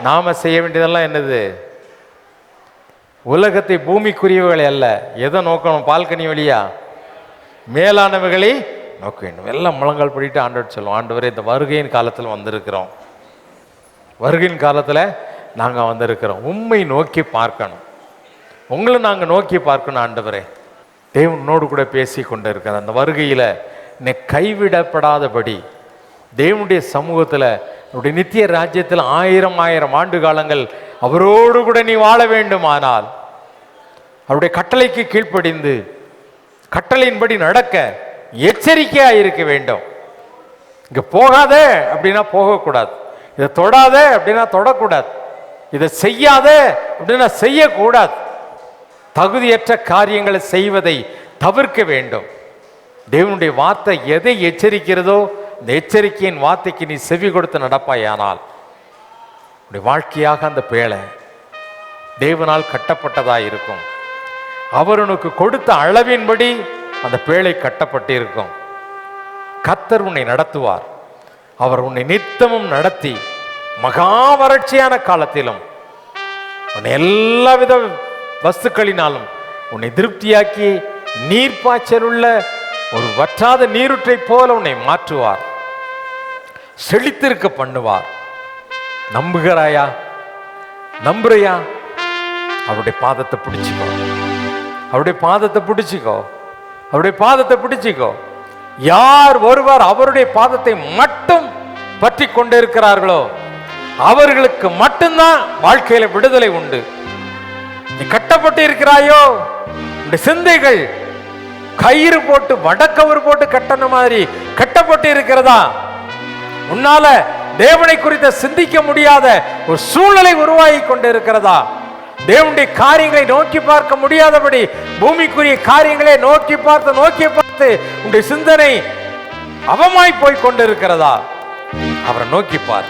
நாம செய்ய வேண்டியதெல்லாம் என்னது, உலகத்தை பூமிக்குரியவர்களை அல்ல, எதை நோக்கணும், பால்கனி வழியா மேலானவைகளை நோக்க வேண்டும். எல்லாம் முழங்கால் படிட்டு ஆண்டவர் சொல்லுவோம், ஆண்டவரே இந்த வருகையின் காலத்தில் வந்திருக்கிறோம், வருகையின் காலத்தில் நாங்கள் வந்திருக்கிறோம், உம்மை நோக்கி பார்க்கணும், உங்களை நாங்கள் நோக்கி பார்க்கணும். ஆண்டவரே தேவனோடு கூட பேசி கொண்டு இருக்கிற அந்த வருகையில் என்னை கைவிடப்படாதபடி தேவனுடைய சமூகத்தில் அவருடைய நித்திய ராஜ்யத்தில் 1000 ஆண்டு காலங்கள் அவரோடு கூட நீ வாழ வேண்டுமானால் அவருடைய கட்டளைக்கு கீழ்ப்படிந்து கட்டளையின்படி நடக்க எச்சரிக்கையாக இருக்க வேண்டும். இங்கே போகாதே அப்படின்னா போகக்கூடாது, இதை தொடாதே அப்படின்னா தொடக்கூடாது, இதை செய்யாதே அப்படின்னா செய்யக்கூடாது. தகுதியற்ற காரியங்களை செய்வதை தவிர்க்க வேண்டும். தேவனுடைய வார்த்தை எதை எச்சரிக்கிறதோ இந்த எச்சரிக்கையின் வார்த்தைக்கு நீ செவி கொடுத்து நடப்பாயானால் உன்னுடைய வாழ்க்கையாக அந்த பேழை தேவனால் கட்டப்பட்டதாக இருக்கும். அவர் உனக்கு கொடுத்த அளவின்படி அந்த பேழை கட்டப்பட்டிருக்கும். கர்த்தர் உன்னை நடத்துவார். அவர் உன்னை நித்தமும் நடத்தி மகா வறட்சியான காலத்திலும் உன்னை எல்லாவித வஸ்துக்களினாலும் உன்னை திருப்தியாக்கி நீர்ப்பாய்ச்சல் உள்ள ஒரு வற்றாத நீருற்றை போல உன்னை மாற்றுவார், செழித்திருக்க பண்ணுவார். நம்புகிறாயா? நம்புறியா? அவருடைய பாதத்தை பிடிச்சிக்கோ, அவருடைய பாதத்தை பிடிச்சிக்கோ, அவருடைய பாதத்தை பிடிச்சிக்கோ. யார் ஒருவர் அவருடைய பாதத்தை மட்டும் பற்றி கொண்டிருக்கிறார்களோ அவர்களுக்கு மட்டும்தான் வாழ்க்கையில விடுதலை உண்டு. நீ கட்டப்பட்டு இருக்கிறாயோ, உடைய சிந்தைகள் கயிறு போட்டு வடக்கவர் போட்டு கட்டண மாதிரி கட்டப்பட்டு இருக்கிறதா? உன்னால தேவனை குறித்த சிந்திக்க முடியாத ஒரு சூழ்நிலை உருவாகி கொண்டு இருக்கிறதா? தேவனுடைய காரியங்களை நோக்கி பார்க்க முடியாதபடி பூமிக்குரிய காரியங்களை நோக்கி பார்த்து உன்னுடைய சிந்தனை அவமாய் போய் கொண்டிருக்கிறதா? அவரை நோக்கி பார்.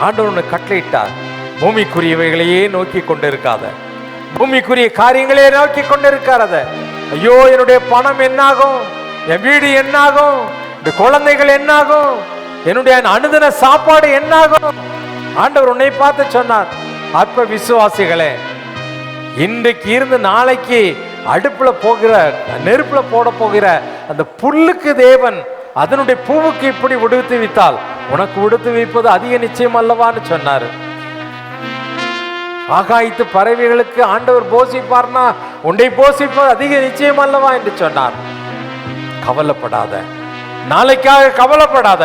ஆண்டவர் கட்டளையிட்டார், பூமிக்குரியவைகளையே நோக்கி கொண்டிருக்காத, பூமிக்குரிய காரியங்களே நோக்கி கொண்டிருக்காத. ஐயோ, என்னுடைய பணம் என்னாகும், என் வீடு என்னாகும், இந்த குழந்தைகள் என்னாகும், என்னுடைய அனுதின சாப்பாடு என்னாகும்? ஆண்டவர் உன்னை பார்த்து சொன்னார், அற்ப விசுவாசிகளே, இன்றைக்கு இருந்து நாளைக்கு அடுப்புல போகிற நெருப்புல போட போகிற அந்த புல்லுக்கு தேவன் அதனுடைய பூவுக்கு இப்படி விடுவித்து வைத்தால் உனக்கு விடுத்து வைப்பது அதிக நிச்சயம் அல்லவான்னு சொன்னாரு. ஆகாயத்து பறவைகளுக்கு ஆண்டவர் போஷிப்பார்னா உன்னை போஷிப்பது அதிக நிச்சயம் அல்லவா என்று சொன்னார். கவலைப்படாத, நாளைக்காக கவலைப்படாத,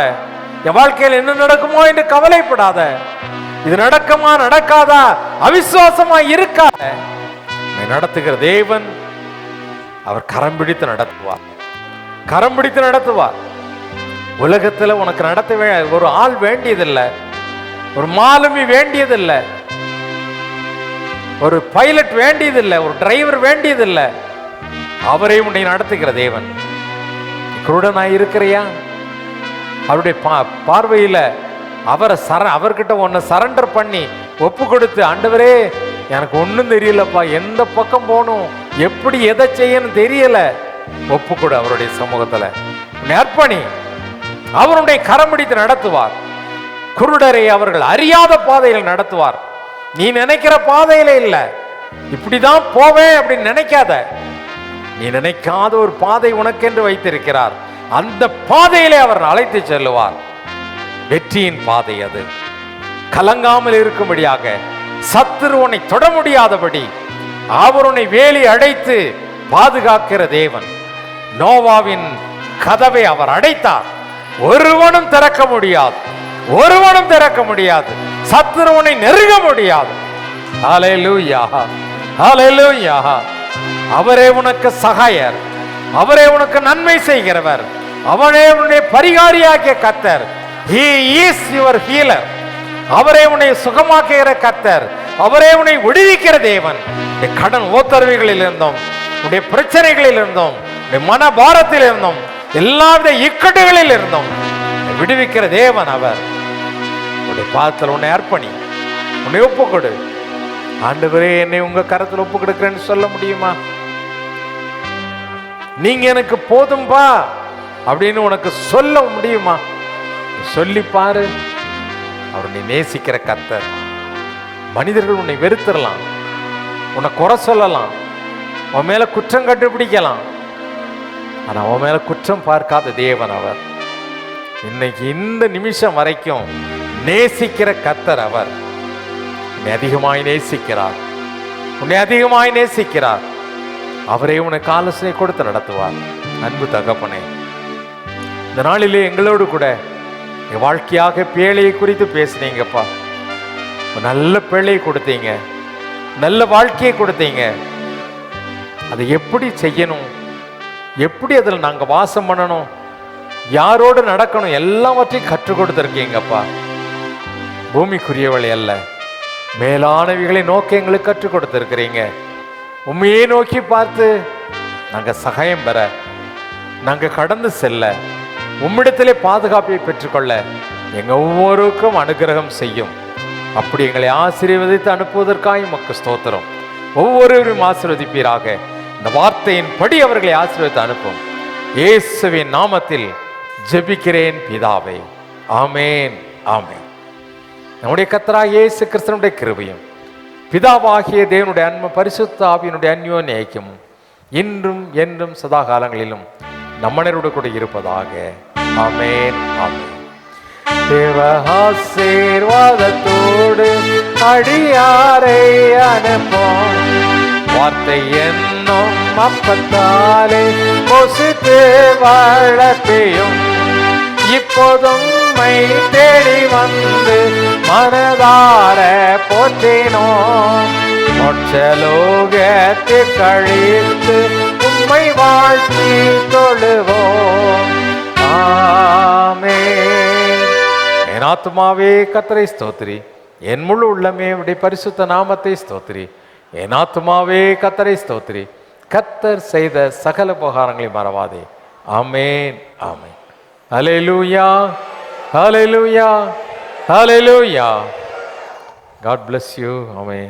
என் வாழ்க்கையில் என்ன நடக்குமோ என்று கவலைப்படாத. இது நடக்குமா நடக்காதா அவிசுவாசமா இருக்காத. நடத்துகிற தேவன் அவர் கரம் பிடித்து நடத்துவார், கரம் பிடித்து நடத்துவார். உலகத்துல உனக்கு நடத்த ஒரு ஆள் வேண்டியதில்லை, ஒரு மாலுமி வேண்டியதில்லை, ஒரு பைலட் வேண்டியதில்லை, ஒரு டிரைவர் வேண்டியதில்லை. அவரே உன்னை நடத்துகிற தேவன். குருடனாய் இருக்கிறியா? அவருடைய பார்வையில அவர்கிட்ட உன்னை சரண்டர் பண்ணி ஒப்பு கொடுத்து, ஆண்டவரே எனக்கு ஒன்றும் தெரியலப்பா, எந்த பக்கம் போகணும், எப்படி எதை செய்யணும் தெரியல, ஒப்பு கொடு அவருடைய சமூகத்துல அர்ப்பணி. அவருடைய கரம் பிடித்து நடத்துவார். குருடரை அவர்கள் அறியாத பாதையில் நடத்துவார். நீ நினைக்கிற பாதையில இல்ல, இப்படிதான் போவேன் அப்படின்னு நினைக்காத. நீ நினைக்காத ஒரு பாதை உனக்கென்று வைத்திருக்கிறார். அந்த பாதையிலே அவர் அழைத்து செல்லுவார். வெற்றியின் பாதை அது. கலங்காமல் இருக்கும்படியாக, சத்துரு உன்னை தொட முடியாதபடி அவர் உன்னை வேலி அடைத்து பாதுகாக்கிற தேவன். நோவாவின் கதவை அவர் அடைத்தார், ஒருவனும் திறக்க முடியாது, ஒருவனும் திறக்க முடியாது, சத்துரு உன்னை நெருங்க முடியாது. ஹல்லேலூயா, ஹல்லேலூயா. அவரே உனக்கு சகாயர், அவரே உனக்கு நன்மை செய்கிறவர், அவனே உன்னை பரிகாரியாக்கிய கர்த்தர். He is your healer. அவரே உன்னை சுகமாக்குகிற கர்த்தர், அவரே உன்னை விடுவிக்கிற தேவன். கடன் ஓத்தரவுகளில் இருந்தோம், உடைய பிரச்சனைகளில் இருந்தோம், மன பாரத்தில் இருந்தோம், எல்லாவித இக்கட்டுகளில் இருந்தோம் விடுவிக்கிற தேவன் அவர். உடைய பாதத்தில் உன்னை அர்ப்பணி, உன்னை ஒப்பு கொடு. ஆண்டவரே, என்னை உங்க கரத்தில் ஒப்பு கொடுக்கிறேன்னு சொல்ல முடியுமா? நீங்க எனக்கு போதும்பா அப்படின்னு உனக்கு சொல்ல முடியுமா? சொல்லி பாரு. அவர் நீ நேசிக்கிற கர்த்தர். மனிதர்கள் உன்னை வெறுத்துடலாம், உன்னை குறை சொல்லலாம், உன் மேல குற்றம் கண்டுபிடிக்கலாம், ஆனா உன் மேல குற்றம் பார்க்காத தேவன் அவர். இன்னைக்கு இந்த நிமிஷம் வரைக்கும் நேசிக்கிற கர்த்தர் அவர். உன்னை அதிகமாய் நேசிக்கிறார், உன்னை அதிகமாய் நேசிக்கிறார். அவரே உனக்கு ஆலோசனை கொடுத்து நடத்துவார். அன்பு தகப்பனே, இந்த நாளிலே எங்களோடு கூட என் வாழ்க்கையாக பேழையை குறித்து பேசுனீங்கப்பா. நல்ல பேழையை கொடுத்தீங்க, நல்ல வாழ்க்கையை கொடுத்தீங்க. அதை எப்படி செய்யணும், எப்படி அதில் நாங்கள் வாசம் பண்ணணும், யாரோடு நடக்கணும், எல்லாவற்றையும் கற்றுக் கொடுத்துருக்கீங்கப்பா. பூமிக்குரியவளை அல்ல, மேலானவைகளை நோக்கி எங்களுக்கு கற்றுக் கொடுத்துருக்கிறீங்க. உண்மையே நோக்கி பார்த்து நாங்கள் சகாயம் பெற, நாங்கள் கடந்து செல்ல, உம்மிடத்திலே பாதுகாப்பை பெற்றுக்கொள்ள எங்கள் ஒவ்வொருக்கும் அனுகிரகம் செய்யும். அப்படி எங்களை ஆசீர்வதித்து அனுப்புவதற்காக உமக்கு ஸ்தோத்திரம். ஒவ்வொருவரும் ஆசீர்வதிப்பீராக. இந்த வார்த்தையின் படி அவர்களை ஆசீர்வதித்து அனுப்பும். இயேசுவின் நாமத்தில் ஜெபிக்கிறேன் பிதாவே, ஆமேன், ஆமேன். நம்முடைய கர்த்தராகிய இயேசு கிறிஸ்துவினுடைய கிருபையும் பிதாவாகிய தேவனுடைய அன்பும் பரிசுத்த ஆவியினுடைய அந்யோன்ய ஐக்கியமும் இன்றும் என்றும் சதா காலங்களிலும் நம்மனரோடு கூட இருப்பதாக. ஆமேன், ஆமேன். தேவ ஆசீர்வாதத்தோடு அடியாரை அனுப்போம். வார்த்தை என்னும் அப்பத்தாலே பொசித்து வளர்ப்பியும் இப்போதும் தேடி வந்து மனதார போற்றினோம். மோட்சலோகத்தை கழித்து உம்மை வாழ்த்தி தொழுவோம். ஆமென். என் ஆத்துமாவே கர்த்தரை ஸ்தோத்திரி, என் முழு உள்ளமே உடைய பரிசுத்த நாமத்தை ஸ்தோத்திரி. என் ஆத்துமாவே கர்த்தரை ஸ்தோத்திரி, கர்த்தர் செய்த சகல உபகாரங்களை மறவாதே. ஆமென், ஆமென். ஹல்லேலூயா, ஹல்லேலூயா, ஹல்லேலூயா. God bless you. Amen.